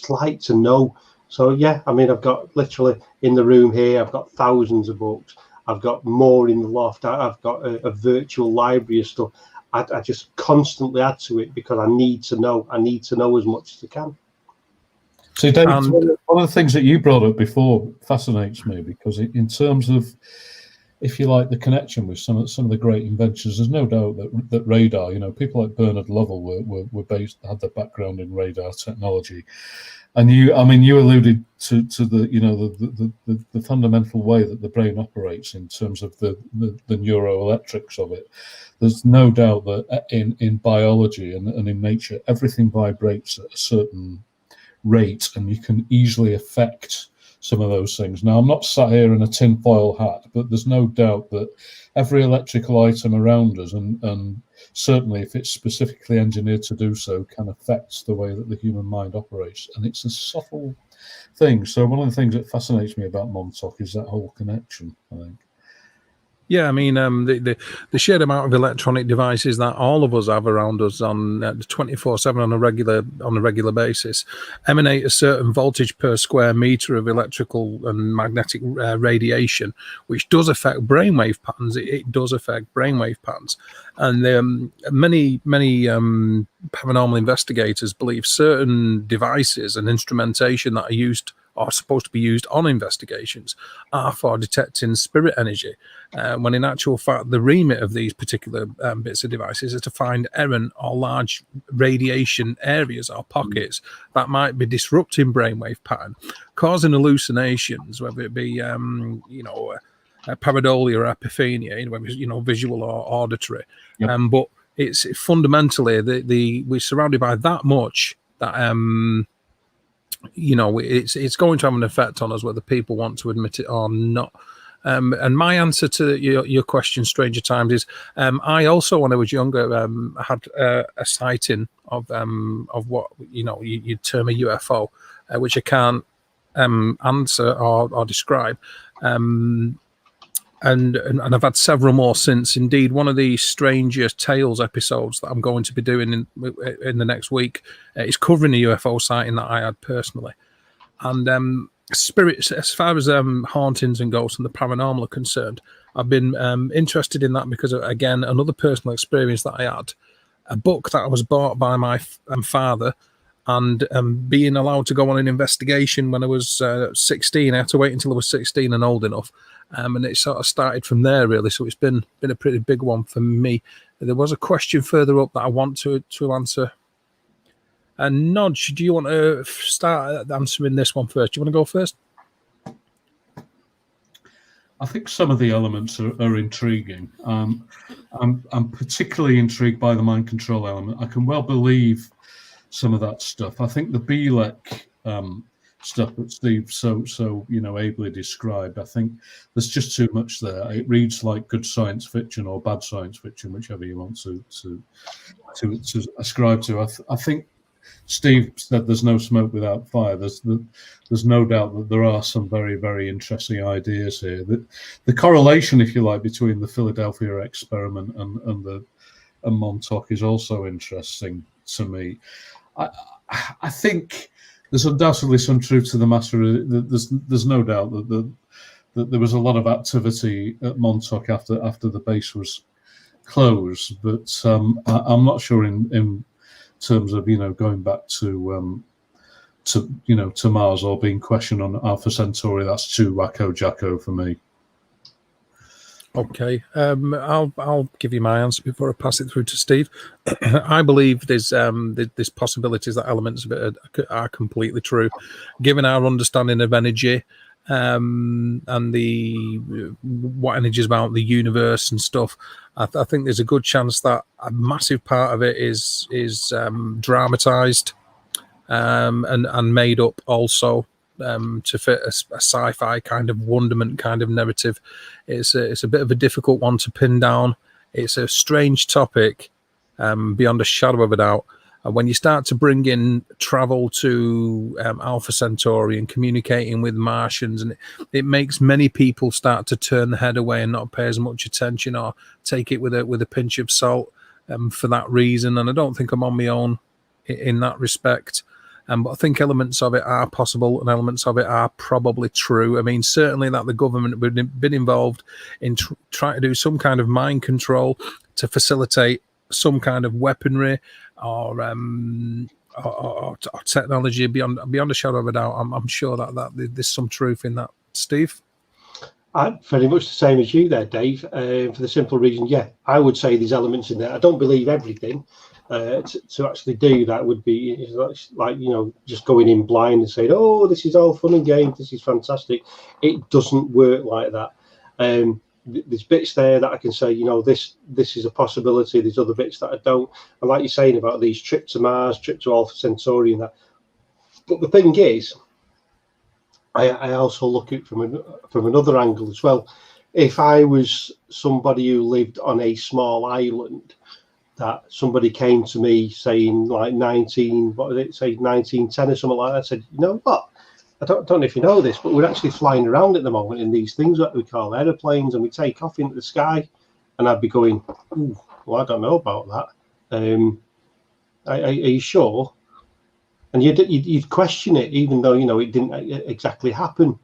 like to know So yeah, I mean, I've got literally in the room here, I've got thousands of books. I've got more in the loft. I've got a virtual library of stuff. I just constantly add to it because I need to know. I need to know as much as I can. So, David, one of the things that you brought up before fascinates me, because in terms of, if you like, the connection with some of the great inventions, there's no doubt that radar, people like Bernard Lovell had their background in radar technology. And you alluded to the fundamental way that the brain operates in terms of the neuroelectrics of it. There's no doubt that in biology and in nature, everything vibrates at a certain rate, and you can easily affect some of those things. Now, I'm not sat here in a tinfoil hat, but there's no doubt that every electrical item around us, and certainly if it's specifically engineered to do so, can affect the way that the human mind operates. And it's a subtle thing. So one of the things that fascinates me about Montauk is that whole connection, I think. Yeah, I mean, the sheer amount of electronic devices that all of us have around us on 24/7 on a regular basis emanate a certain voltage per square meter of electrical and magnetic radiation, which does affect brainwave patterns. It does affect brainwave patterns, and many paranormal investigators believe certain devices and instrumentation that are supposed to be used on investigations are for detecting spirit energy, when in actual fact the remit of these particular bits of devices is to find errant or large radiation areas or pockets that might be disrupting brainwave pattern, causing hallucinations, whether it be pareidolia or epiphania, visual or auditory. Yep. But it's fundamentally we're surrounded by that much that it's going to have an effect on us, whether people want to admit it or not. And my answer to your question, Stranger Times, is I also, when I was younger, had a sighting of what you'd term a UFO, which I can't answer or describe. And I've had several more since. Indeed, one of the Stranger Tales episodes that I'm going to be doing in the next week is covering a UFO sighting that I had personally. And spirits, as far as hauntings and ghosts and the paranormal are concerned, I've been interested in that because, again, another personal experience that I had, a book that I was bought by my father, and being allowed to go on an investigation when I was 16. I had to wait until I was 16 and old enough. And it sort of started from there, really. So it's been a pretty big one for me. There was a question further up that I want to answer. And Nodge, do you want to start answering this one first? Do you want to go first? I think some of the elements are intriguing. I'm particularly intrigued by the mind control element. I can well believe some of that stuff. I think the Bielek stuff that Steve so ably described, I think there's just too much there. It reads like good science fiction or bad science fiction, whichever you want to ascribe to. I think Steve said there's no smoke without fire. There's no doubt that there are some very, very interesting ideas here. The correlation, if you like, between the Philadelphia experiment and Montauk is also interesting to me. I think there's undoubtedly some truth to the matter. There's no doubt that there was a lot of activity at Montauk after the base was closed, but I'm not sure in terms of going back to Mars or being questioned on Alpha Centauri. That's too wacko jacko for me. Okay, I'll give you my answer before I pass it through to Steve. I believe there's possibilities that elements of it are completely true, given our understanding of energy, and what energy is about the universe and stuff. I think there's a good chance that a massive part of it is dramatized and made up also. To fit a sci-fi kind of wonderment kind of narrative. It's a bit of a difficult one to pin down. It's a strange topic, beyond a shadow of a doubt. And when you start to bring in travel to Alpha Centauri and communicating with Martians, and it makes many people start to turn their head away and not pay as much attention or take it with a pinch of salt for that reason. And I don't think I'm on my own in that respect. But I think elements of it are possible and elements of it are probably true. I mean, certainly that the government have been involved in trying to do some kind of mind control to facilitate some kind of weaponry or technology beyond a shadow of a doubt. I'm sure that there's some truth in that. Steve? I'm very much the same as you there, Dave, for the simple reason, yeah, I would say there's elements in there. I don't believe everything. To actually do that would be like, you know, just going in blind and saying, oh, this is all fun and games, this is fantastic. It doesn't work like that. There's bits there that I can say, you know, this is a possibility. There's other bits that I don't. And like you're saying about these trip to Mars, trip to Alpha Centauri and that. But the thing is, I also look at it from another angle as well. If I was somebody who lived on a small island, that somebody came to me saying like 1910 or something like that, I said, you know what? I don't know if you know this, but we're actually flying around at the moment in these things that we call aeroplanes, and we take off into the sky. And I'd be going, ooh, well, I don't know about that. Are you sure? And you'd question it, even though, you know, it didn't exactly happen,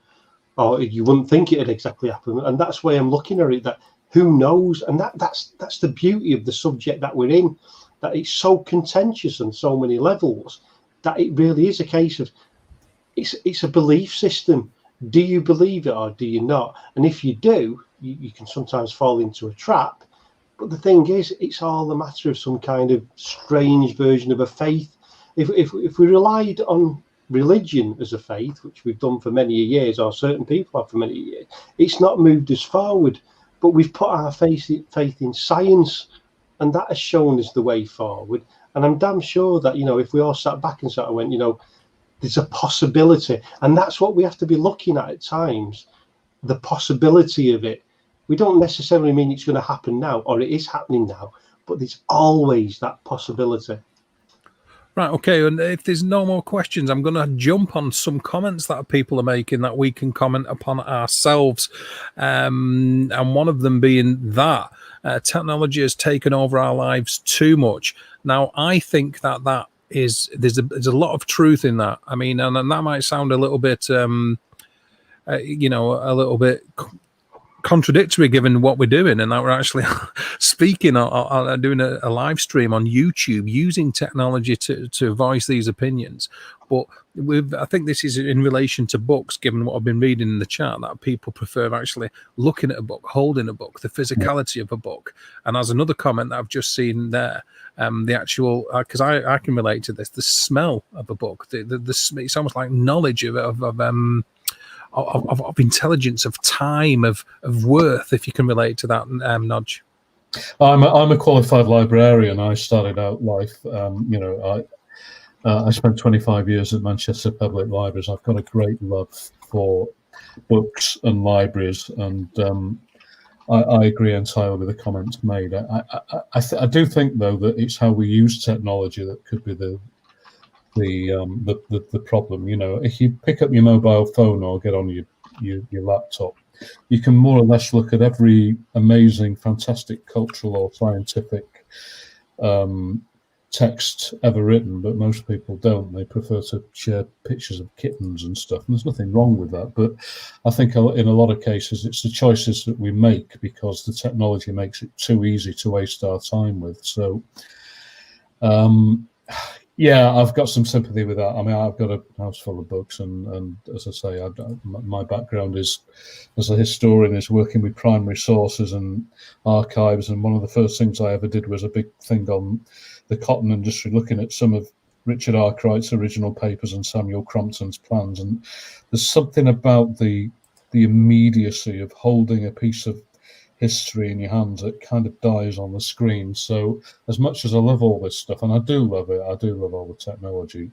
or you wouldn't think it had exactly happened. And that's why I'm looking at it, that who knows? And that's the beauty of the subject that we're in, that it's so contentious on so many levels, that it really is a case of, it's a belief system. Do you believe it or do you not? And if you do, you can sometimes fall into a trap. But the thing is, it's all a matter of some kind of strange version of a faith. If we relied on religion as a faith, which we've done for many years, or certain people have for many years, it's not moved us forward. But we've put our faith in science, and that has shown us the way forward. And I'm damn sure that, you know, if we all sat back and sort of went, you know, there's a possibility, and that's what we have to be looking at times, the possibility of it. We don't necessarily mean it's going to happen now, or it is happening now, but there's always that possibility. Right, okay, and if there's no more questions, I'm going to jump on some comments that people are making that we can comment upon ourselves. And one of them being that technology has taken over our lives too much. Now, I think that is, there's a lot of truth in that. I mean, and that might sound a little bit, you know, a little bit contradictory given what we're doing, and that we're actually speaking or doing a live stream on YouTube using technology to voice these opinions. But I think this is in relation to books, given what I've been reading in the chat, that people prefer actually looking at a book, holding a book, the physicality of a book. And as another comment that I've just seen there, the actual, because I can relate to this, the smell of a book, it's almost like knowledge of intelligence, of time, of worth, if you can relate to that, Nodge. I'm a qualified librarian. I started out life, you know, I spent 25 years at Manchester Public Libraries. I've got a great love for books and libraries, and I agree entirely with the comments made. I do think, though, that it's how we use technology that could be the problem. You know, if you pick up your mobile phone or get on your laptop, you can more or less look at every amazing, fantastic cultural or scientific text ever written, but most people don't. They prefer to share pictures of kittens and stuff, and there's nothing wrong with that. But I think in a lot of cases it's the choices that we make, because the technology makes it too easy to waste our time with. So yeah, I've got some sympathy with that. I mean, I've got a house full of books, and as I say, my background is as a historian is working with primary sources and archives. And one of the first things I ever did was a big thing on the cotton industry, looking at some of Richard Arkwright's original papers and Samuel Crompton's plans. And there's something about the immediacy of holding a piece of history in your hands that kind of dies on the screen. So as much as I love all this stuff, and I do love it, I do love all the technology,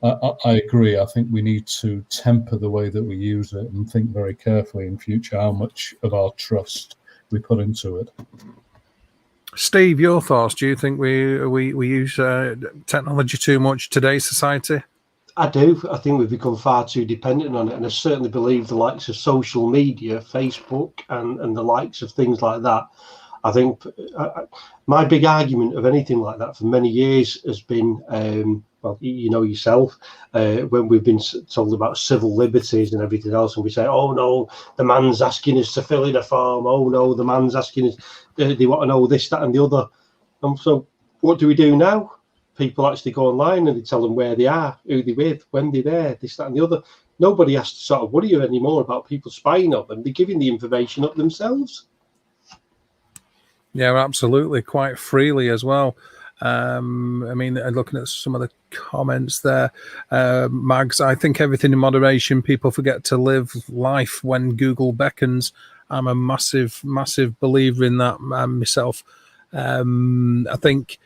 I agree. I think we need to temper the way that we use it and think very carefully in future how much of our trust we put into it. Steve, your thoughts? Do you think we use technology too much today's society? I do. I think we've become far too dependent on it, and I certainly believe the likes of social media, Facebook, and the likes of things like that. I think my big argument of anything like that for many years has been well, you know yourself, when we've been told about civil liberties and everything else, and we say, oh no, the man's asking us to fill in a form, oh no, the man's asking us, they want to know this, that and the other. And so what do we do now? People actually go online and they tell them where they are, who they're with, when they're there, this, that and the other. Nobody has to sort of worry anymore about people spying on them. They're giving the information up themselves. Yeah, absolutely, quite freely as well. I mean, looking at some of the comments there, Mags, I think everything in moderation. People forget to live life when Google beckons. I'm a massive believer in that myself. I think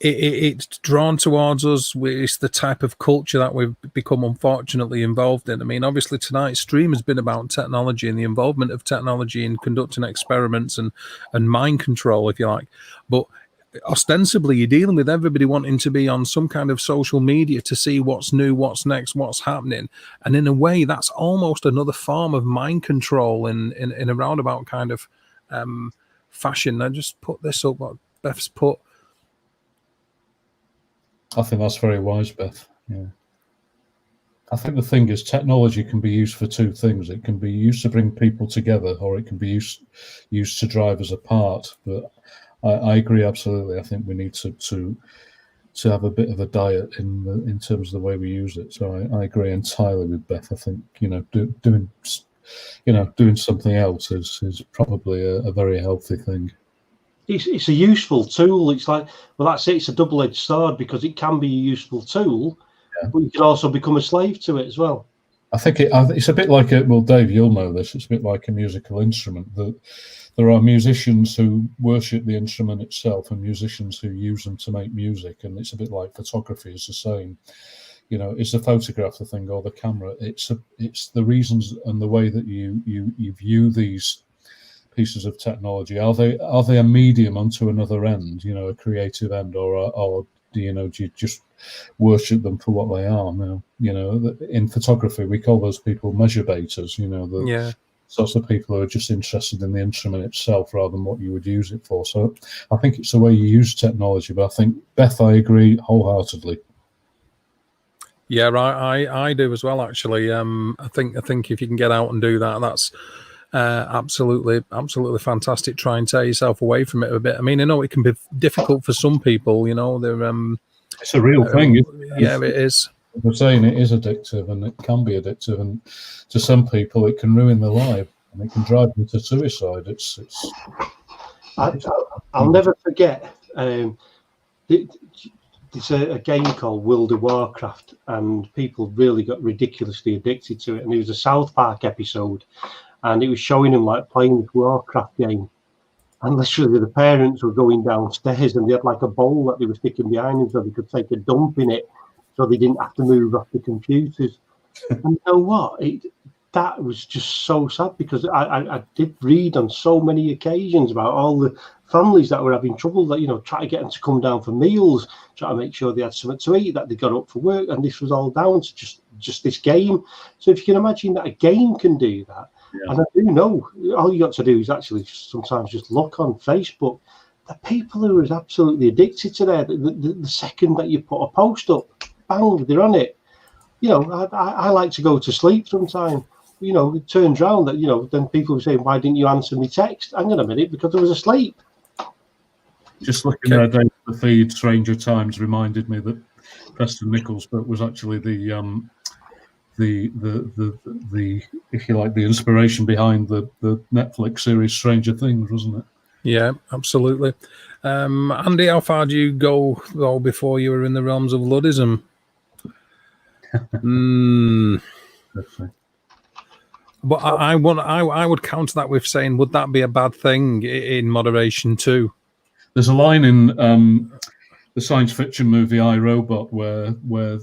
it's drawn towards us. It's the type of culture that we've become unfortunately involved in. I mean, obviously tonight's stream has been about technology and the involvement of technology in conducting experiments and mind control, if you like. But ostensibly, you're dealing with everybody wanting to be on some kind of social media to see what's new, what's next, what's happening. And in a way, that's almost another form of mind control in a roundabout kind of fashion. I just put this up, what Beth's put. I think that's very wise, Beth. Yeah. I think the thing is, technology can be used for two things. It can be used to bring people together, or it can be used to drive us apart. But I agree absolutely. I think we need to have a bit of a diet in terms of the way we use it. So I agree entirely with Beth. I think doing something else is probably a very healthy thing. It's a useful tool. It's like, well, that's it. It's a double-edged sword because it can be a useful tool, but you can also become a slave to it as well. I think it's a bit like well, Dave, you'll know this. It's a bit like a musical instrument. There are musicians who worship the instrument itself and musicians who use them to make music. And it's a bit like photography is the same. You know, is the photograph the thing or the camera? It's the reasons and the way that you view these pieces of technology. Are they a medium onto another end, a creative end, or do you just worship them for what they are? Now, in photography, we call those people measure baiters, sorts of people who are just interested in the instrument itself rather than what you would use it for. So I think it's the way you use technology, but I think, Beth, I agree wholeheartedly. Yeah, I do as well, actually. I think if you can get out and do that, that's absolutely fantastic. Try and tear yourself away from it a bit. I mean, I know it can be difficult for some people, they're it's a real thing. Yeah, it is. We're saying it is addictive, and it can be addictive, and to some people it can ruin their life and it can drive them to suicide. I'll never forget there's a game called World of Warcraft, and people really got ridiculously addicted to it. And it was a South Park episode, and it was showing them like playing this Warcraft game. And literally the parents were going downstairs and they had like a bowl that they were sticking behind them so they could take a dump in it so they didn't have to move off the computers. And you know what? That was just so sad, because I did read on so many occasions about all the families that were having trouble, that, try to get them to come down for meals, try to make sure they had something to eat, that they got up for work. And this was all down to just this game. So if you can imagine that a game can do that, yeah. And I do know, all you got to do is actually sometimes just look on Facebook. The people who are absolutely addicted to that, the second that you put a post up, bang, they're on it. I like to go to sleep sometime. It turns around that, then people are saying, why didn't you answer me text? Hang on a minute, because I was asleep. Just looking at the feed, Stranger Times reminded me that Preston Nichols was actually the if you like, the inspiration behind the Netflix series Stranger Things, wasn't it? Yeah, absolutely. Andy, how far do you go before you were in the realms of Luddism? But I would counter that with saying, would that be a bad thing in moderation too? There's a line in the science fiction movie I, Robot where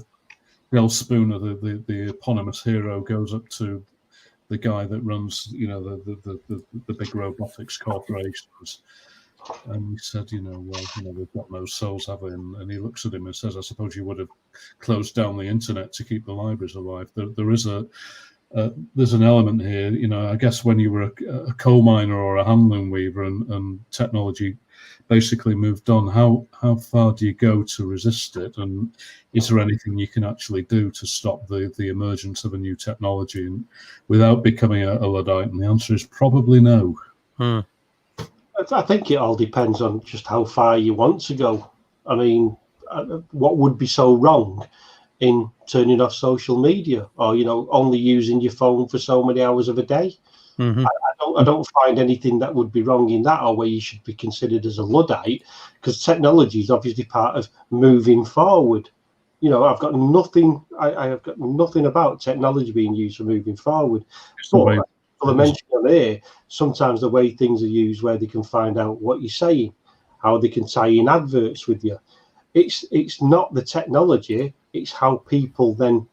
Bill Spooner, the eponymous hero, goes up to the guy that runs, the big robotics corporations, and he said, they've got no souls, have they? And he looks at him and says, I suppose you would have closed down the internet to keep the libraries alive. There's an element here, I guess when you were a coal miner or a handloom weaver and technology basically moved on, how far do you go to resist it? And is there anything you can actually do to stop the emergence of a new technology and without becoming a Luddite? And the answer is probably no. I think it all depends on just how far you want to go. I mean, what would be so wrong in turning off social media, or only using your phone for so many hours of a day? I don't find anything that would be wrong in that, or where you should be considered as a Luddite, because technology is obviously part of moving forward. I've got nothing. I have got nothing about technology being used for moving forward. But I mentioned on here, sometimes the way things are used, where they can find out what you're saying, how they can tie in adverts with you. It's not the technology, it's how people then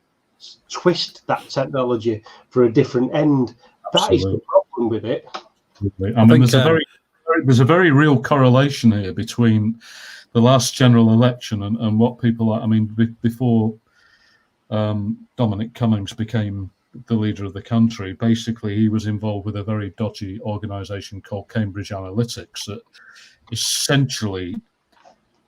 twist that technology for a different end. That is the problem with it. I mean, there's a very real correlation here between the last general election and what people are. I mean, before Dominic Cummings became the leader of the country, basically he was involved with a very dodgy organisation called Cambridge Analytics that essentially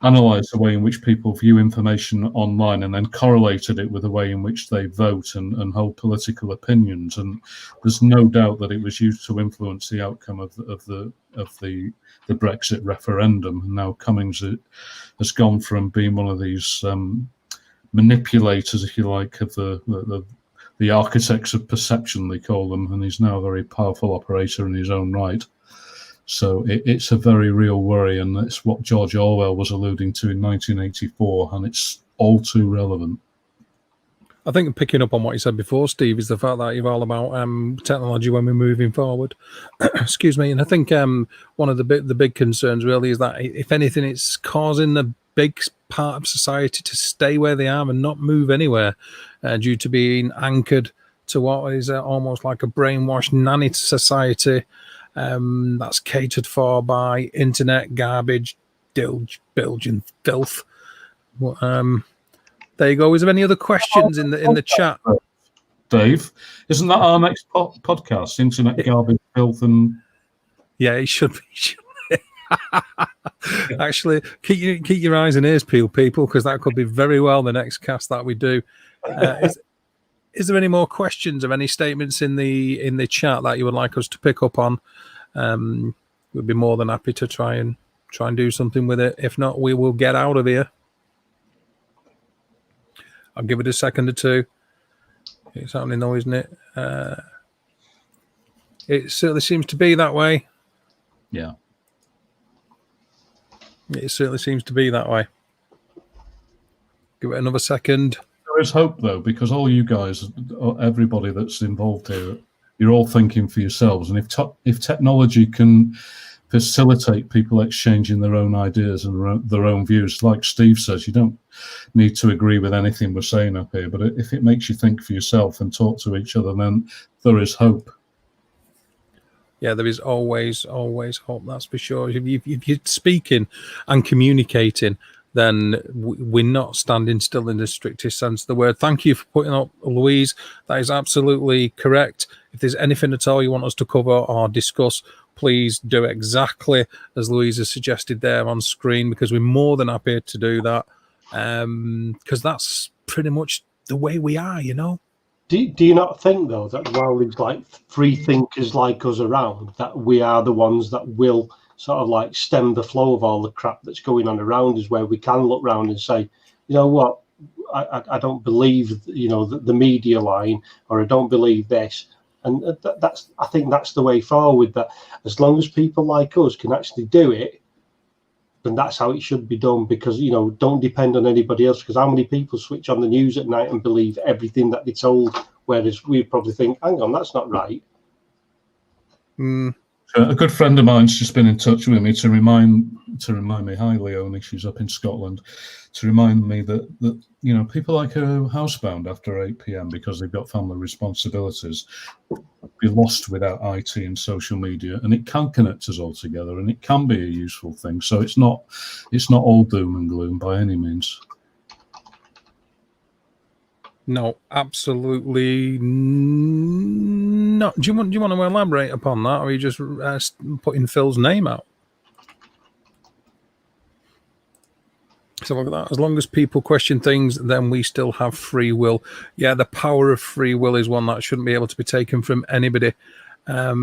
analysed the way in which people view information online and then correlated it with the way in which they vote and hold political opinions. And there's no doubt that it was used to influence the outcome of the Brexit referendum. And now Cummings has gone from being one of these manipulators, if you like, of the architects of perception, they call them, and he's now a very powerful operator in his own right. So it's a very real worry, and it's what George Orwell was alluding to in 1984, and it's all too relevant. I think picking up on what you said before, Steve, is the fact that you're all about technology when we're moving forward. Excuse me. And I think one of the big concerns really is that, if anything, it's causing the big part of society to stay where they are and not move anywhere due to being anchored to what is almost like a brainwashed nanny society. That's catered for by internet garbage, bilge and filth. There you go. Is there any other questions in the chat? Dave, isn't that our next podcast? Internet garbage, filth, and yeah, it should be. Actually, keep your eyes and ears peeled, people, because that could be very well the next cast that we do. Is there any more questions or any statements in the chat that you would like us to pick up on? We'd be more than happy to try and do something with it. If not, we will get out of here. I'll give it a second or two. It's happening though, isn't it? It certainly seems to be that way. Yeah. It certainly seems to be that way. Give it another second. There is hope, though, because all you guys, everybody that's involved here, you're all thinking for yourselves. And if technology can facilitate people exchanging their own ideas and their own views, like Steve says, you don't need to agree with anything we're saying up here. But if it makes you think for yourself and talk to each other, then there is hope. Yeah, there is always hope, that's for sure. If you're speaking and communicating, then we're not standing still in the strictest sense of the word. Thank you for putting up, Louise. That is absolutely correct. If there's anything at all you want us to cover or discuss, please do exactly as Louise has suggested there on screen, because we're more than happy to do that, because that's pretty much the way we are, you know. Do you not think, though, that while there's like free thinkers like us around, that we are the ones that will sort of like stem the flow of all the crap that's going on around us, where we can look around and say, you know what, I don't believe, you know, the media line, or I don't believe this. And I think that's the way forward, that as long as people like us can actually do it, then that's how it should be done. Because, you know, don't depend on anybody else, because how many people switch on the news at night and believe everything that they're told, whereas we probably think, hang on, that's not right. A good friend of mine's just been in touch with me to remind me, hi Leonie, she's up in Scotland, to remind me that you know, people like her are housebound after 8 p.m. because they've got family responsibilities, be lost without IT and social media, and it can connect us all together, and it can be a useful thing. So it's not all doom and gloom by any means. No, absolutely not. Do you want to elaborate upon that, or are you just putting Phil's name out? So look at that. As long as people question things, then we still have free will. Yeah, the power of free will is one that shouldn't be able to be taken from anybody. I'll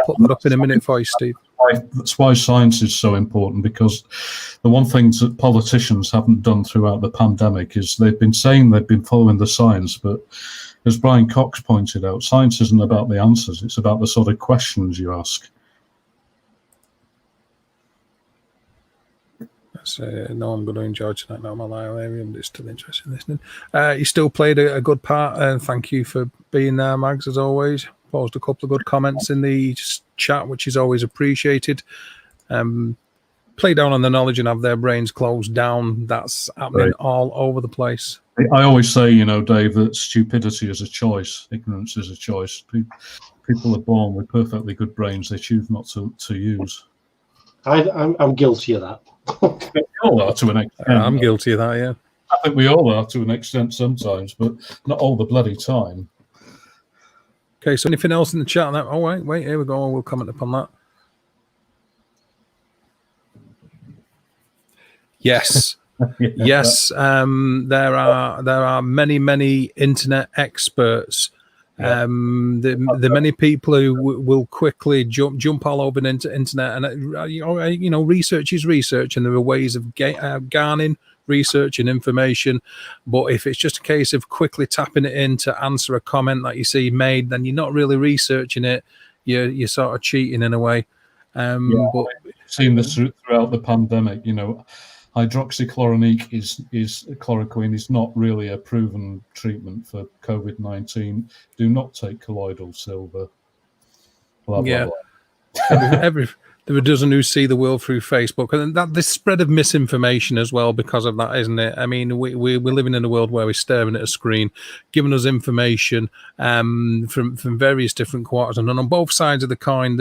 put that up in a minute for you, Steve. That's why science is so important, because the one thing that politicians haven't done throughout the pandemic is they've been saying they've been following the science, but as Brian Cox pointed out, science isn't about the answers, it's about the sort of questions you ask. No, I'm going to enjoy tonight. Now, my librarian is still interested in listening. You still played a good part, and thank you for being there, Mags, as always. Posed a couple of good comments in the chat, which is always appreciated. Play down on the knowledge and have their brains closed down. That's happening all over the place. I always say, Dave, that stupidity is a choice, ignorance is a choice. People are born with perfectly good brains they choose not to use. I'm guilty of that. We all are to an extent. I'm guilty of that, yeah. I think we all are to an extent sometimes, but not all the bloody time. Okay, so anything else in the chat? Oh, wait, here we go. We'll comment upon that. Yes. Yes, there are many internet experts. The many people who will quickly jump all over the internet, and research is research, and there are ways of garnering research and information. But if it's just a case of quickly tapping it in to answer a comment that you see made, then you're not really researching it. You're sort of cheating in a way. But we've seen this throughout the pandemic. Hydroxychloroquine chloroquine is not really a proven treatment for COVID-19. Do not take colloidal silver. Blah, blah, blah. There are a dozen who see the world through Facebook, and that this spread of misinformation as well because of that, isn't it? I mean, we're living in a world where we're staring at a screen, giving us information from various different quarters, and on both sides of the coin,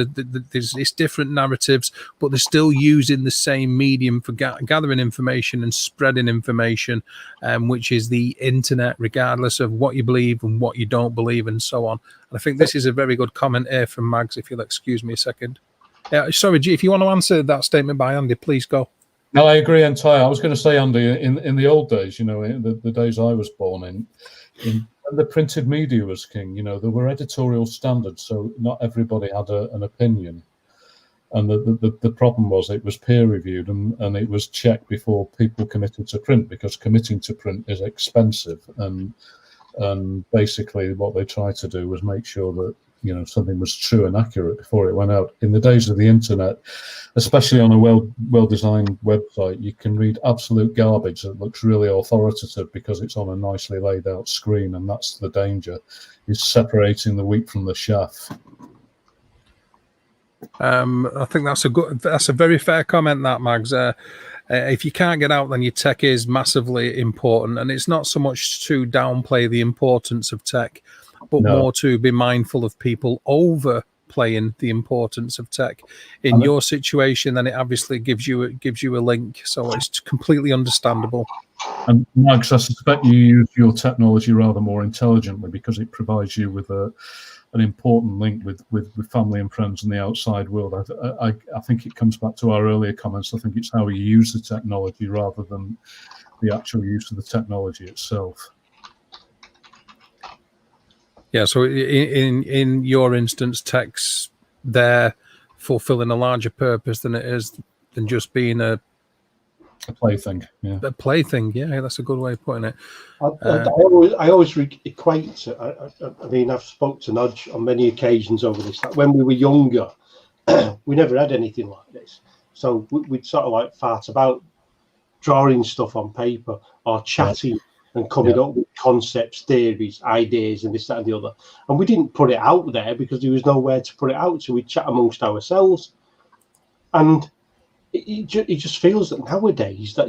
it's different narratives, but they're still using the same medium for gathering information and spreading information, which is the internet, regardless of what you believe and what you don't believe, and so on. And I think this is a very good comment here from Mags, if you'll excuse me a second. Sorry, G, if you want to answer that statement by Andy, please go. No, I agree entirely. I was going to say, Andy, in the old days, the days I was born in when the printed media was king, there were editorial standards, so not everybody had an opinion. And the problem was it was peer reviewed and it was checked before people committed to print, because committing to print is expensive. And basically what they tried to do was make sure that something was true and accurate before it went out. In the days of the internet, especially on a well-designed website, you can read absolute garbage that looks really authoritative because it's on a nicely laid out screen, and that's the danger, is separating the wheat from the chaff. I think that's a very fair comment, that, Mags. If you can't get out, then your tech is massively important, and it's not so much to downplay the importance of tech, but more to be mindful of people overplaying the importance of tech. In your situation, then it obviously gives you a link, so it's completely understandable. And Max, I suspect you use your technology rather more intelligently because it provides you with an important link with family and friends in the outside world. I think it comes back to our earlier comments. I think it's how you use the technology rather than the actual use of the technology itself. Yeah, so in your instance, tech's there fulfilling a larger purpose than just being a plaything. Yeah, a plaything. Yeah, that's a good way of putting it. I always equate. I mean, I've spoke to Nodge on many occasions over this. Like when we were younger, we never had anything like this, so we'd sort of like fart about, drawing stuff on paper or chatting. And coming up with concepts, theories, ideas, and this, that, and the other. And we didn't put it out there because there was nowhere to put it out, so we'd chat amongst ourselves. And it just feels that nowadays that,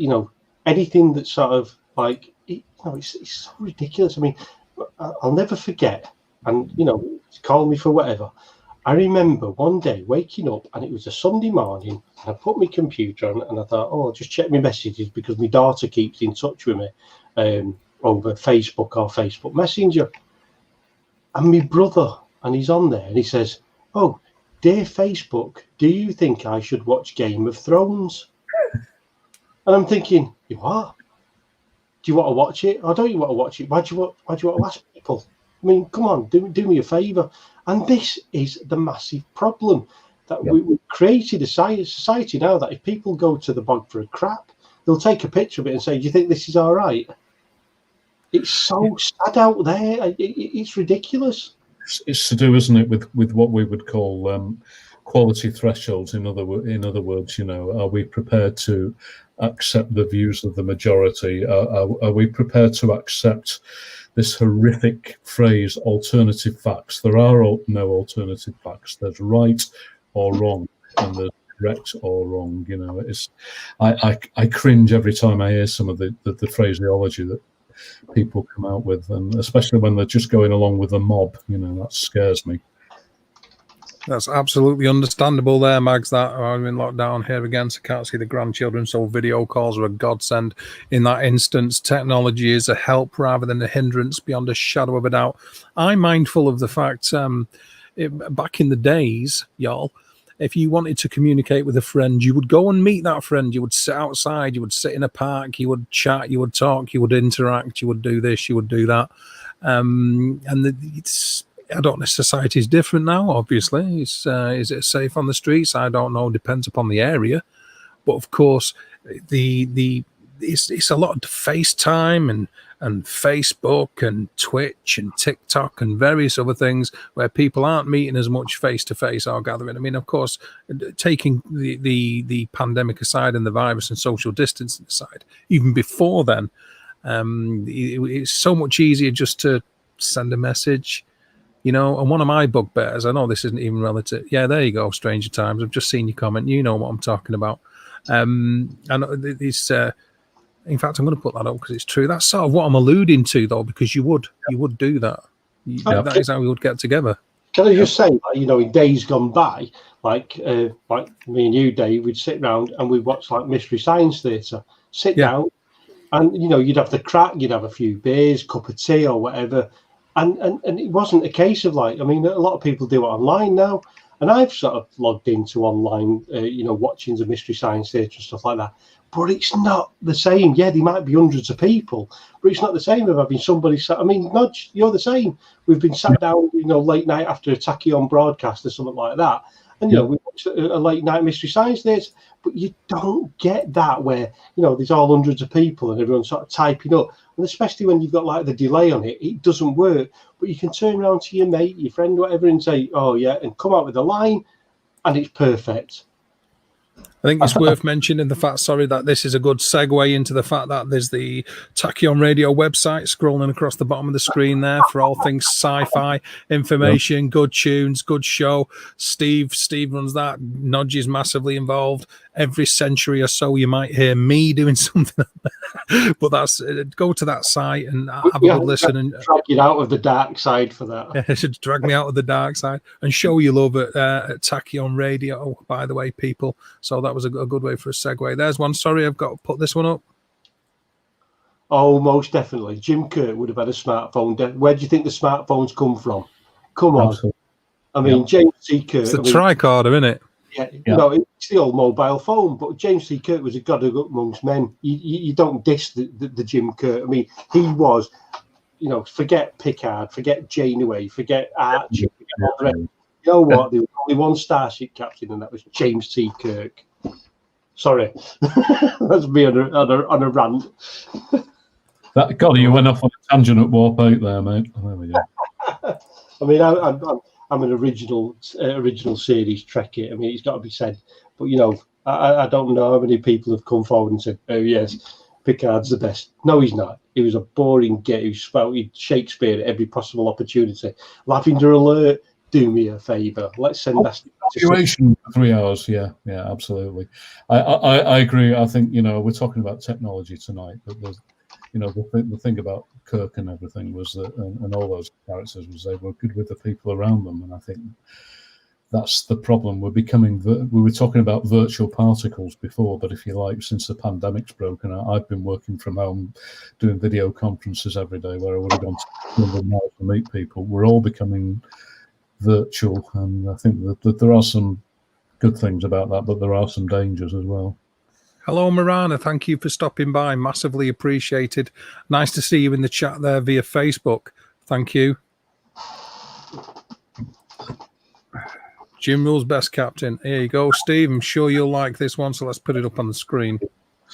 anything that's sort of like, it's so ridiculous. I mean, I'll never forget, and, call me for whatever. I remember one day waking up, and it was a Sunday morning, and I put my computer on, and I thought, I'll just check my messages because my daughter keeps in touch with me over Facebook or Facebook Messenger. And my brother, and he's on there, and he says, "Oh, dear Facebook, do you think I should watch Game of Thrones?" And I'm thinking, you what? Do you want to watch it, or don't you want to watch it? Why do you want to ask people? I mean, come on, do me a favour. And this is the massive problem, that we've created a society now that if people go to the bog for a crap, they'll take a picture of it and say, do you think this is all right? It's so sad out there. It's ridiculous. It's to do, isn't it, with what we would call quality thresholds. In other words, you know, are we prepared to accept the views of the majority? Are we prepared to accept this horrific phrase, alternative facts? There are no alternative facts. There's right or wrong, and there's correct or wrong. You know, I cringe every time I hear some of the phraseology that people come out with, and especially when they're just going along with the mob. You know, that scares me. That's absolutely understandable there, Mags. That I'm in lockdown here again, so can't see the grandchildren, so video calls are a godsend in that instance. Technology is a help rather than a hindrance, beyond a shadow of a doubt. I'm mindful of the fact, back in the days, y'all, if you wanted to communicate with a friend, you would go and meet that friend. You would sit outside, you would sit in a park, you would chat, you would talk, you would interact, you would do this, you would do that. I don't know, society is different now, obviously. Is it safe on the streets? I don't know, depends upon the area. But of course, it's a lot of FaceTime and Facebook and Twitch and TikTok and various other things where people aren't meeting as much face-to-face or gathering. I mean, of course, taking the pandemic aside and the virus and social distancing aside, even before then, it's so much easier just to send a message. You know, and one of my bugbears, I know this isn't even relative. Yeah, there you go, Stranger Times. I've just seen your comment. You know what I'm talking about. And it's, in fact, I'm going to put that up because it's true. That's sort of what I'm alluding to, though, because you would do that. That is how we would get together. Can I just say, you know, in days gone by, like me and you, Dave, we'd sit around and we'd watch like Mystery Science Theatre. Sit down, and you know, you'd have the crack, you'd have a few beers, cup of tea or whatever. And it wasn't a case of like, I mean, a lot of people do it online now, and I've sort of logged into online, you know, watchings of Mystery Science Theatre and stuff like that. But it's not the same. Yeah, there might be hundreds of people, but it's not the same of having somebody sat. I mean, Nodge, you're the same. We've been sat down, you know, late night after a tachyon broadcast or something like that, and you know, we watched a late night Mystery Science Theatre. But you don't get that where, you know, there's all hundreds of people and everyone's sort of typing up. And especially when you've got like the delay on it, it doesn't work. But you can turn around to your mate, your friend, whatever, and say, oh, yeah, and come out with a line, and it's perfect. I think it's worth mentioning the fact, that this is a good segue into the fact that there's the Tachyon Radio website scrolling across the bottom of the screen there for all things sci-fi information, good tunes, good show. Steve runs that. Nodge is massively involved. Every century or so you might hear me doing something. But that's go to that site and have a good listen and drag you out of the dark side for that. It should drag me out of the dark side and show you love at Tachyon Radio, by the way, people. So that was a good way for a segue. There's one. Sorry, I've got to put this one up. Oh, most definitely. Jim Kirk would have had a smartphone. Where do you think the smartphones come from? Come on. Absolutely. I mean, James C. Kirk. It's the tricorder, isn't it? Yeah, you know, it's the old mobile phone, but James C. Kirk was a god amongst men. You don't diss the Jim Kirk. I mean, he was, you know, forget Picard, forget Janeway, forget Archer, forget all the rest. You know what? There was only one starship captain, and that was James C. Kirk. Sorry, that's me on a rant. That God, you went off on a tangent at Warp 8 there, mate. There we go. I mean, I'm an original series Trekkie. I mean, it's got to be said. But you know, I don't know how many people have come forward and said, "Oh yes, Picard's the best." No, he's not. He was a boring git who spouted Shakespeare at every possible opportunity. Lavender Alert, do me a favour. Let's send that. Duration for 3 hours. Yeah, absolutely. I agree. I think, you know, we're talking about technology tonight, but there's, you know, the thing about Kirk and everything was that, and all those characters, was they were good with the people around them, and I think that's the problem. We're becoming. We were talking about virtual particles before, but if you like, since the pandemic's broken out, I've been working from home, doing video conferences every day, where I would have gone to 200 miles to meet people. We're all becoming virtual, and I think that there are some good things about that, but there are some dangers as well. Hello, Marana. Thank you for stopping by. Massively appreciated. Nice to see you in the chat there via Facebook. Thank you. Jim Rules best captain. Here you go, Steve. I'm sure you'll like this one, so let's put it up on the screen.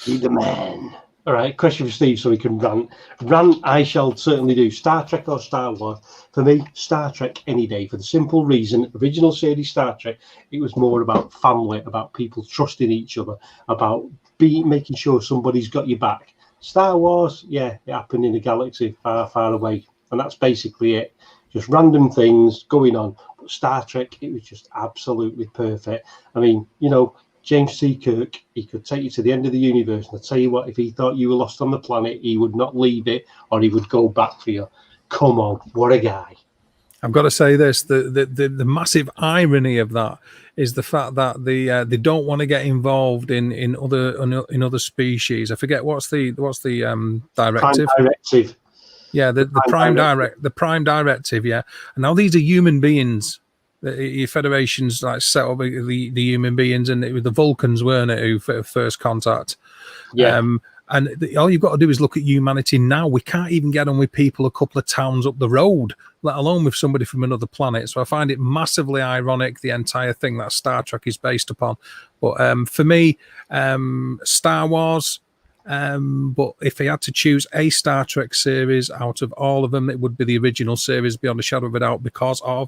Be the man. All right, question for Steve so he can rant. Rant I shall certainly do. Star Trek or Star Wars? For me, Star Trek any day, for the simple reason, original series Star Trek, it was more about family, about people trusting each other, about making sure somebody's got your back. Star Wars, yeah, it happened in a galaxy far, far away. And that's basically it. Just random things going on. But Star Trek, it was just absolutely perfect. I mean, you know, James C. Kirk, he could take you to the end of the universe. And I'll tell you what, if he thought you were lost on the planet, he would not leave it, or he would go back for you. Come on, what a guy. I've got to say this, the massive irony of that is the fact that they don't want to get involved in other species. I forget what's the directive. Prime directive. Yeah, the prime directive, yeah. And now these are human beings. Your Federation's like set up the human beings, and it was the Vulcans, weren't it, who first contact? Yeah. All you've got to do is look at humanity now. We can't even get on with people a couple of towns up the road, let alone with somebody from another planet. So I find it massively ironic, the entire thing that Star Trek is based upon. But for me, Star Wars. But if I had to choose a Star Trek series out of all of them, it would be the original series, beyond a shadow of a doubt, because of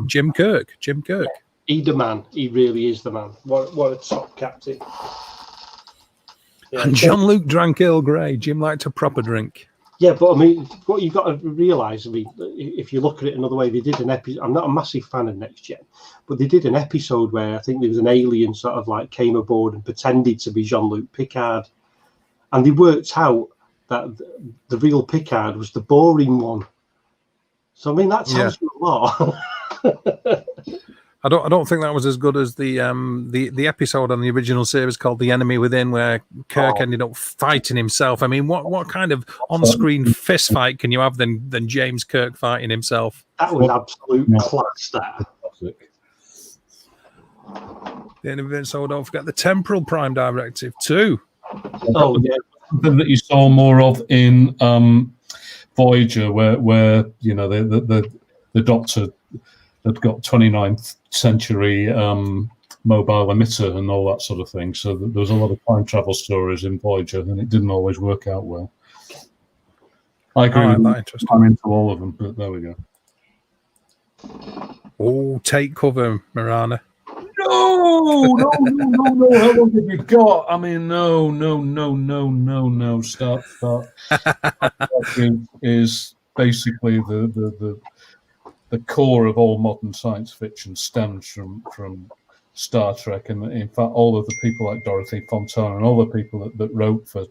Jim Kirk. Jim Kirk. He's the man. He really is the man. What a top captain. Yeah. And Jean-Luc drank Earl Grey. Jim liked a proper drink. Yeah, but I mean, what you've got to realise, I mean, if you look at it another way, they did an episode. I'm not a massive fan of Next Gen, but they did an episode where I think there was an alien sort of like came aboard and pretended to be Jean-Luc Picard. And they worked out that the real Picard was the boring one. So I mean, that tells you a lot. I don't think that was as good as the episode on the original series called The Enemy Within, where Kirk ended up fighting himself. I mean, what kind of on-screen fist fight can you have than James Kirk fighting himself? That was absolute class. That. The Enemy Within. So don't forget the temporal prime directive too. Oh yeah, something that you saw more of in Voyager, where you know the Doctor had got 29th century mobile emitter and all that sort of thing. So there was a lot of time travel stories in Voyager, and it didn't always work out well. I agree. I'm into all of them, but there we go. Oh, take cover, Marana. No. How long have you got? I mean, no. Start. is basically the core of all modern science fiction stems from Star Trek, and in fact, all of the people like Dorothy Fontana and all the people that wrote for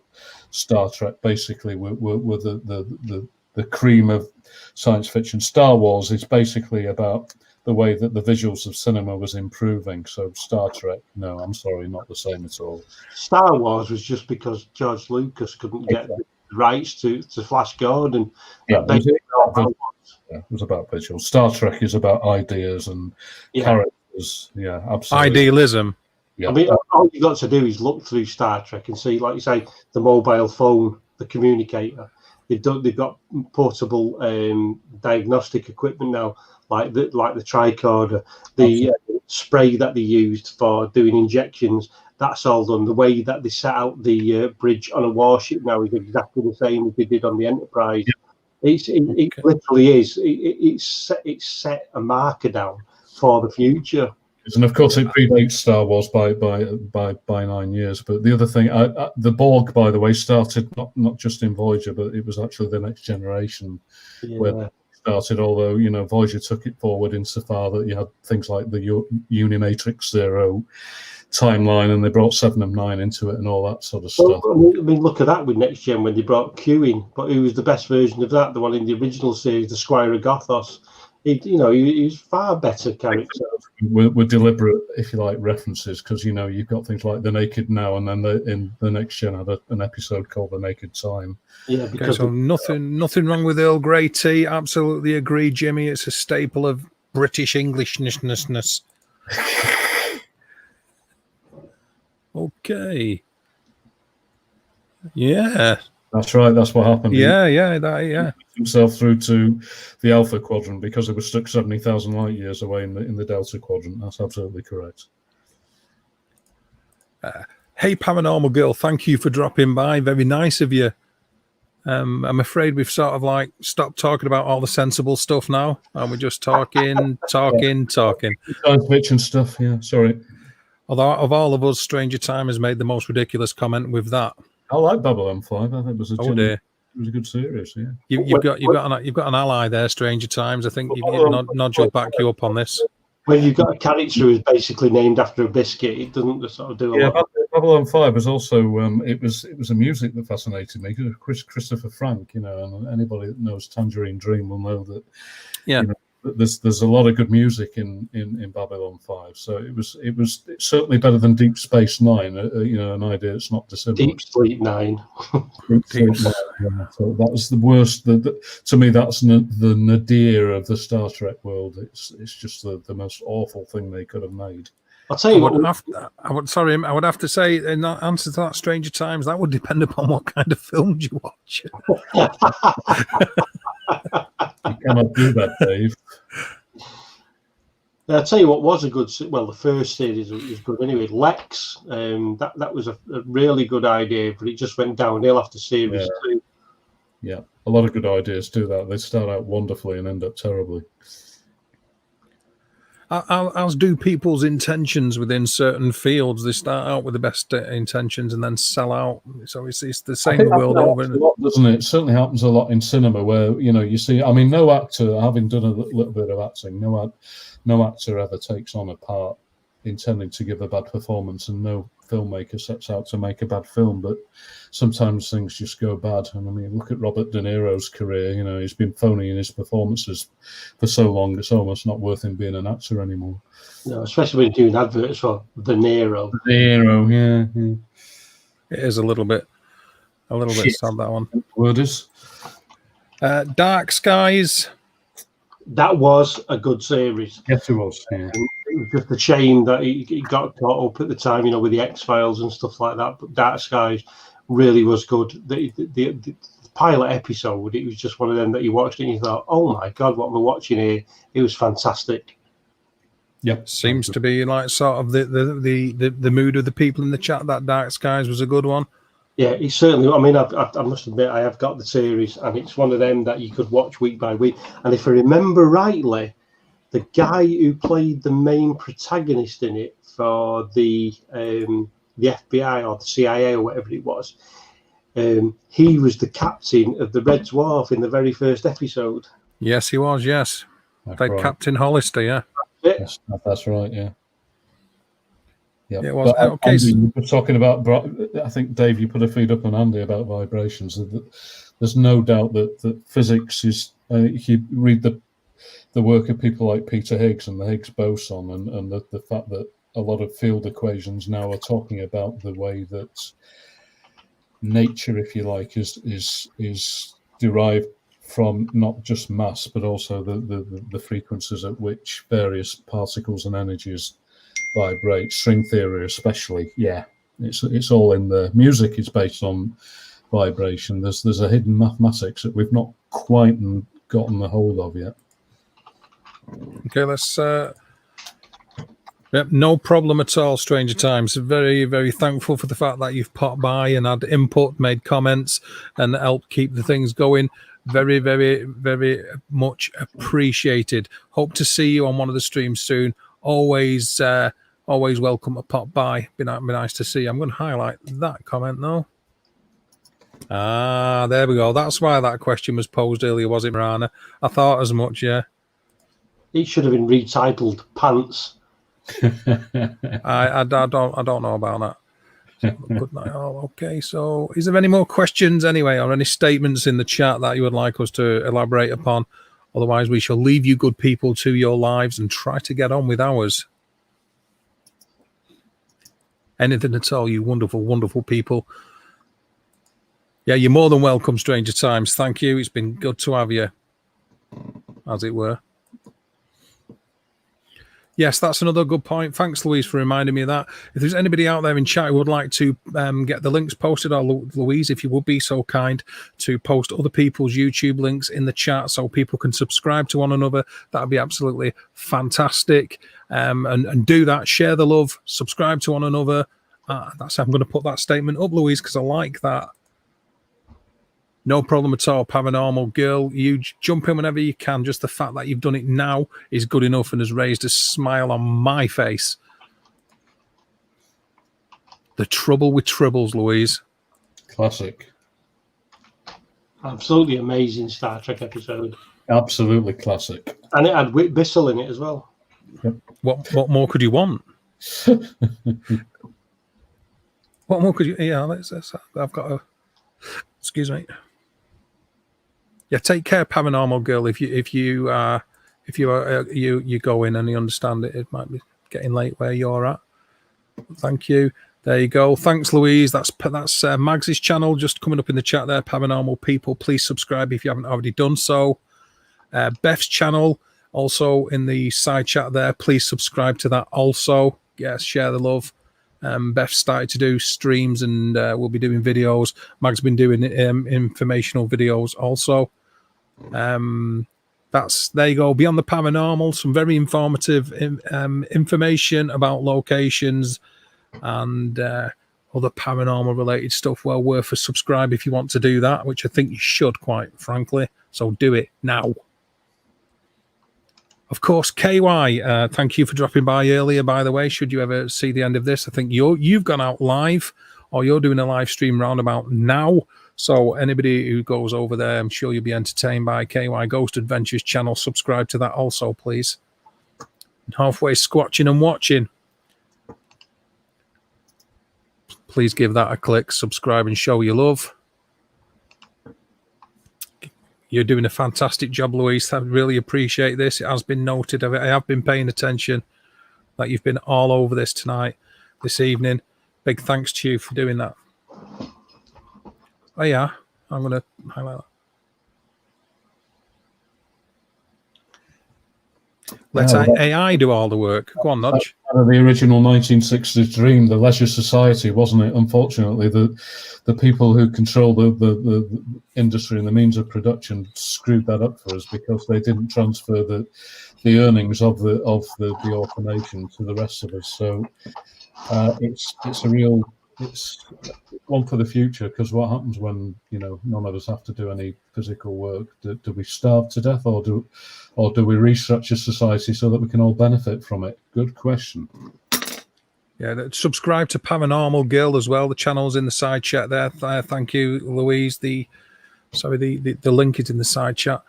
Star Trek basically were the cream of science fiction. Star Wars is basically about the way that the visuals of cinema was improving. So Star Trek, no, I'm sorry, not the same at all. Star Wars was just because George Lucas couldn't get the rights to Flash Gordon. Yeah, it was about visuals. Star Trek is about ideas and characters. Yeah, absolutely. Idealism. Yeah. I mean, all you got to do is look through Star Trek and see, like you say, the mobile phone, the communicator. They've got portable diagnostic equipment now, like the tricorder, the spray that they used for doing injections. That's all done. The way that they set out the bridge on a warship now is exactly the same as they did on the Enterprise. Yeah. It literally is. It's set a marker down for the future. And of course, it predates Star Wars by 9 years. But the other thing, the Borg, by the way, started not just in Voyager, but it was actually the Next Generation where they started. Although Voyager took it forward insofar that you had things like the Unimatrix Zero timeline, and they brought 7 of 9 into it and all that sort of stuff. I mean, look at that with Next Gen when they brought Q in. But who was the best version of that? The one in the original series, the Squire of Gothos. He was far better character. We're deliberate, if you like, references, because you've got things like The Naked Now, and then in the Next Gen had an episode called The Naked Time. Yeah, because nothing wrong with Earl Grey tea. Absolutely agree, Jimmy. It's a staple of British Englishness. Okay. Yeah. That's right. That's what happened. Yeah. He himself through to the Alpha Quadrant because it was stuck 70,000 light years away in the Delta Quadrant. That's absolutely correct. Hey, Paranormal Girl, thank you for dropping by. Very nice of you. I'm afraid we've sort of like stopped talking about all the sensible stuff now, and we're just talking. Science fiction stuff. Yeah. Sorry. Although of all of us, Stranger Time has made the most ridiculous comment with that. I like Babylon 5. I think it was Oh dear. It was a good series. Yeah. You've got an ally there, Stranger Times. I think Nodge will back you up on this. When you've got a character who's basically named after a biscuit, it doesn't sort of do a lot. Babylon 5 was also it was a music that fascinated me. Christopher Frank, and anybody that knows Tangerine Dream will know that. Yeah. There's a lot of good music in Babylon 5, so it's certainly better than Deep Space Nine. An idea that's not dissimilar. Deep Sleep Nine. So that was the worst. To me, that's the nadir of the Star Trek world. It's just the most awful thing they could have made. I'll tell you I would have to say in answer to that, Stranger Times, that would depend upon what kind of films you watch. You cannot do that, Dave. I'll tell you what was a good. Well, the first series was good anyway. Lex, that was a really good idea, but it just went downhill after series 2. Yeah, a lot of good ideas do that. They start out wonderfully and end up terribly. As do people's intentions within certain fields. They start out with the best intentions and then sell out. So it's the same the world over, doesn't it? It certainly happens a lot in cinema where you see. I mean, no actor, having done a little bit of acting, no actor ever takes on a part intending to give a bad performance, and no filmmaker sets out to make a bad film. But sometimes things just go bad. And I mean, look at Robert De Niro's career. He's been phony in his performances for so long, it's almost not worth him being an actor anymore. No, especially when you're doing adverts for De Niro. De Niro, yeah. It is a little bit sad, that one. Word is. Dark Skies. That was a good series. Yes, it was. Yeah. It was just a shame that he got caught up at the time, with the X-Files and stuff like that. But Dark Skies really was good. The pilot episode, it was just one of them that you watched and you thought, oh my God, what am I watching here? It was fantastic. Yep. Seems to be like sort of the mood of the people in the chat that Dark Skies was a good one. Yeah, it's certainly. I mean, I must admit, I have got the series, and it's one of them that you could watch week by week. And if I remember rightly, the guy who played the main protagonist in it for the FBI or the CIA or whatever it was, he was the captain of the Red Dwarf in the very first episode. Yes, he was. Yes, right. Captain Hollister. Yeah, yes, that's right. Yeah. Yeah, it was. Okay. Andy, you were talking about. I think Dave, you put a feed up on Andy about vibrations. There's no doubt that physics is. If you read the work of people like Peter Higgs and the Higgs boson, and the fact that a lot of field equations now are talking about the way that nature, if you like, is derived from not just mass but also the frequencies at which various particles and energies vibrate. String theory especially, it's all in there. Music is based on vibration. There's a hidden mathematics that we've not quite gotten a hold of yet. Okay, let's no problem at all, Stranger Times. Very, very thankful for the fact that you've popped by and had input, made comments, and helped keep the things going. Very, very, very much appreciated. Hope to see you on one of the streams soon. Always welcome to pop by. Be nice to see you. I'm going to highlight that comment though. There we go. That's why that question was posed earlier, was it, Marana? I thought as much. Yeah. It should have been retitled Pants. I don't know about that. Good night. Okay. So, is there any more questions anyway, or any statements in the chat that you would like us to elaborate upon? Otherwise, we shall leave you good people to your lives and try to get on with ours. Anything at all, you wonderful, wonderful people. Yeah, you're more than welcome, Stranger Times. Thank you. It's been good to have you, as it were. Yes, that's another good point. Thanks, Louise, for reminding me of that. If there's anybody out there in chat who would like to get the links posted, or Louise, if you would be so kind to post other people's YouTube links in the chat so people can subscribe to one another, that would be absolutely fantastic. And do that. Share the love. Subscribe to one another. I'm going to put that statement up, Louise, because I like that. No problem at all, Paranormal Girl. You jump in whenever you can. Just the fact that you've done it now is good enough and has raised a smile on my face. The trouble with tribbles, Louise. Classic. Absolutely amazing Star Trek episode. Absolutely classic. And it had Whit Bissell in it as well. Yep. What more could you want? What more could you? Yeah, I've got a. Excuse me. Yeah, take care, Paranormal Girl. If you go in and you understand it, it might be getting late where you're at. Thank you. There you go. Thanks, Louise. That's Mags's channel just coming up in the chat there. Paranormal people, please subscribe if you haven't already done so. Beth's channel also in the side chat there. Please subscribe to that also. Yes, share the love. Beth started to do streams and we'll be doing videos. Mag's been doing informational videos also. There you go. Beyond the Paranormal, some very informative information about locations and other paranormal related stuff. Well worth a subscribe if you want to do that, which I think you should, quite frankly. So do it now. Of course, KY, thank you for dropping by earlier, by the way. Should you ever see the end of this, I think you've gone out live or you're doing a live stream roundabout now. So anybody who goes over there, I'm sure you'll be entertained by KY Ghost Adventures channel. Subscribe to that also, please. And halfway squatching and watching. Please give that a click, subscribe and show your love. You're doing a fantastic job, Louise. I really appreciate this. It has been noted. I have been paying attention that you've been all over this tonight, this evening. Big thanks to you for doing that. Oh, yeah. I'm going to highlight that. Let AI do all the work. Go on, Nodge. The original 1960s dream, the leisure society, wasn't it? Unfortunately, the people who control the industry and the means of production screwed that up for us because they didn't transfer the earnings of the automation to the rest of us. So it's one for the future, because what happens when none of us have to do any physical work? Do we starve to death, or do we restructure society so that we can all benefit from it? Good question. Yeah, subscribe to Paranormal Girl as well. The channel's in the side chat there. Thank you, Louise. The link is in the side chat.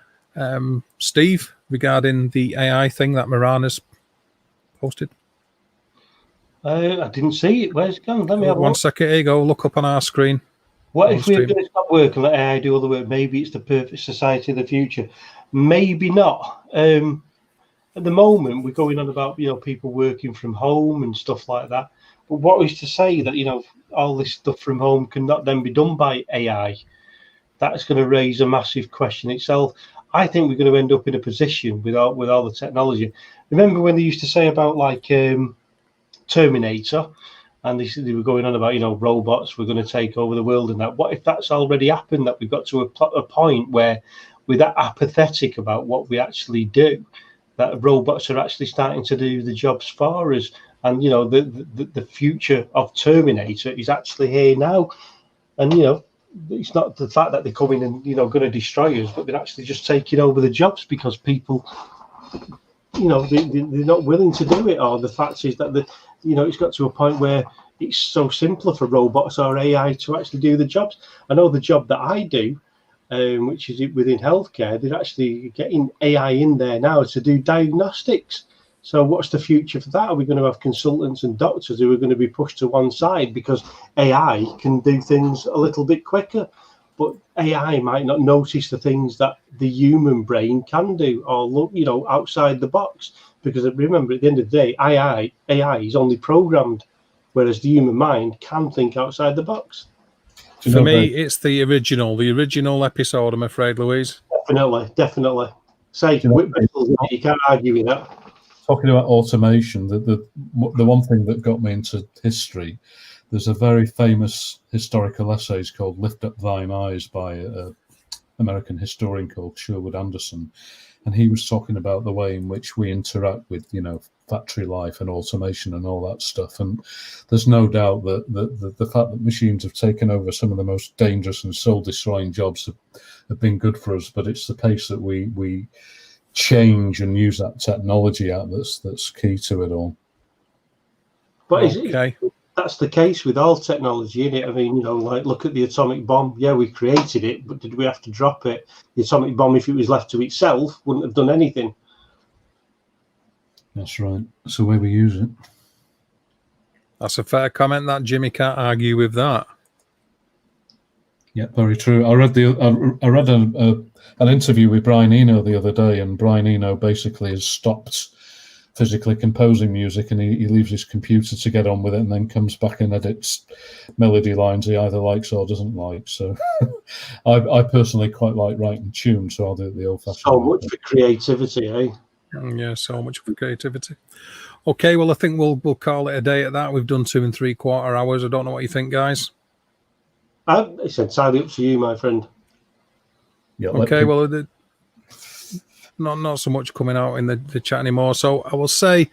Steve, regarding the AI thing that Marana's posted. I didn't see it. Where's it gone? Let me have one second. Here you go. Look up on our screen. What if we're going to stop work and let AI do all the work? Maybe it's the perfect society of the future. Maybe not. At the moment, we're going on about people working from home and stuff like that. But what is to say that all this stuff from home cannot then be done by AI? That's going to raise a massive question itself. I think we're going to end up in a position with all the technology. Remember when they used to say about Terminator, and they were going on about robots were going to take over the world and that. What if that's already happened, that we've got to a point where we're that apathetic about what we actually do, that robots are actually starting to do the jobs for us, and the future of Terminator is actually here now. And it's not the fact that they're coming and going to destroy us, but they're actually just taking over the jobs because people they're not willing to do it. Or the fact is that it's got to a point where it's so simpler for robots or AI to actually do the jobs. I know the job that I do, which is within healthcare, they're actually getting AI in there now to do diagnostics. So what's the future for that? Are we going to have consultants and doctors who are going to be pushed to one side because AI can do things a little bit quicker? But AI might not notice the things that the human brain can do, or look, outside the box. Because remember, at the end of the day, AI is only programmed, whereas the human mind can think outside the box. For me, it's the original episode, I'm afraid, Louise. Definitely. Say, you can't argue with that. talking about automation, the one thing that got me into history, there's a very famous historical essay called "Lift Up Thine Eyes" by an American historian called Sherwood Anderson, and he was talking about the way in which we interact with, factory life and automation and all that stuff. And there's no doubt that the fact that machines have taken over some of the most dangerous and soul-destroying jobs have been good for us. But it's the pace that we change and use that technology at that's key to it all. But okay. That's the case with all technology, isn't it? I mean, like look at the atomic bomb. Yeah, we created it, but did we have to drop it? The atomic bomb, if it was left to itself, wouldn't have done anything. That's right. That's the way we use it. That's a fair comment. That Jimmy can't argue with that. Yeah, very true. I read an interview with Brian Eno the other day, and Brian Eno basically has stopped physically composing music, and he leaves his computer to get on with it, and then comes back and edits melody lines he either likes or doesn't like. So I personally quite like writing tunes, so I'll do it the old-fashioned way. So much for creativity, eh? Yeah, so much for creativity. Okay, well, I think we'll call it a day at that. We've done 2 3/4 hours. I don't know what you think, guys. It's entirely up to you, my friend. Yeah, okay, well, not so much coming out in the chat anymore. So I will say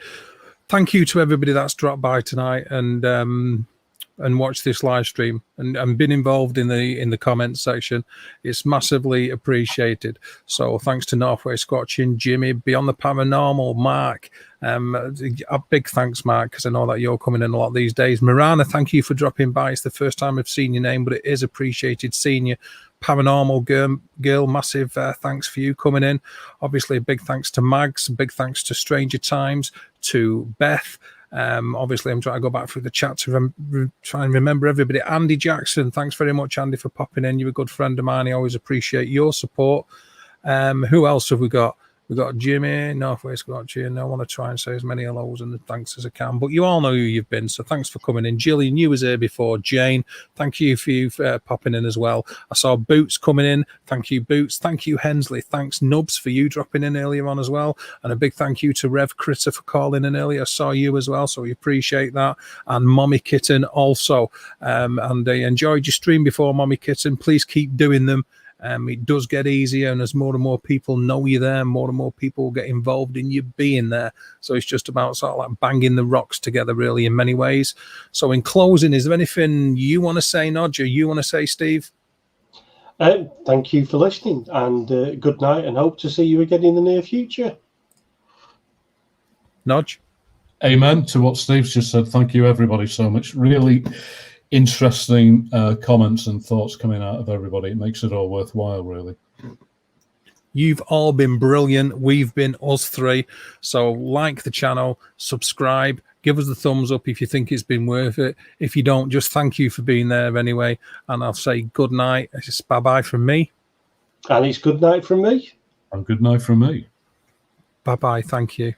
thank you to everybody that's dropped by tonight and watched this live stream and been involved in the comments section. It's massively appreciated. So thanks to Northwest Squatching, Jimmy, Beyond the Paranormal, Mark. A big thanks, Mark, because I know that you're coming in a lot these days. Marana, thank you for dropping by. It's the first time I've seen your name, but it is appreciated seeing you. Paranormal girl, massive thanks for you coming in. Obviously, a big thanks to Mags, a big thanks to Stranger Times, to Beth. Obviously, I'm trying to go back through the chat to try and remember everybody. Andy Jackson, thanks very much, Andy, for popping in. You're a good friend of mine. I always appreciate your support. Who else have we got? We've got Jimmy, Northwest Squatching. I want to try and say as many hellos and thanks as I can, but you all know who you've been, so thanks for coming in. Jillian, you was here before. Jane, thank you for you popping in as well. I saw Boots coming in. Thank you, Boots. Thank you, Hensley. Thanks, Nubs, for you dropping in earlier on as well. And a big thank you to Rev Critter for calling in earlier. I saw you as well, so we appreciate that. And Mommy Kitten also. And I enjoyed your stream before, Mommy Kitten. Please keep doing them. It does get easier, and as more and more people know you there, more and more people will get involved in you being there. So it's just about sort of like banging the rocks together, really, in many ways. So in closing, is there anything you want to say, Nodge, or you want to say, Steve? Thank you for listening, and good night, and hope to see you again in the near future. Nodge? Amen to what Steve's just said. Thank you, everybody, so much. Really interesting comments and thoughts coming out of everybody. It makes it all worthwhile, really. You've all been brilliant. We've been us three. So like the channel, subscribe, give us the thumbs up if you think it's been worth it. If you don't, just thank you for being there anyway. And I'll say good night. It's bye-bye from me. And it's good night from me. And good night from me. Bye-bye. Thank you.